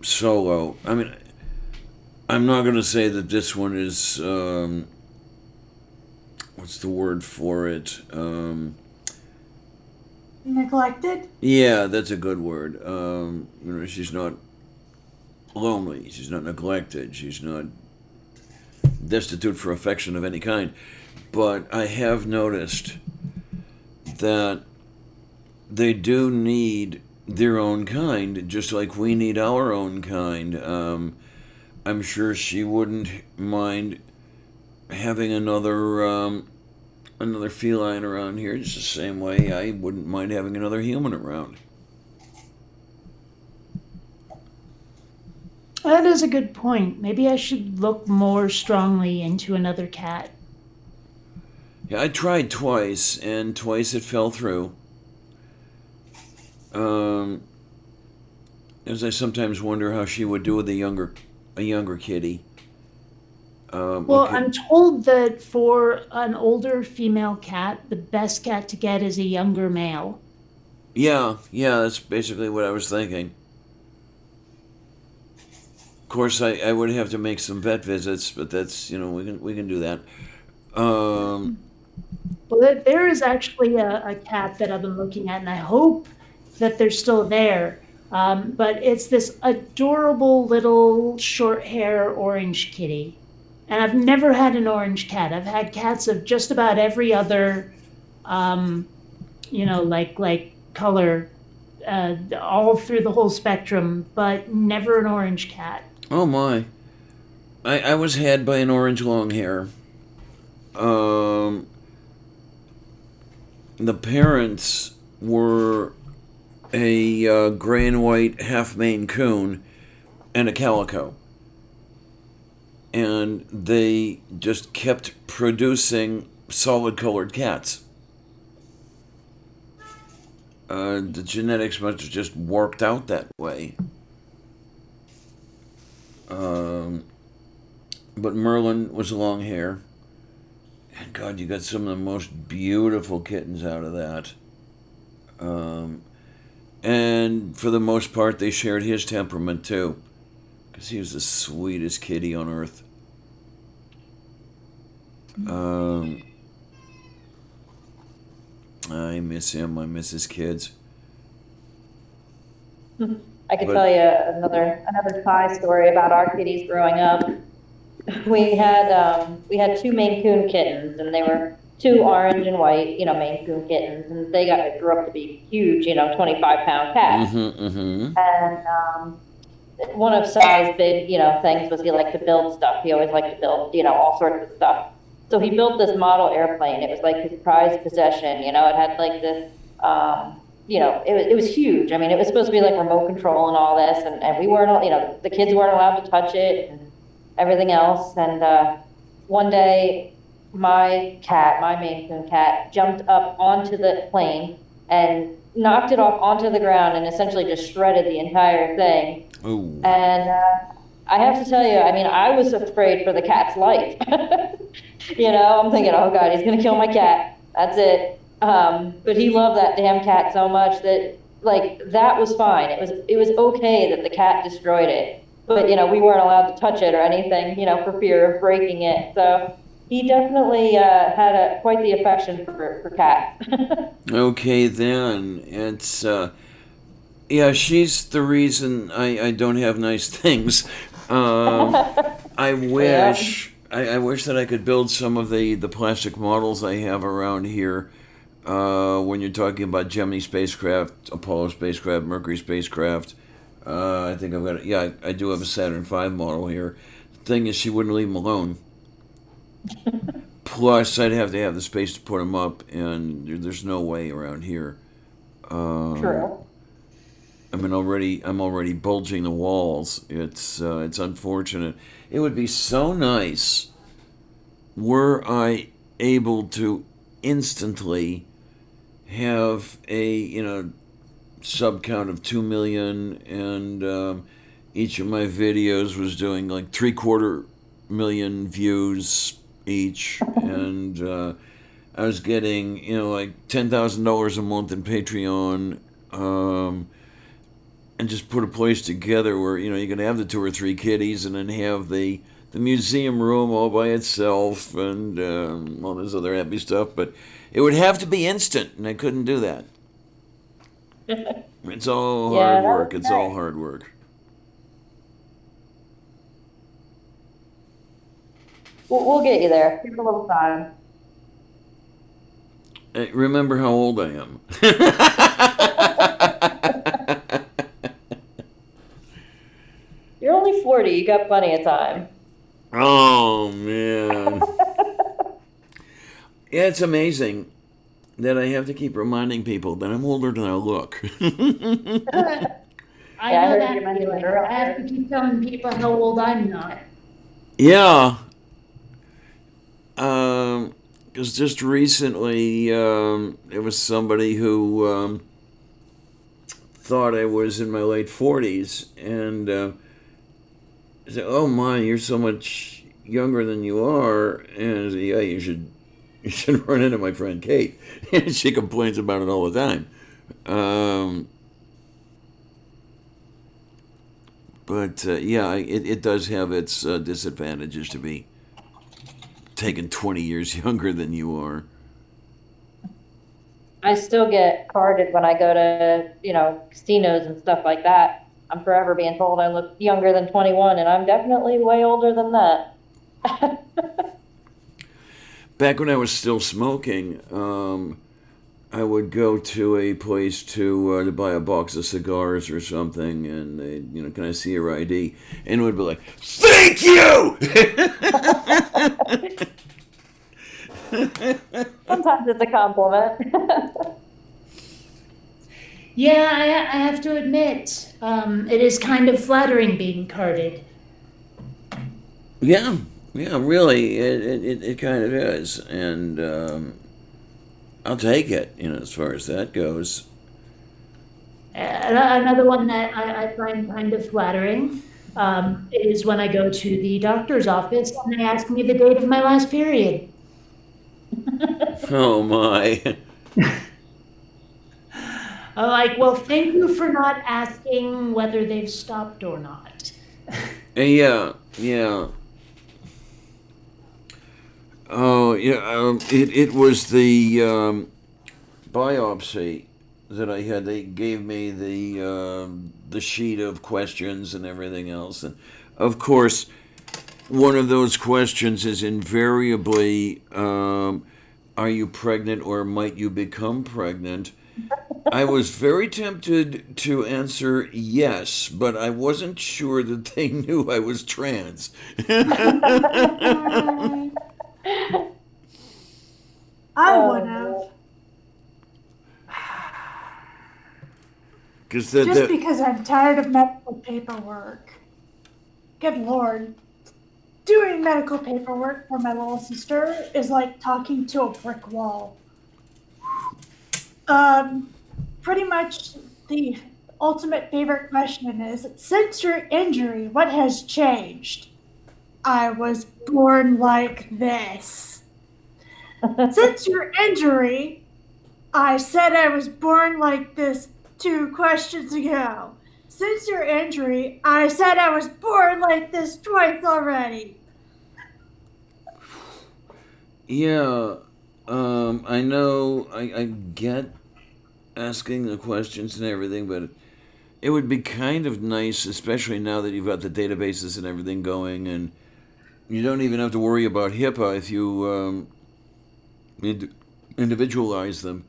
solo. I mean, I'm not going to say that this one is what's the word for it? Neglected? Yeah, that's a good word. She's not lonely. She's not neglected. She's not destitute for affection of any kind. But I have noticed that they do need their own kind, just like we need our own kind. I'm sure she wouldn't mind having another feline around here, just the same way I wouldn't mind having another human around. That is a good point. Maybe I should look more strongly into another cat. Yeah, I tried twice, and twice it fell through. Um, as I sometimes wonder how she would do with a younger kitty. Well, Okay. I'm told that for an older female cat, the best cat to get is a younger male. Yeah, that's basically what I was thinking. Of course, I would have to make some vet visits, but that's we can do that. Um, Well, there is actually a cat that I've been looking at, and I hope that they're still there. But it's this adorable little short hair orange kitty. And I've never had an orange cat. I've had cats of just about every other, um, like color, all through the whole spectrum, but never an orange cat. oh my, I was had by an orange long hair. Um, the parents were a gray and white half Maine Coon and a calico. And they just kept producing solid colored cats. The genetics must have just worked out that way. Um, but Merlin was long hair. And God, you got some of the most beautiful kittens out of that. Um, and for the most part, they shared his temperament too. Because he was the sweetest kitty on earth. Um, I miss him. I miss his kids. I could But tell you another pie story about our kitties growing up. We had two Maine Coon kittens, and they were two orange and white, Maine Coon kittens, and they grew up to be huge, 25-pound cats. And one of Sai's big, things was he liked to build stuff. He always liked to build, all sorts of stuff. So he built this model airplane. It was like his prized possession. It had like this, it was huge. I mean, it was supposed to be like remote control and all this, and we weren't, the kids weren't allowed to touch it and everything else. And one day, my Maine Coon cat, jumped up onto the plane and knocked it off onto the ground and essentially just shredded the entire thing. ooh, And I have to tell you, I mean, I was afraid for the cat's life. I'm thinking, oh God, he's gonna kill my cat. That's it. But he loved that damn cat so much that, like, that was fine. It was okay that the cat destroyed it, but we weren't allowed to touch it or anything, for fear of breaking it. So he definitely had quite the affection for cats. okay then. It's yeah, she's the reason I don't have nice things. I wish I wish that I could build some of the plastic models I have around here. When you're talking about Gemini spacecraft, Apollo spacecraft, Mercury spacecraft, I think I've got it. Yeah, I do have a Saturn V model here. The thing is, she wouldn't leave them alone. Plus, I'd have to have the space to put them up, and there's no way around here. True. I'm already bulging the walls. It's unfortunate. It would be so nice were I able to instantly have a sub count of 2 million, and each of my videos was doing like 3/4 million views each, and I was getting like $10,000 a month in Patreon. And just put a place together where you can have the 2 or 3 kitties, and then have the museum room all by itself, and all this other happy stuff. But it would have to be instant, and I couldn't do that. It's all Yeah, hard that work. would It's be all nice. hard work. We'll get you there. Give it a little time. Remember how old I am. You're only 40. You got plenty of time. Oh man. Yeah, it's amazing that I have to keep reminding people that I'm older than I look. I Yeah, I know heard that you mention feeling. it I have to earlier. keep telling people how old I'm not. Yeah. Because just recently, there was somebody who thought I was in my late 40s, and said, "Oh my, you're so much younger than you are, and yeah, you should run into my friend Kate. She complains about it all the time. But yeah, it does have its disadvantages to be taken 20 years younger than you are. I still get carded when I go to, casinos and stuff like that. I'm forever being told I look younger than 21, and I'm definitely way older than that. Back when I was still smoking, I would go to a place to buy a box of cigars or something, and they, can I see your ID? And it would be like, thank you. Sometimes it's a compliment. Yeah, I have to admit, it is kind of flattering being carded. Yeah, really, it kind of is, and I'll take it, as far as that goes. Another one that I find kind of flattering is when I go to the doctor's office and they ask me the date of my last period. Oh my. I'm like, well, thank you for not asking whether they've stopped or not. Yeah. Oh, yeah. It was the biopsy that I had. They gave me the sheet of questions and everything else, and of course, one of those questions is invariably, are you pregnant or might you become pregnant? I was very tempted to answer yes, but I wasn't sure that they knew I was trans. I would have. Just because I'm tired of medical paperwork. Good Lord. Doing medical paperwork for my little sister is like talking to a brick wall. Pretty much the ultimate favorite question is, since your injury, what has changed? I was born like this. Since your injury, I said I was born like this 2 questions ago. Since your injury, I said I was born like this twice already. Yeah, I know, I get asking the questions and everything, but it would be kind of nice, especially now that you've got the databases and everything going, and you don't even have to worry about HIPAA if you individualize them,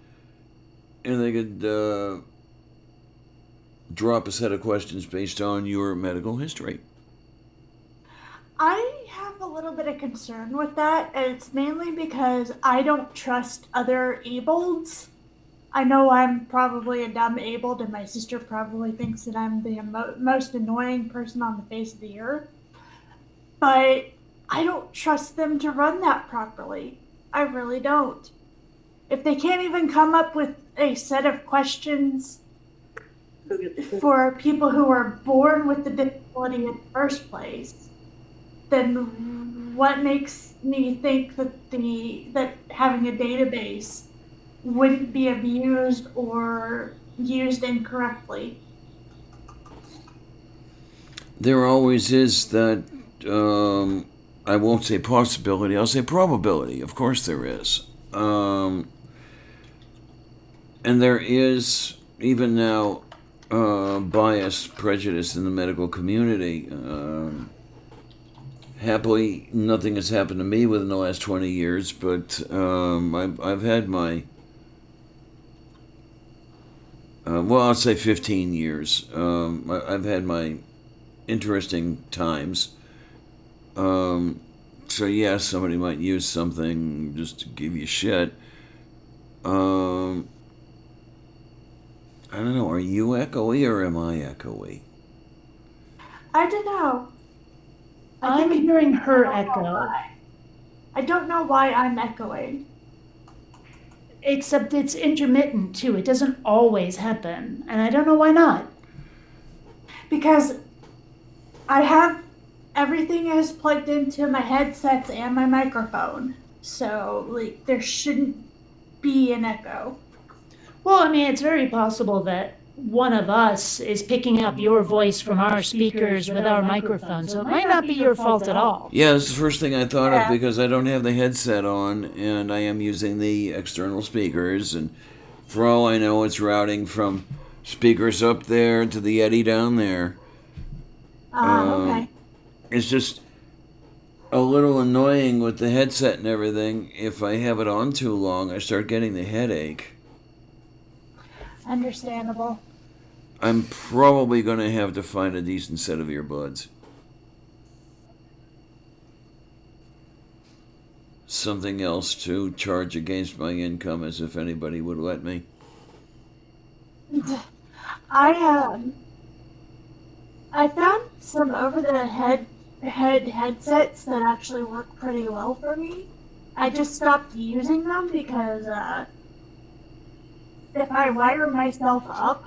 and they could drop a set of questions based on your medical history. I have a little bit of concern with that, and it's mainly because I don't trust other ableds. I know I'm probably a dumb abled, and my sister probably thinks that I'm the most annoying person on the face of the earth. But I don't trust them to run that properly. I really don't. If they can't even come up with a set of questions for people who are born with the disability in the first place, then what makes me think that having a database wouldn't be abused or used incorrectly? There always is that, I won't say possibility, I'll say probability. Of course there is. And there is, even now, bias, prejudice in the medical community. Happily, nothing has happened to me within the last 20 years, but I've had my, I'll say 15 years. I've had my interesting times. So yeah, somebody might use something just to give you shit. I don't know, are you echoey or am I echoey? I don't know. I'm hearing her echo. I don't know why I'm echoing. Except it's intermittent too. It doesn't always happen. And I don't know why not. Because I have everything is plugged into my headsets and my microphone. So, like, there shouldn't be an echo. Well, I mean, it's very possible that one of us is picking up your voice from our speakers with our microphone, so it might not be your fault at all. Yeah, it's the first thing I thought of Yeah. because I don't have the headset on and I am using the external speakers. And for all I know, it's routing from speakers up there to the Yeti down there. Okay. It's just a little annoying with the headset and everything. If I have it on too long, I start getting the headache. Understandable. I'm probably going to have to find a decent set of earbuds. Something else to charge against my income, as if anybody would let me. I found some over the headsets that actually work pretty well for me. I just stopped using them because if I wire myself up,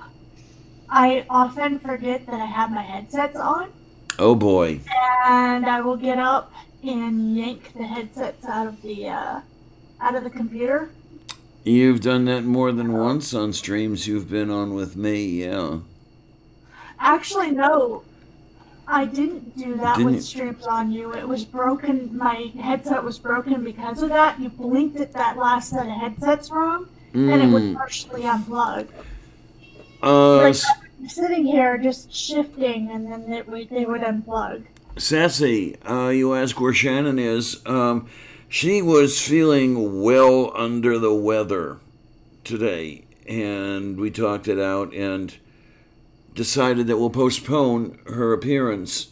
I often forget that I have my headsets on, Oh boy. and I will get up and yank the headsets out of the computer. You've done that more than once on streams you've been on with me, yeah. Actually, no, I didn't do that Didn't you? with streams on you. It was broken. My headset was broken because of that. You blinked at that last set of headsets wrong, and it would partially unplug. Like, sitting here just shifting, and then they would unplug. Sassy, you ask where Shannon is. She was feeling well under the weather today, and we talked it out and decided that we'll postpone her appearance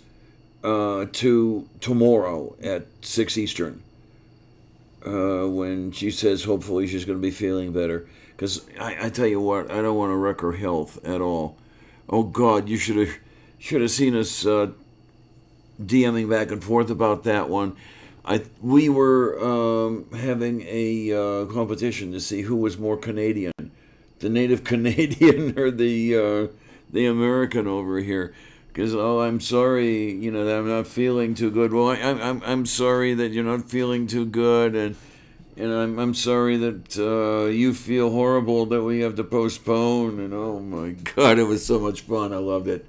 to tomorrow at 6 Eastern, when she says hopefully she's going to be feeling better. Because I tell you what, I don't want to wreck her health at all. Oh God, you should have seen us DMing back and forth about that one. We were having a competition to see who was more Canadian, the native Canadian or the American over here. Because I'm sorry, that I'm not feeling too good. Well, I'm sorry that you're not feeling too good, and I'm sorry that you feel horrible that we have to postpone. And oh my God, it was so much fun. I loved it.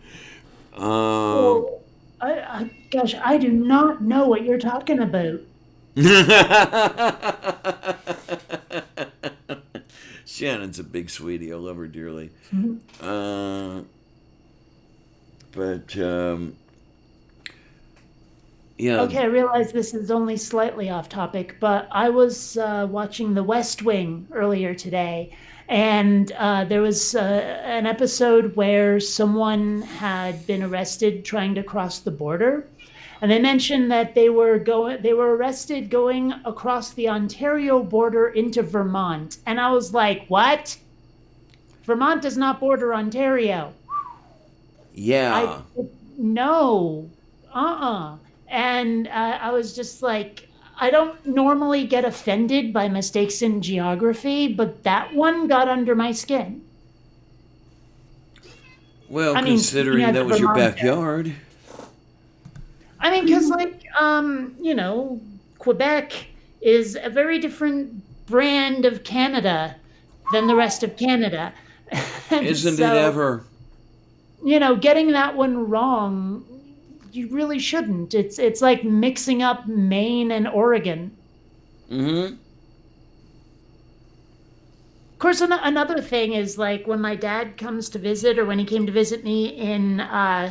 Gosh, I do not know what you're talking about. Shannon's a big sweetie. I love her dearly. Yeah. Okay, I realize this is only slightly off topic, but I was watching The West Wing earlier today, and there was an episode where someone had been arrested trying to cross the border, and they mentioned that they were arrested going across the Ontario border into Vermont, and I was like, what? Vermont does not border Ontario. Yeah. No. And I was just like, I don't normally get offended by mistakes in geography, but that one got under my skin. Well, considering that was your backyard. I mean, because, Quebec is a very different brand of Canada than the rest of Canada. Isn't it ever? Getting that one wrong, you really shouldn't. It's like mixing up Maine and Oregon. Mm-hmm. Of course, another thing is, like, when my dad comes to visit, or when he came to visit me in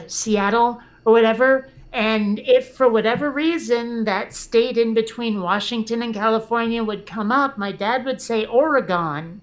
Seattle or whatever, and if for whatever reason that state in between Washington and California would come up, my dad would say Oregon.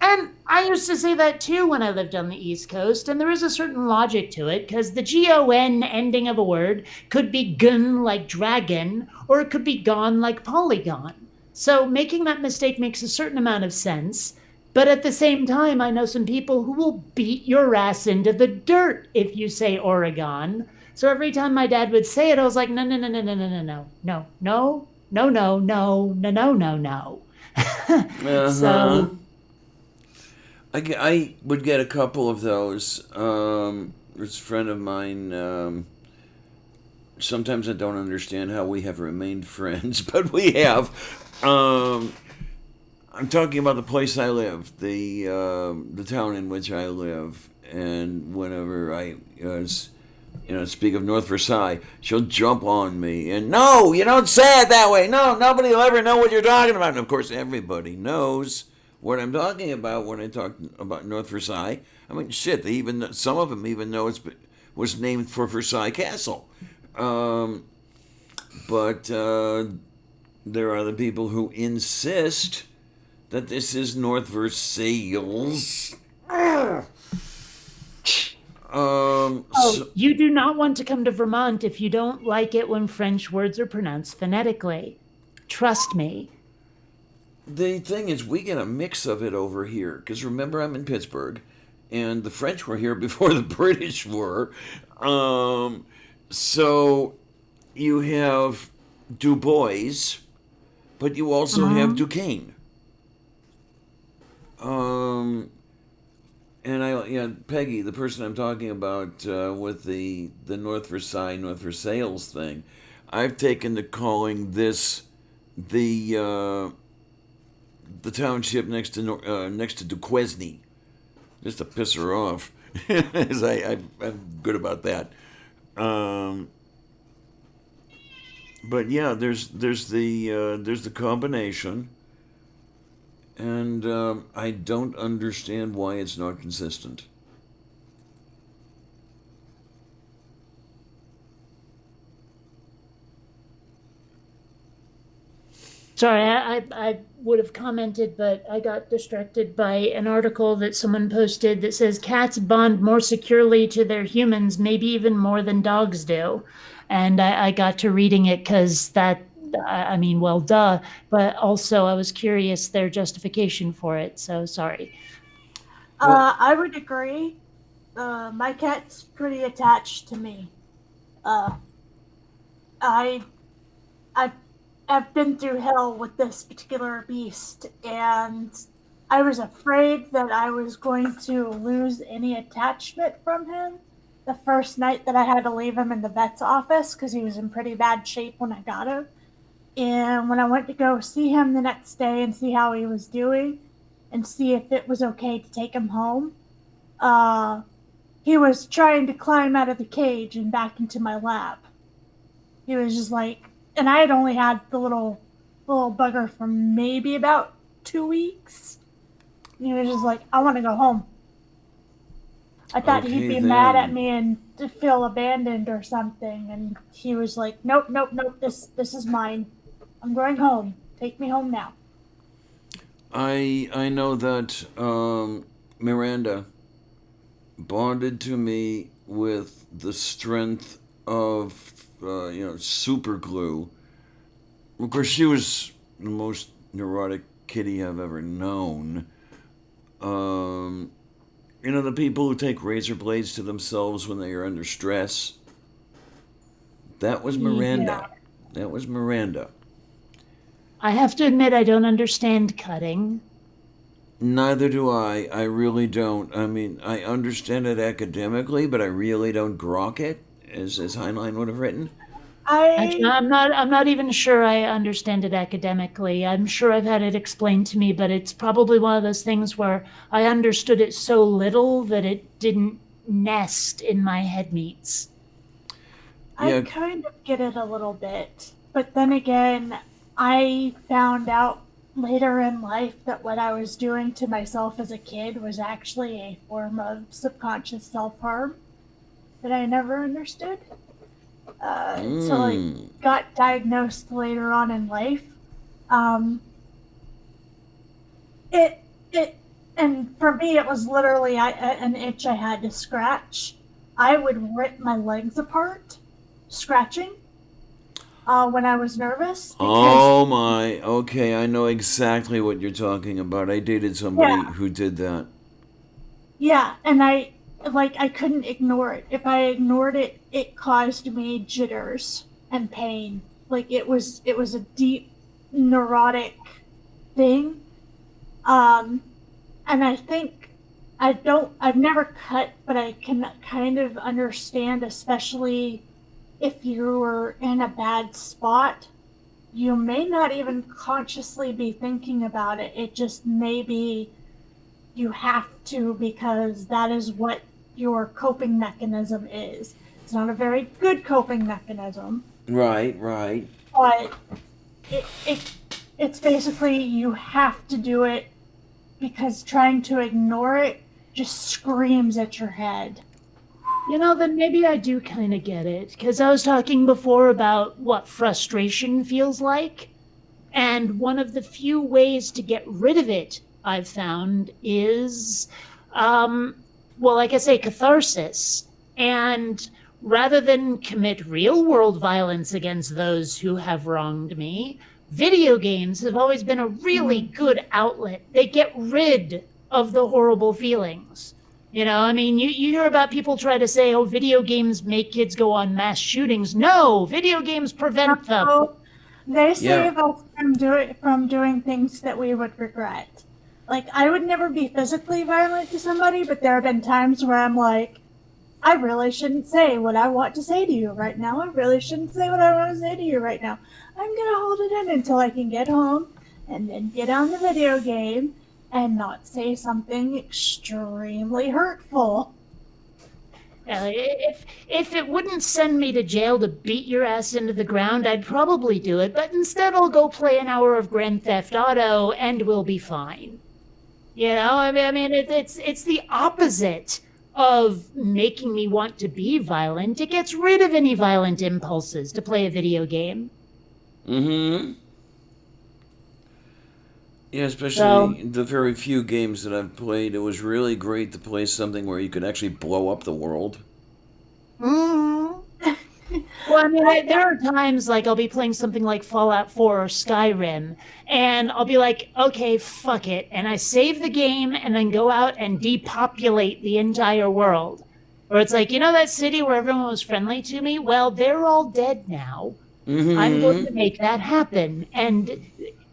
And I used to say that too when I lived on the East Coast, and there is a certain logic to it, because the G-O-N ending of a word could be gun like dragon, or it could be gone like polygon. So making that mistake makes a certain amount of sense, but at the same time, I know some people who will beat your ass into the dirt if you say Oregon. So every time my dad would say it, I was like, no, no, no, no, no, no, no, no, no, no, no, no, no, no, no, no. So I would get a couple of those. There's a friend of mine sometimes I don't understand how we have remained friends, but we have. I'm talking about the place I live, the town in which I live, and whenever I speak of North Versailles, she'll jump on me and no, you don't say it that way. No, nobody will ever know what you're talking about. And of course, everybody knows what I'm talking about when I talk about North Versailles. I mean, shit, some of them even know it was named for Versailles Castle. But there are other people who insist that this is North Versailles. You do not want to come to Vermont if you don't like it when French words are pronounced phonetically. Trust me. The thing is, we get a mix of it over here. Because remember, I'm in Pittsburgh, and the French were here before the British were. So you have Du Bois, but you also have Duquesne. And Peggy, the person I'm talking about with the North Versailles thing, I've taken to calling this the township next to Duquesne, just to piss her off. As I'm good about that. But yeah, there's the combination. And I don't understand why it's not consistent. Sorry, I would have commented, but I got distracted by an article that someone posted that says cats bond more securely to their humans, maybe even more than dogs do. And I got to reading it because I mean, well, duh. But also, I was curious their justification for it. So sorry. I would agree. My cat's pretty attached to me. I I've been through hell with this particular beast, and I was afraid that I was going to lose any attachment from him the first night that I had to leave him in the vet's office because he was in pretty bad shape when I got him. And when I went to go see him the next day and see how he was doing and see if it was okay to take him home, he was trying to climb out of the cage and back into my lap. He was just like, and I had only had the little bugger for maybe about 2 weeks. And he was just like, I want to go home. I thought he'd be mad at me and to feel abandoned or something. And he was like, nope, this is mine. I'm going home. Take me home now. I know that Miranda bonded to me with the strength of super glue. Of course, she was the most neurotic kitty I've ever known. The people who take razor blades to themselves when they are under stress. That was Miranda. Yeah. That was Miranda. I have to admit, I don't understand cutting. Neither do I. I really don't. I mean, I understand it academically, but I really don't grok it, as Heinlein would have written. Actually, I'm not even sure I understand it academically. I'm sure I've had it explained to me, but it's probably one of those things where I understood it so little that it didn't nest in my head meats. I kind of get it a little bit, but then again, I found out later in life that what I was doing to myself as a kid was actually a form of subconscious self-harm that I never understood. Until I got diagnosed later on in life. And for me, it was literally an itch I had to scratch. I would rip my legs apart, scratching, when I was nervous. Oh my, okay, I know exactly what you're talking about. I dated somebody who did that. Yeah, and I couldn't ignore it. If I ignored it, it caused me jitters and pain. Like it was a deep neurotic thing. And I think I've never cut, but I can kind of understand, especially if you're in a bad spot, you may not even consciously be thinking about it. It just may be you have to because that is what your coping mechanism is. It's not a very good coping mechanism, Right, right. but it it's basically you have to do it because trying to ignore it just screams at your head. Then maybe I do kind of get it. Because I was talking before about what frustration feels like. And one of the few ways to get rid of it, I've found, is, well, like I say, catharsis. And rather than commit real world violence against those who have wronged me, video games have always been a really good outlet. They get rid of the horrible feelings. I mean, you hear about people try to say, oh, video games make kids go on mass shootings. No, video games prevent them. So they Yeah. save us from doing things that we would regret. Like I would never be physically violent to somebody, but there have been times where I'm like, I really shouldn't say what I want to say to you right now. I really shouldn't say what I want to say to you right now. I'm gonna hold it in until I can get home and then get on the video game and not say something extremely hurtful. If it wouldn't send me to jail to beat your ass into the ground, I'd probably do it. But instead, I'll go play an hour of Grand Theft Auto, and we'll be fine. I mean, it's the opposite of making me want to be violent. It gets rid of any violent impulses to play a video game. Mm-hmm. Yeah, especially the very few games that I've played, it was really great to play something where you could actually blow up the world. Well, I mean, there are times like I'll be playing something like Fallout 4 or Skyrim, and I'll be like, okay, fuck it. And I save the game and then go out and depopulate the entire world. Or it's like, that city where everyone was friendly to me? Well, they're all dead now. Mm-hmm. I'm going to make that happen. And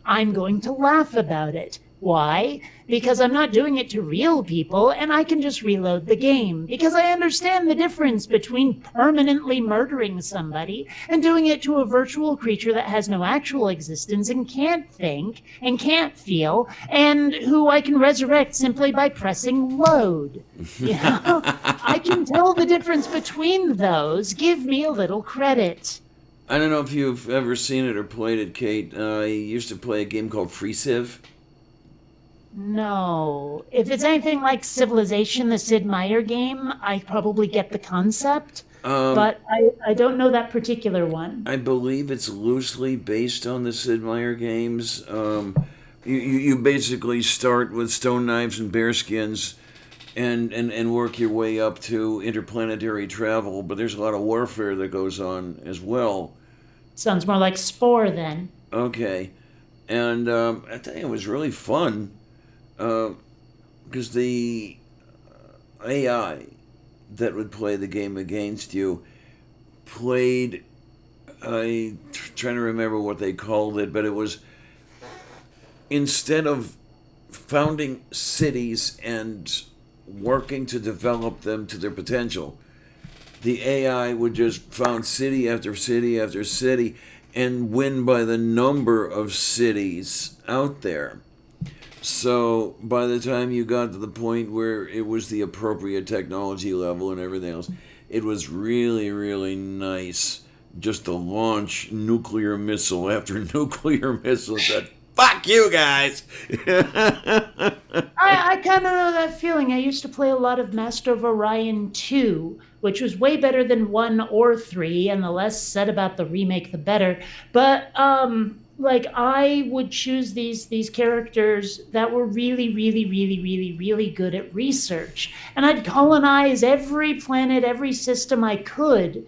I'm going to laugh about it. Why? Because I'm not doing it to real people, and I can just reload the game. Because I understand the difference between permanently murdering somebody and doing it to a virtual creature that has no actual existence and can't think and can't feel, and who I can resurrect simply by pressing load. I can tell the difference between those. Give me a little credit. I don't know if you've ever seen it or played it, Kate. I used to play a game called Free Civ. No. If it's anything like Civilization, the Sid Meier game, I probably get the concept. But I don't know that particular one. I believe it's loosely based on the Sid Meier games. You basically start with stone knives and bearskins and work your way up to interplanetary travel, but there's a lot of warfare that goes on as well. Sounds more like Spore then. Okay. And I think it was really fun because the AI that would play the game against you played, I'm trying to remember what they called it, but it was instead of founding cities and working to develop them to their potential, the AI would just found city after city after city and win by the number of cities out there. So by the time you got to the point where it was the appropriate technology level and everything else, it was really, really nice just to launch nuclear missile after nuclear missile. Said, fuck you guys! I kind of know that feeling. I used to play a lot of Master of Orion 2, which was way better than 1 or 3, and the less said about the remake, the better. But, I would choose these characters that were really, really, really, really, really good at research. And I'd colonize every planet, every system I could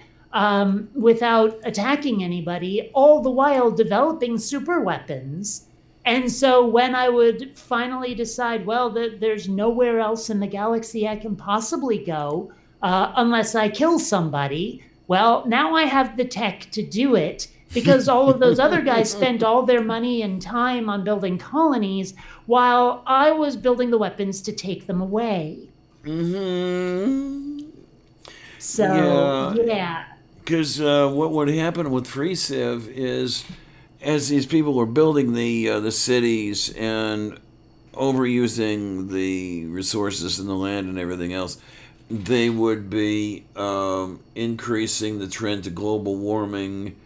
without attacking anybody, all the while developing super weapons. And so when I would finally decide, well, there's nowhere else in the galaxy I can possibly go unless I kill somebody, well, now I have the tech to do it because all of those other guys spent all their money and time on building colonies while I was building the weapons to take them away. Mm-hmm. So, yeah. Because what would happen with Free Civ is, as these people were building the cities and overusing the resources and the land and everything else, they would be increasing the trend to global warming,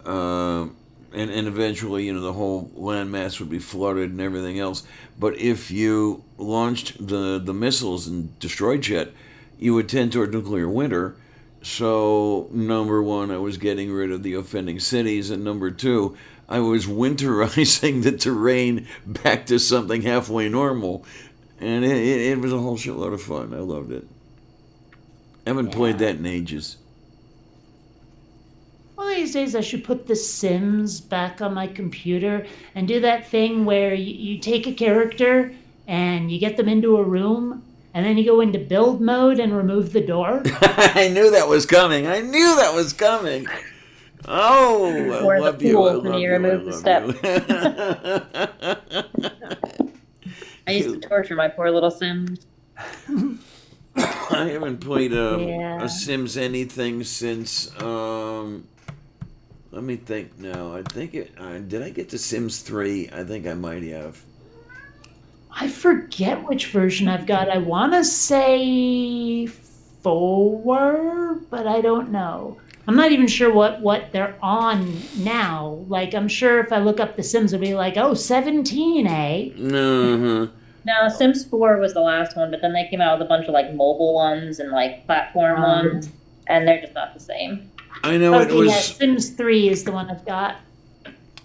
and eventually, the whole landmass would be flooded and everything else. But if you launched the missiles and destroyed shit, you would tend toward nuclear winter. So, number one, I was getting rid of the offending cities, and number two, I was winterizing the terrain back to something halfway normal, and it was a whole shitload of fun. I loved it. I haven't played that in ages. One of these days, I should put The Sims back on my computer and do that thing where you take a character and you get them into a room, and then you go into build mode and remove the door. I knew that was coming. Oh, I Or the love you. pool I when love you you. remove the step. I used to torture my poor little Sims. I haven't played Yeah. a Sims anything since. Let me think now. I think did I get to Sims 3? I think I might have. I forget which version I've got. I want to say 4, but I don't know. I'm not even sure what they're on now. Like, I'm sure if I look up The Sims, it'll be like, oh, 17, eh? Uh-huh. No, Sims 4 was the last one, but then they came out with a bunch of like mobile ones and like platform ones, and they're just not the same. I know Okay, it was. yeah, Sims 3 is the one I've got.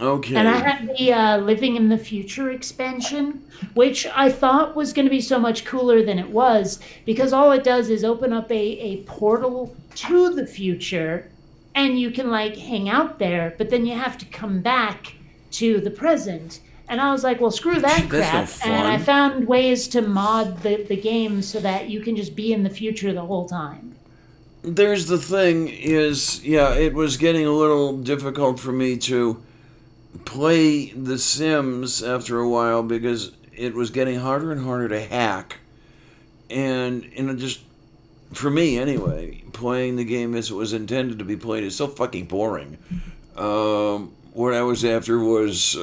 Okay. And I had the Living in the Future expansion, which I thought was going to be so much cooler than it was, because all it does is open up a portal to the future, and you can like hang out there, but then you have to come back to the present. And I was like, well, screw that That's no crap. fun. And I found ways to mod the game so that you can just be in the future the whole time. There's the thing is, yeah, it was getting a little difficult for me to play The Sims after a while because it was getting harder and harder to hack. And, just for me anyway, playing the game as it was intended to be played is so fucking boring. What I was after was,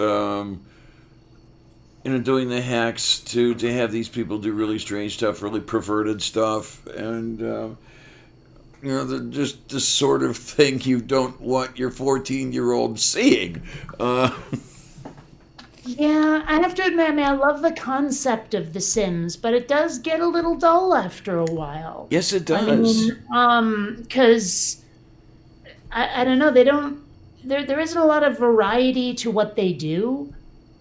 doing the hacks to have these people do really strange stuff, really perverted stuff, and, just the sort of thing you don't want your 14-year-old seeing. Yeah, I have to admit, I love the concept of The Sims, but it does get a little dull after a while. Yes, it does. Because I don't know, they don't. There isn't a lot of variety to what they do,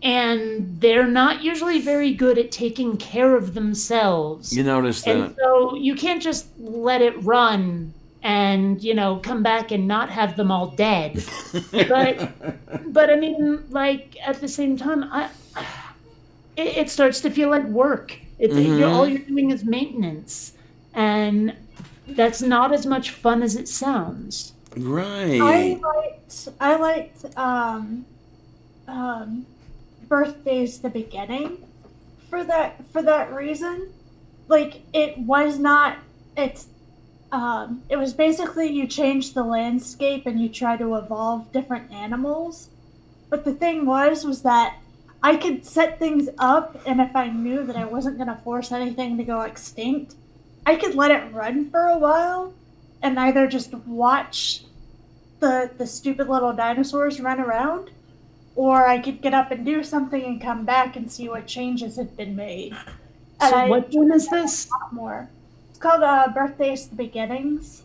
and they're not usually very good at taking care of themselves. You notice that. And so you can't just let it run and, come back and not have them all dead. But I mean, like, at the same time, it starts to feel like work. All you're doing is maintenance. And that's not as much fun as it sounds. Right. I liked Birthday's the Beginning for that reason. Like, it was basically you change the landscape and you try to evolve different animals. But the thing was that I could set things up, and if I knew that I wasn't going to force anything to go extinct, I could let it run for a while and either just watch the stupid little dinosaurs run around, or I could get up and do something and come back and see what changes had been made. So what one is this? More. It's called Birthdays the Beginnings.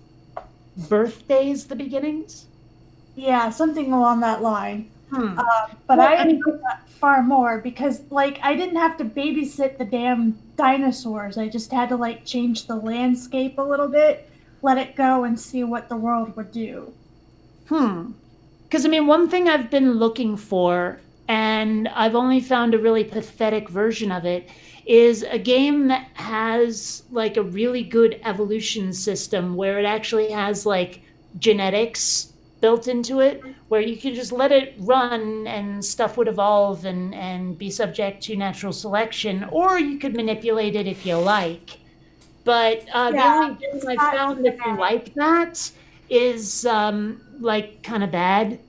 Birthdays the Beginnings? Yeah, something along that line. But Well, I enjoyed that far more because, like, I didn't have to babysit the damn dinosaurs. I just had to, like, change the landscape a little bit, let it go, and see what the world would do. Because, one thing I've been looking for, and I've only found a really pathetic version of it, is a game that has, like, a really good evolution system where it actually has, like, genetics built into it, where you can just let it run and stuff would evolve and be subject to natural selection, or you could manipulate it if you like. But the only game I found that's like that is like kind of bad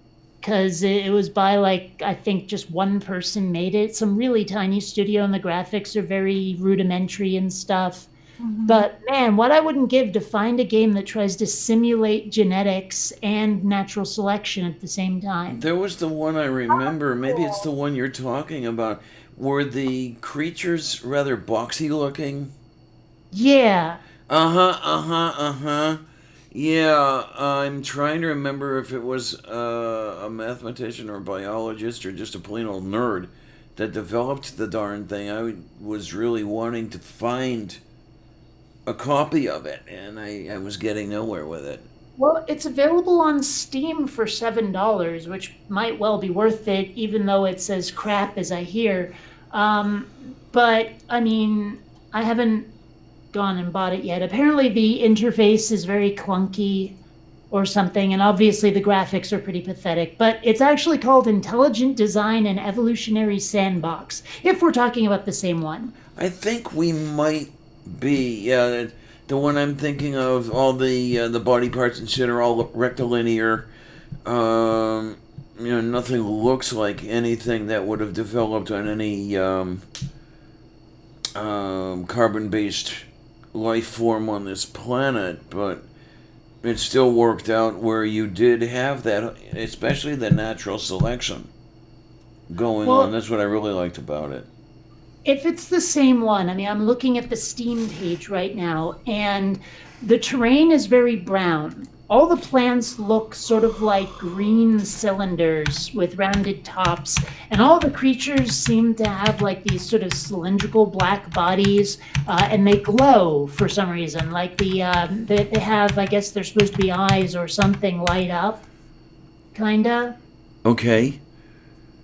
because it was by like I think just one person made it. Some really tiny studio, and the graphics are very rudimentary and stuff. But man, what I wouldn't give to find a game that tries to simulate genetics and natural selection at the same time. There was the one I remember. Maybe it's the one you're talking about. Were the creatures rather boxy looking? Yeah. Uh huh, uh huh, uh huh. Yeah, I'm trying to remember if it was a mathematician or a biologist or just a plain old nerd that developed the darn thing. I was really wanting to find a copy of it, and I was getting nowhere with it. Well, it's available on Steam for $7, which might well be worth it, even though it's as crap as I hear. But I mean, I haven't gone and bought it yet. Apparently, the interface is very clunky or something, and obviously the graphics are pretty pathetic. But it's actually called Intelligent Design and Evolutionary Sandbox, if we're talking about the same one. I think we might be, yeah, the one I'm thinking of. All the body parts and shit are all rectilinear. Nothing looks like anything that would have developed on any carbon-based life form on this planet, but it still worked out where you did have that, especially the natural selection going on. That's what I really liked about it. If it's the same one, I mean, I'm looking at the Steam page right now, and the terrain is very brown. All the plants look sort of like green cylinders with rounded tops, and all the creatures seem to have like these sort of cylindrical black bodies, and they glow for some reason. Like they have, I guess they're supposed to be eyes or something light up, kinda. Okay.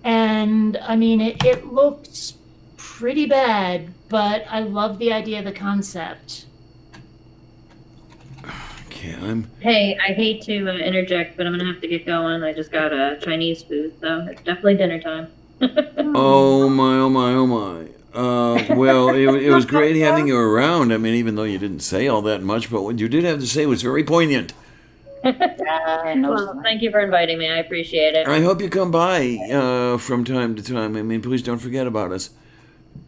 And I mean, it looked pretty bad, but I love the idea of the concept. Okay, Hey, I hate to interject, but I'm gonna have to get going. I just got a Chinese food, so it's definitely dinner time. Oh my, oh my, oh my. Well, it was great having you around. I mean, even though you didn't say all that much, but what you did have to say was very poignant. Well, thank you for inviting me. I appreciate it. I hope you come by from time to time. I mean, please don't forget about us.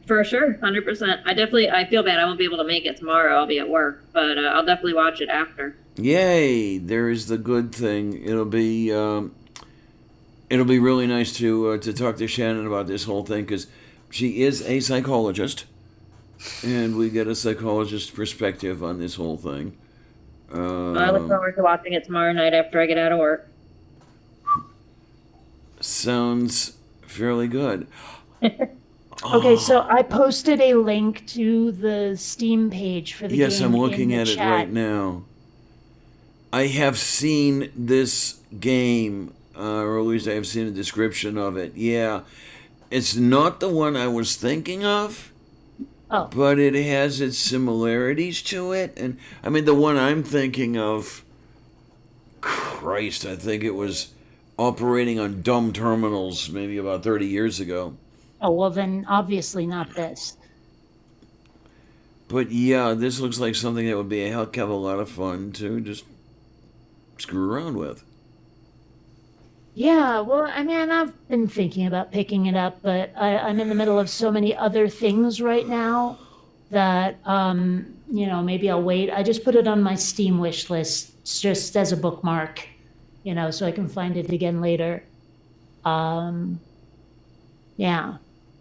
For sure, 100%. I feel bad I won't be able to make it tomorrow. I'll be at work, but I'll definitely watch it after. Yay! There is the good thing. It'll be really nice to talk to Shannon about this whole thing because she is a psychologist, and we get a psychologist's perspective on this whole thing. I look forward to watching it tomorrow night after I get out of work. Sounds fairly good. Okay, so I posted a link to the Steam page for the game. Yes, I'm looking at it chat. right now. I have seen this game, or at least I have seen a description of it. Yeah, it's not the one I was thinking of, but it has its similarities to it. And I mean, the one I'm thinking of, Christ, I think it was operating on dumb terminals maybe about 30 years ago. Oh, well, then obviously not this. But yeah, this looks like something that would be a heck of a lot of fun to just screw around with. Yeah, well, I mean, I've been thinking about picking it up, but I'm in the middle of so many other things right now that, maybe I'll wait. I just put it on my Steam wish list just as a bookmark, so I can find it again later. Yeah.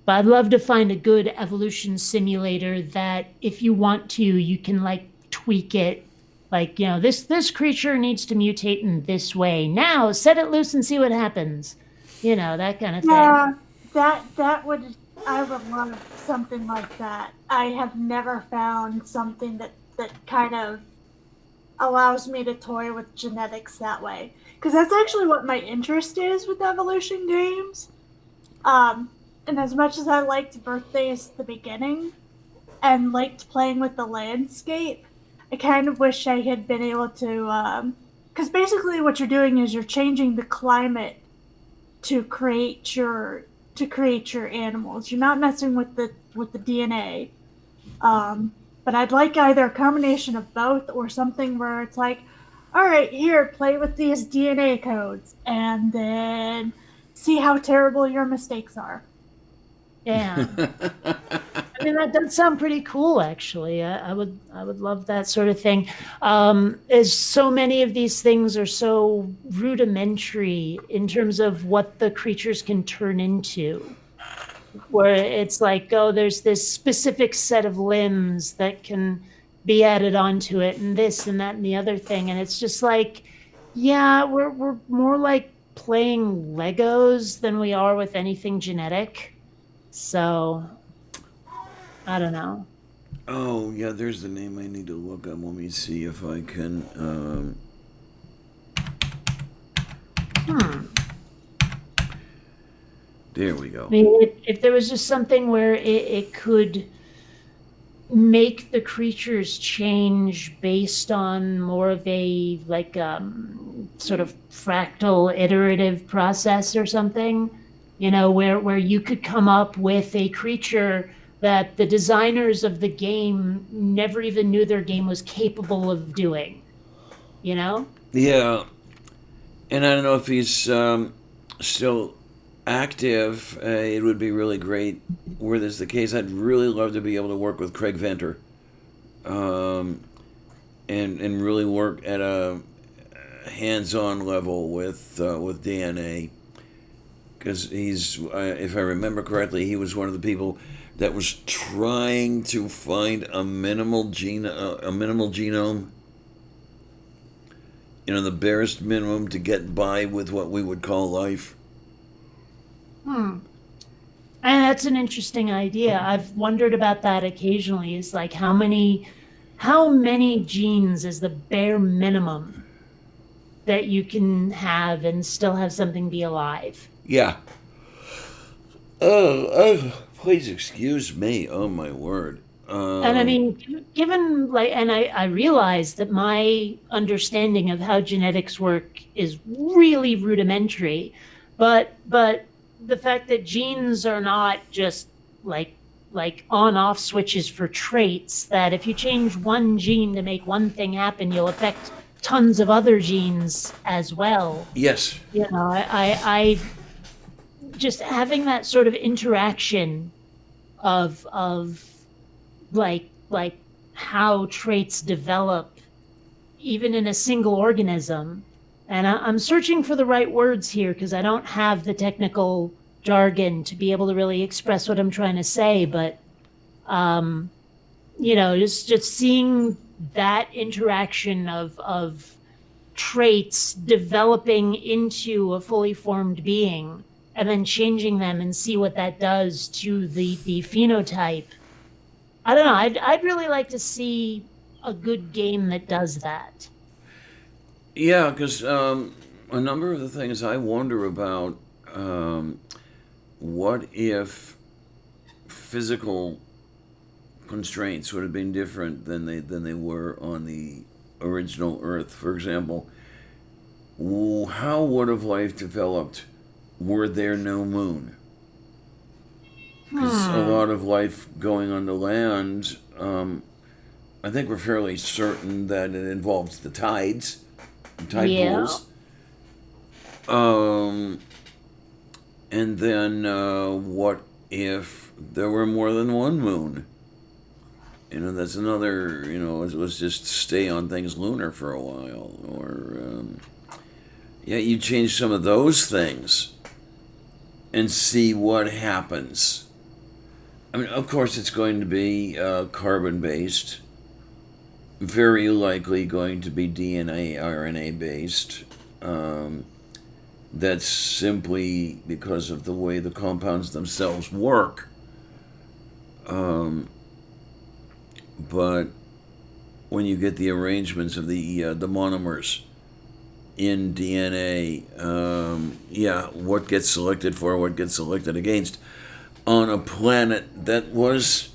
But I'd love to find a good evolution simulator that if you want to, you can like tweak it. Like, this creature needs to mutate in this way. Now set it loose and see what happens. That kind of thing. Yeah, I would love something like that. I have never found something that kind of allows me to toy with genetics that way. Because that's actually what my interest is with evolution games. And as much as I liked birthdays at the beginning and liked playing with the landscape, I kind of wish I had been able to, because basically what you're doing is you're changing the climate to create your animals. You're not messing with the DNA. But I'd like either a combination of both or something where it's like, all right, here, play with these DNA codes, and then see how terrible your mistakes are. Yeah. I mean, that does sound pretty cool, actually. I would love that sort of thing. As so many of these things are so rudimentary in terms of what the creatures can turn into, where it's like, oh, there's this specific set of limbs that can be added onto it, and this and that and the other thing, and it's just like, yeah, we're more like playing Legos than we are with anything genetic. So I don't know. Oh, yeah, there's the name I need to look up. Let me see if I can. There we go. I mean, if there was just something where it could make the creatures change based on more of a like sort of fractal iterative process or something, you know, where you could come up with a creature that the designers of the game never even knew their game was capable of doing, you know? Yeah, and I don't know if he's still active. It would be really great were this the case. I'd really love to be able to work with Craig Venter, and really work at a hands-on level with DNA, because he's, if I remember correctly, he was one of the people that was trying to find a minimal genome, the barest minimum to get by with what we would call life. And that's an interesting idea. I've wondered about that occasionally. Is like how many genes is the bare minimum that you can have and still have something be alive? Yeah. Please excuse me. Oh my word. And I mean, given like, and I realize that my understanding of how genetics work is really rudimentary, but the fact that genes are not just like on off switches for traits, that if you change one gene to make one thing happen, you'll affect tons of other genes as well. Yes. You know, I just having that sort of interaction of like how traits develop even in a single organism. And I'm searching for the right words here because I don't have the technical jargon to be able to really express what I'm trying to say. But just seeing that interaction of traits developing into a fully formed being and then changing them and see what that does to the phenotype. I don't know. I'd really like to see a good game that does that. Yeah, because a number of the things I wonder about, what if physical constraints would have been different than they were on the original Earth. For example, how would have life developed were there no moon? Because a lot of life going on the land, I think we're fairly certain that it involves the tide Yeah. pools. And then what if there were more than one moon? That's another, let's just stay on things lunar for a while. Or, yeah, you change some of those things and see what happens. I mean, of course, it's going to be carbon based, very likely going to be DNA, RNA based. That's simply because of the way the compounds themselves work. But when you get the arrangements of the monomers in DNA, what gets selected for, what gets selected against, on a planet that was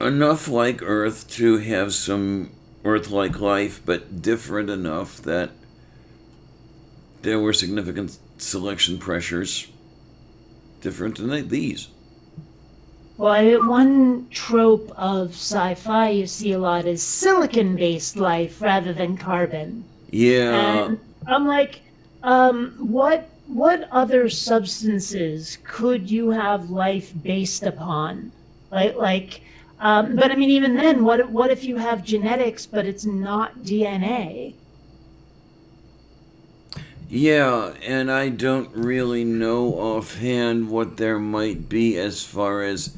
enough like Earth to have some Earth-like life, but different enough that there were significant selection pressures different than these. One trope of sci-fi you see a lot is silicon-based life rather than carbon. Yeah. And I'm like, what other substances could you have life based upon? But I mean, even then, what if you have genetics, but it's not DNA? Yeah, and I don't really know offhand what there might be as far as,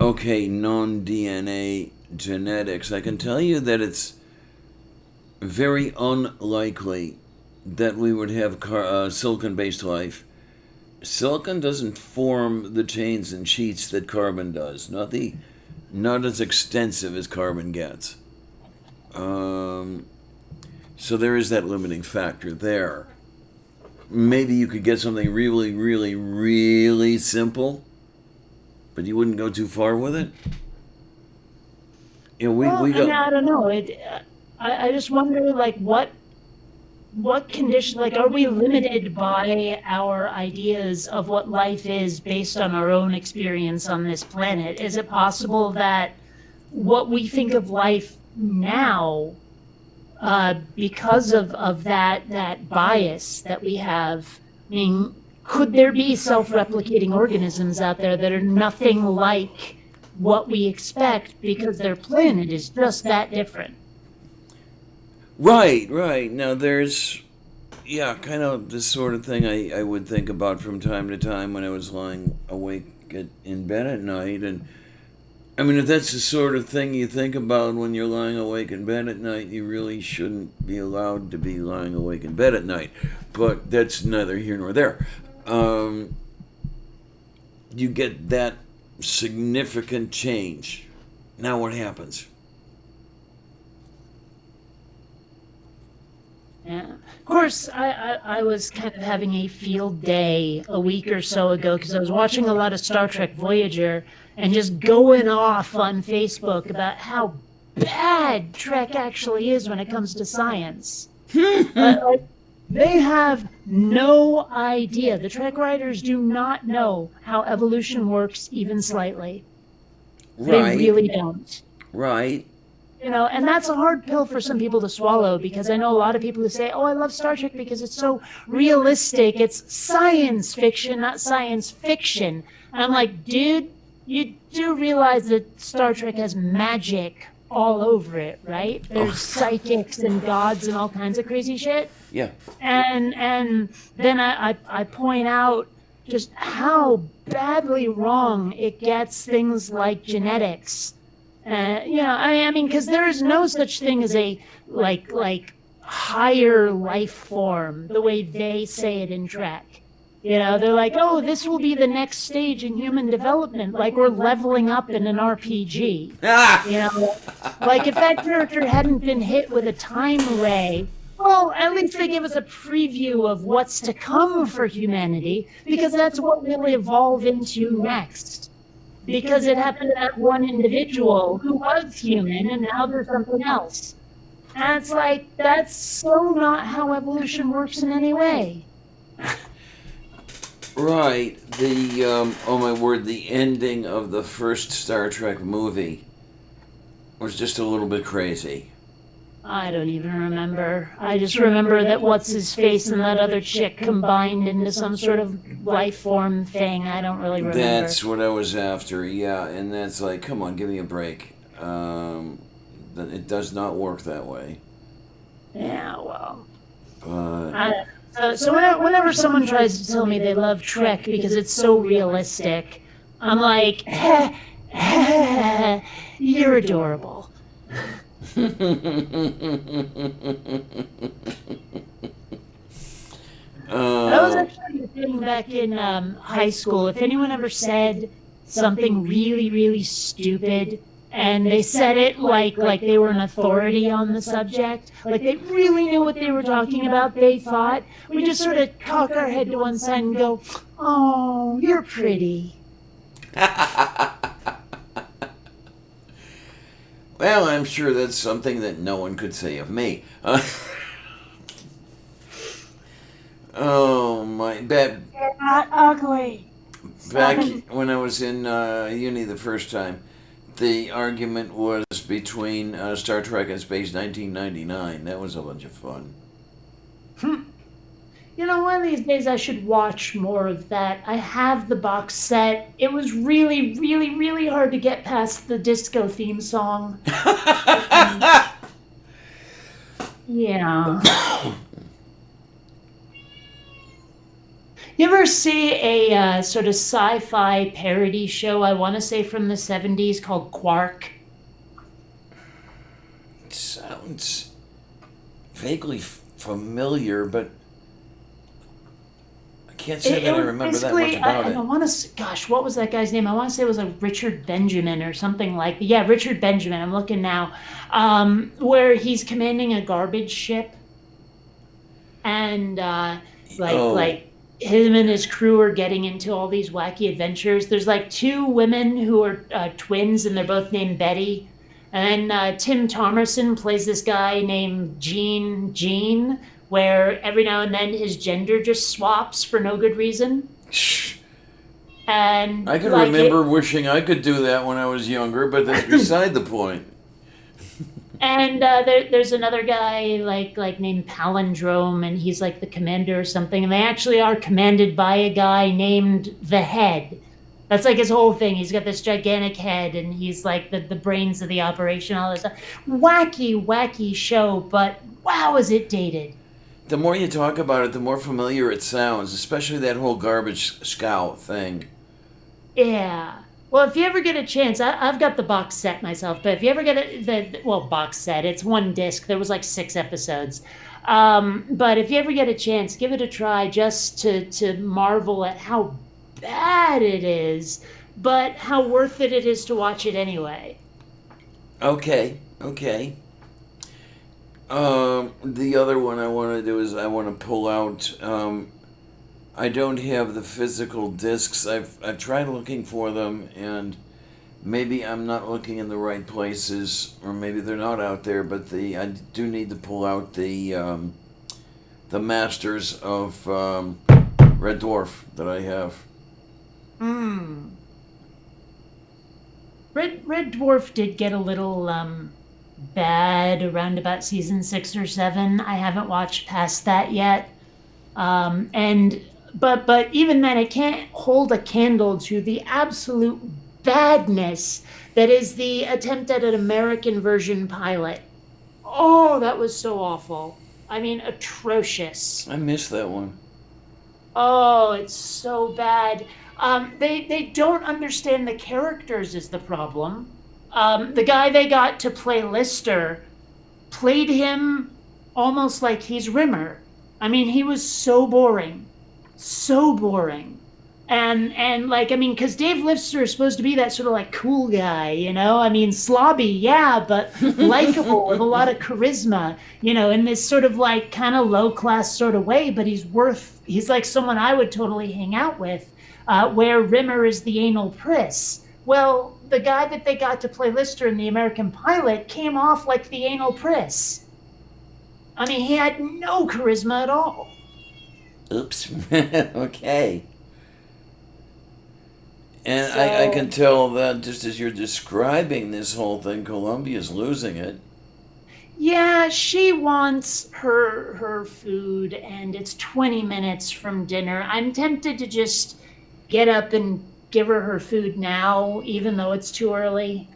okay, non-DNA genetics. I can tell you that it's very unlikely that we would have silicon-based life. Silicon doesn't form the chains and sheets that carbon does. Not as extensive as carbon gets. So there is that limiting factor there. Maybe you could get something really, really, really simple, but you wouldn't go too far with it. You know, we I got. don't know. I just wonder, like, what condition, like, are we limited by our ideas of what life is based on our own experience on this planet? Is it possible that what we think of life now, because of that bias that we have, I mean, could there be self-replicating organisms out there that are nothing like what we expect because their planet is just that different? Right, right. Now there's, yeah, kind of this sort of thing I would think about from time to time when I was lying awake in bed at night. And I mean, if that's the sort of thing you think about when you're lying awake in bed at night, you really shouldn't be allowed to be lying awake in bed at night. But that's neither here nor there. You get that significant change. Now what happens? Yeah. Of course, I was kind of having a field day a week or so ago because I was watching a lot of Star Trek Voyager and just going off on Facebook about how bad Trek actually is when it comes to science. They have no idea. The Trek writers do not know how evolution works even slightly. Right. They really don't. Right. And that's a hard pill for some people to swallow because I know a lot of people who say, oh, I love Star Trek because it's so realistic. It's science fiction, not science fiction. And I'm like, dude, you do realize that Star Trek has magic all over it, right? There's psychics and gods and all kinds of crazy shit. Yeah. And then I point out just how badly wrong it gets things like genetics. I mean, because there is no such thing as a like higher life form the way they say it in Trek. They're like, oh, this will be the next stage in human development, like we're leveling up in an RPG. Like if that character hadn't been hit with a time ray, well, at least they give us a preview of what's to come for humanity, because that's what we'll evolve into next. Because it happened to that one individual who was human, and now there's something else. And it's like, that's so not how evolution works in any way. Right. Oh my word, the ending of the first Star Trek movie was just a little bit crazy. I don't even remember. I just remember that what's-his-face and that other chick combined into some sort of life form thing. I don't really remember. That's what I was after, yeah. And that's like, come on, give me a break. It does not work that way. Yeah, well. So whenever someone tries to tell me they love Trek because it's so realistic, I'm like, you're adorable. That was actually the thing back in high school. If anyone ever said something really, really stupid, and they said it like they were an authority on the subject, like they really knew what they were talking about, they thought, we just sort of cock our head to one side and go, oh, you're pretty. Well, I'm sure that's something that no one could say of me. Oh my, You're not ugly. Back when I was in uni the first time, the argument was between Star Trek and Space 1999. That was a bunch of fun. You know, one of these days I should watch more of that. I have the box set. It was really, really, really hard to get past the disco theme song. Yeah. You ever see a sort of sci-fi parody show, I want to say from the 70s, called Quark? It sounds vaguely familiar, but I can't say that I remember that much about it. I want to, gosh, what was that guy's name? I want to say it was like Richard Benjamin or something like that. Yeah, Richard Benjamin. I'm looking now. Where he's commanding a garbage ship, and like him and his crew are getting into all these wacky adventures. There's like two women who are twins, and they're both named Betty. And then Tim Thomerson plays this guy named Gene, where every now and then his gender just swaps for no good reason. And I can remember wishing I could do that when I was younger, but that's beside the point. And there's another guy like named Palindrome, and he's like the commander or something. And they actually are commanded by a guy named the Head. That's like his whole thing. He's got this gigantic head, and he's like the brains of the operation, all this stuff. Wacky show, but wow, is it dated. The more you talk about it, the more familiar it sounds, especially that whole garbage scout thing. Yeah. Well, if you ever get a chance, I've got the box set myself, but if you ever get box set, it's one disc. There was like 6 episodes. But if you ever get a chance, give it a try just to marvel at how bad it is, but how worth it is to watch it anyway. Okay. The other one I want to do is I want to pull out. I don't have the physical discs. I've tried looking for them, and maybe I'm not looking in the right places, or maybe they're not out there. But I do need to pull out the masters of Red Dwarf that I have. Red Dwarf did get a little bad around about season 6 or 7. I haven't watched past that yet. But even then, it can't hold a candle to the absolute badness that is the attempt at an American version pilot. Oh, that was so awful. I mean, atrocious. I missed that one. Oh, it's so bad. They don't understand the characters is the problem. The guy they got to play Lister played him almost like he's Rimmer. I mean, he was so boring. And like, I mean, because Dave Lister is supposed to be that sort of like cool guy, you know? I mean, slobby, yeah, but likable with a lot of charisma, you know, in this sort of like kind of low class sort of way, but he's like someone I would totally hang out with, where Rimmer is the anal priss. Well, the guy that they got to play Lister in the American pilot came off like the anal priss. I mean, he had no charisma at all. Oops. Okay. And so, I can tell that just as you're describing this whole thing, Columbia's losing it. Yeah, she wants her food, and it's 20 minutes from dinner. I'm tempted to just get up and give her food now, even though it's too early.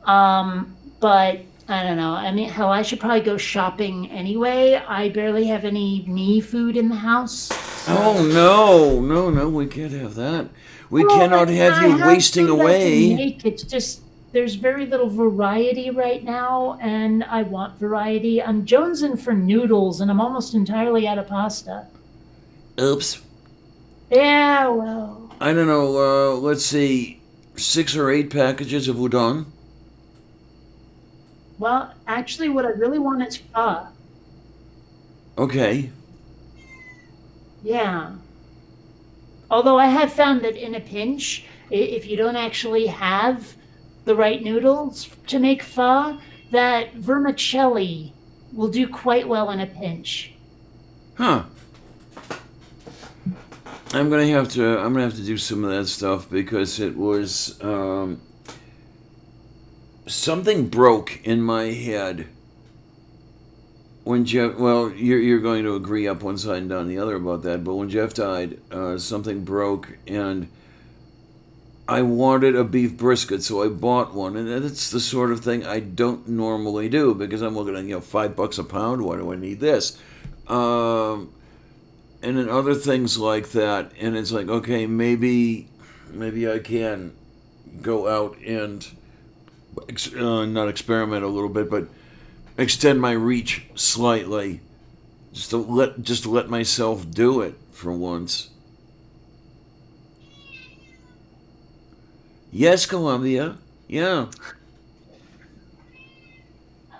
But I don't know. I mean, hell, I should probably go shopping anyway. I barely have any me food in the house. Oh, no, we can't have that. We cannot have you wasting away. It's just, there's very little variety right now, and I want variety. I'm jonesing for noodles, and I'm almost entirely out of pasta. Oops. Yeah, well. I don't know, let's see, 6 or 8 packages of udon? Well, actually, what I really want is pho. Okay. Yeah. Although I have found that in a pinch, if you don't actually have the right noodles to make pho, that vermicelli will do quite well in a pinch. Huh. I'm gonna have to do some of that stuff because it was something broke in my head when Jeff. Well, you're going to agree up one side and down the other about that. But when Jeff died, something broke, and I wanted a beef brisket, so I bought one, and it's the sort of thing I don't normally do because I'm looking at $5 a pound. Why do I need this? And then other things like that, and it's like, okay, maybe I can go out and not experiment a little bit, but extend my reach slightly, just to let myself do it for once. Yes, Columbia. Yeah.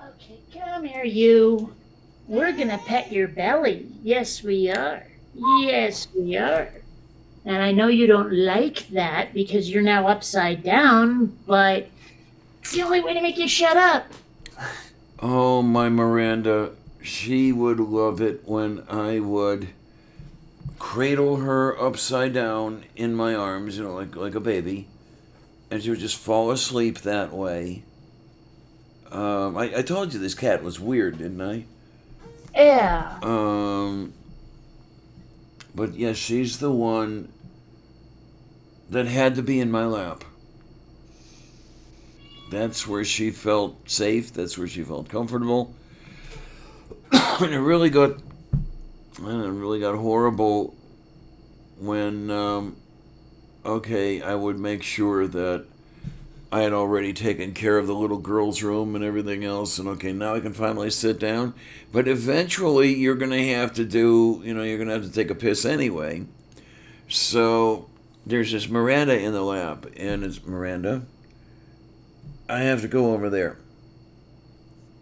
Okay, come here, you. We're gonna pet your belly. Yes, we are. Yes, we are. And I know you don't like that because you're now upside down, but it's the only way to make you shut up. Oh, my Miranda. She would love it when I would cradle her upside down in my arms, like a baby, and she would just fall asleep that way. I told you this cat was weird, didn't I? Yeah. But yes, she's the one that had to be in my lap. That's where she felt safe. That's where she felt comfortable. And it really got horrible when, I would make sure that I had already taken care of the little girl's room and everything else, and okay, now I can finally sit down. But eventually, you're going to have to you're going to have to take a piss anyway. So there's this Miranda in the lap, and it's Miranda. I have to go over there.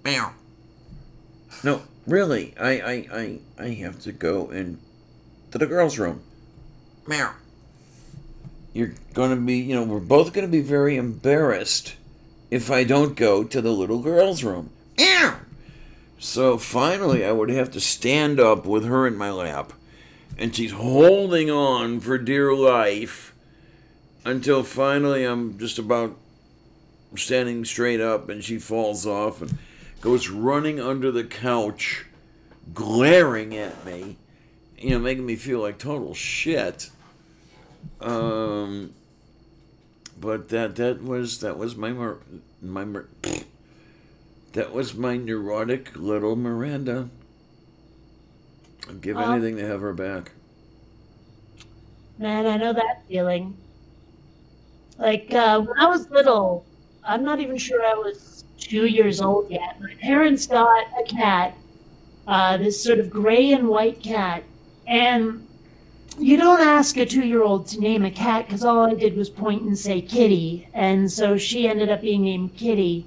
Meow. No, really, I have to go to the girl's room. Meow. You're going to be, we're both going to be very embarrassed if I don't go to the little girl's room. Meow. So finally, I would have to stand up with her in my lap, and she's holding on for dear life until finally I'm just about standing straight up, and she falls off and goes running under the couch, glaring at me, making me feel like total shit. But that was my neurotic little Miranda. I'd give anything to have her back. Man, I know that feeling. Like, when I was little, I'm not even sure I was 2 years old yet. My parents got a cat, this sort of gray and white cat. And you don't ask a 2-year-old to name a cat because all I did was point and say Kitty. And so she ended up being named Kitty.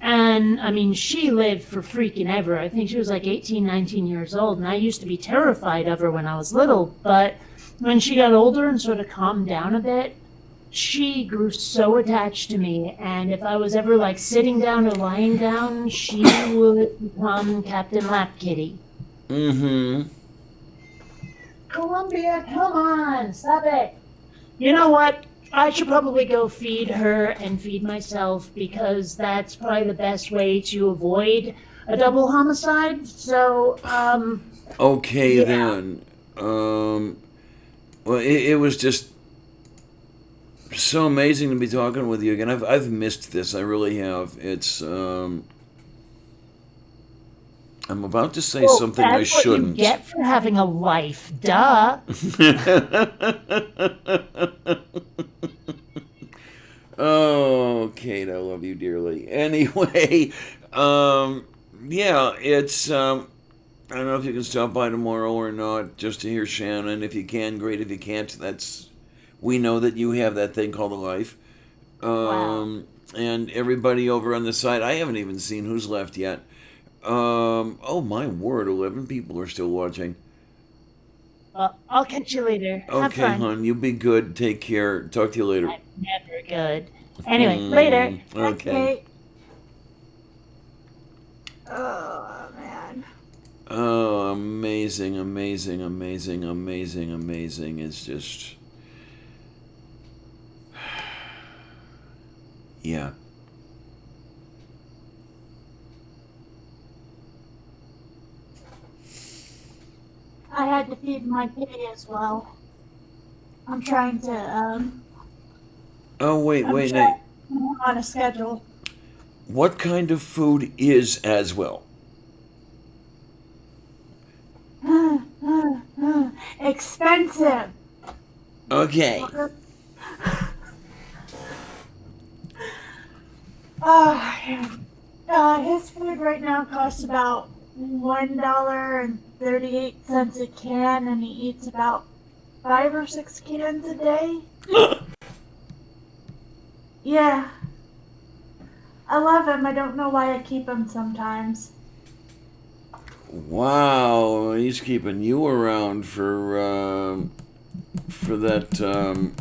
And, I mean, she lived for freaking ever. I think she was like 18, 19 years old. And I used to be terrified of her when I was little. But when she got older and sort of calmed down a bit, she grew so attached to me. And if I was ever like sitting down or lying down, she would become Captain Lap Kitty. Mm-hmm. Columbia, come on, stop it. You know what? I should probably go feed her and feed myself because that's probably the best way to avoid a double homicide. So, Okay, yeah. then. Well, it was just so amazing to be talking with you again. I've missed this. I really have. It's I'm about to say something I shouldn't. That's what you get for having a life. Duh. Oh, Kate, I love you dearly. Anyway, yeah, it's I don't know if you can stop by tomorrow or not, just to hear Shannon. If you can, great. If you can't, we know that you have that thing called a life. Wow. And everybody over on the side, I haven't even seen who's left yet. Oh my word, 11 people are still watching. Well, I'll catch you later. Have Okay, fun. hon, you be good. Take care. Talk to you later. I'm never good. Anyway, later. Okay. Oh, man. Oh, amazing, amazing, amazing, amazing, amazing. It's just... Yeah. I had to feed my kitty as well. I'm trying to, Oh, wait, I'm wait, trying Nate. on a schedule. What kind of food is Aswell? Expensive. Okay. His food right now costs about $1.38 a can, and he eats about 5 or 6 cans a day. Yeah, I love him. I don't know why I keep him sometimes. Wow, he's keeping you around for that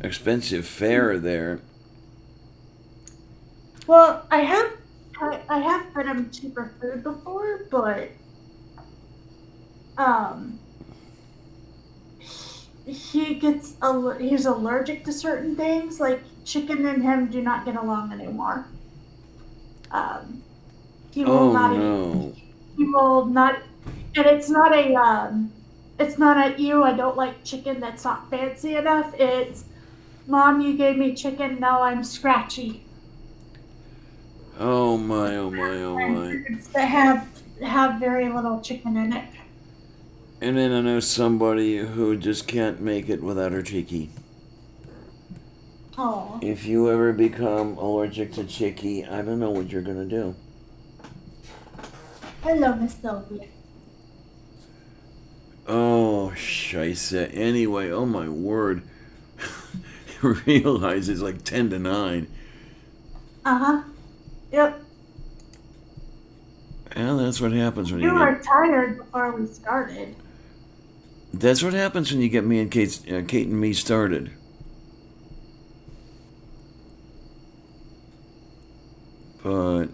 expensive fare there. Well, I have fed him cheaper food before, but um, he's allergic to certain things. Like chicken and him do not get along anymore. Um, he will Oh not eat. no. He will not, and it's not at you. I don't like chicken that's not fancy enough. It's mom, you gave me chicken. Now I'm scratchy. Oh my, oh my, oh And my. foods that have very little chicken in it. And then I know somebody who just can't make it without her chicky. Oh, If you ever become allergic to chicky, I don't know what you're gonna do. hello, Miss Sylvia. Oh, scheisse. Anyway, oh my word. Realize it's like 10 to 9. Uh-huh. Yep. And that's what happens when You you were get... tired before we started. That's what happens when you get me and Kate and me started. But...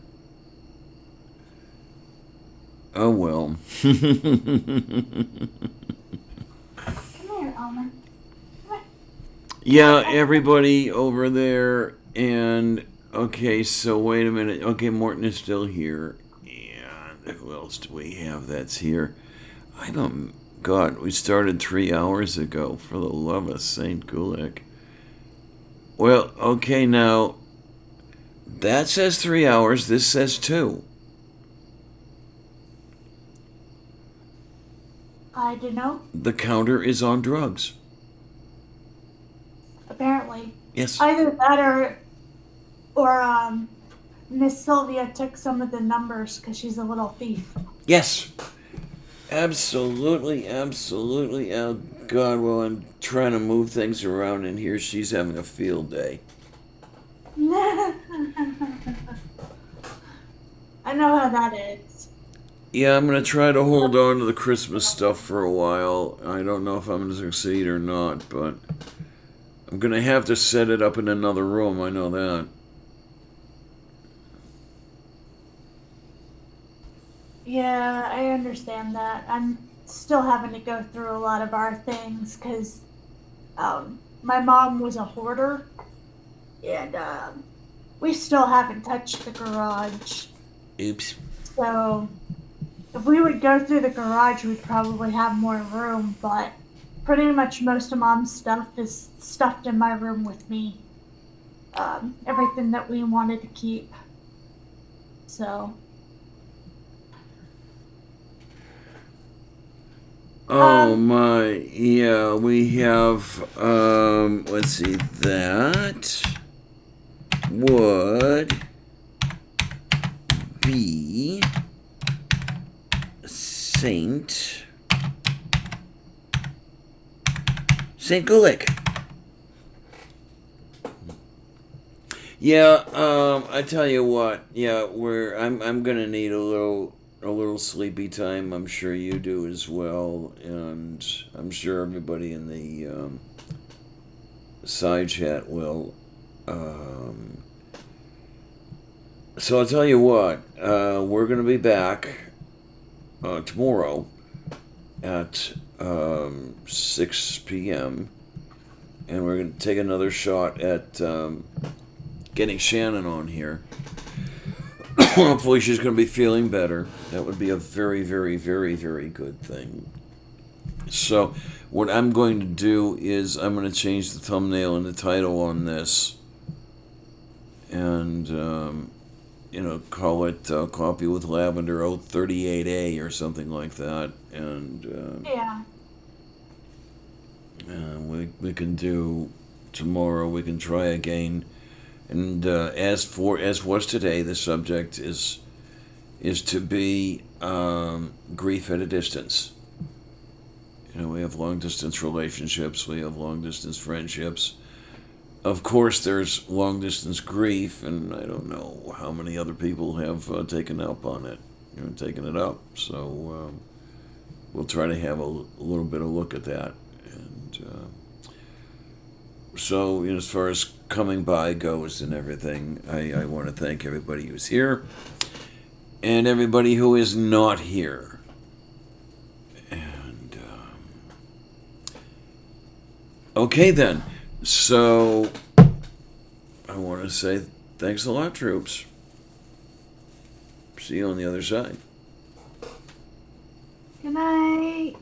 Oh well. Come here, Almond. Yeah, everybody over there, and okay, so wait a minute. Okay, Morton is still here. And who else do we have that's here? I don't. God, we started 3 hours ago. For the love of Saint Gulick. Well, okay, now that says 3 hours. This says 2. I don't know. The counter is on drugs. Apparently, Yes. either that or Miss Sylvia took some of the numbers because she's a little thief. Yes. Absolutely, absolutely. Oh, God, well, I'm trying to move things around in here. She's having a field day. I know how that is. Yeah, I'm going to try to hold on to the Christmas stuff for a while. I don't know if I'm going to succeed or not, but I'm going to have to set it up in another room. I know that. Yeah, I understand that. I'm still having to go through a lot of our things because my mom was a hoarder, and we still haven't touched the garage. Oops. So if we would go through the garage, we'd probably have more room, but pretty much most of mom's stuff is stuffed in my room with me. Everything that we wanted to keep. So. Oh my, yeah, we have, let's see, that would be Saint Gulick. Yeah, I tell you what, yeah, I'm gonna need a little sleepy time. I'm sure you do as well, and I'm sure everybody in the side chat will. So I'll tell you what, we're gonna be back tomorrow at 6 p.m. And we're going to take another shot at getting Shannon on here. Hopefully she's going to be feeling better. That would be a very, very, very, very good thing. So what I'm going to do is I'm going to change the thumbnail and the title on this. And, call it Coffee with Lavender 038A or something like that. And Yeah. we can do tomorrow. We can try again. And as was today, the subject is to be grief at a distance. We have long distance relationships. We have long distance friendships. Of course, there's long distance grief, and I don't know how many other people have taken up on it, taken it up. So we'll try to have a little bit of look at that. And so, as far as coming by goes and everything, I want to thank everybody who's here and everybody who is not here. And okay then. So, I want to say thanks a lot, troops. See you on the other side. Good night.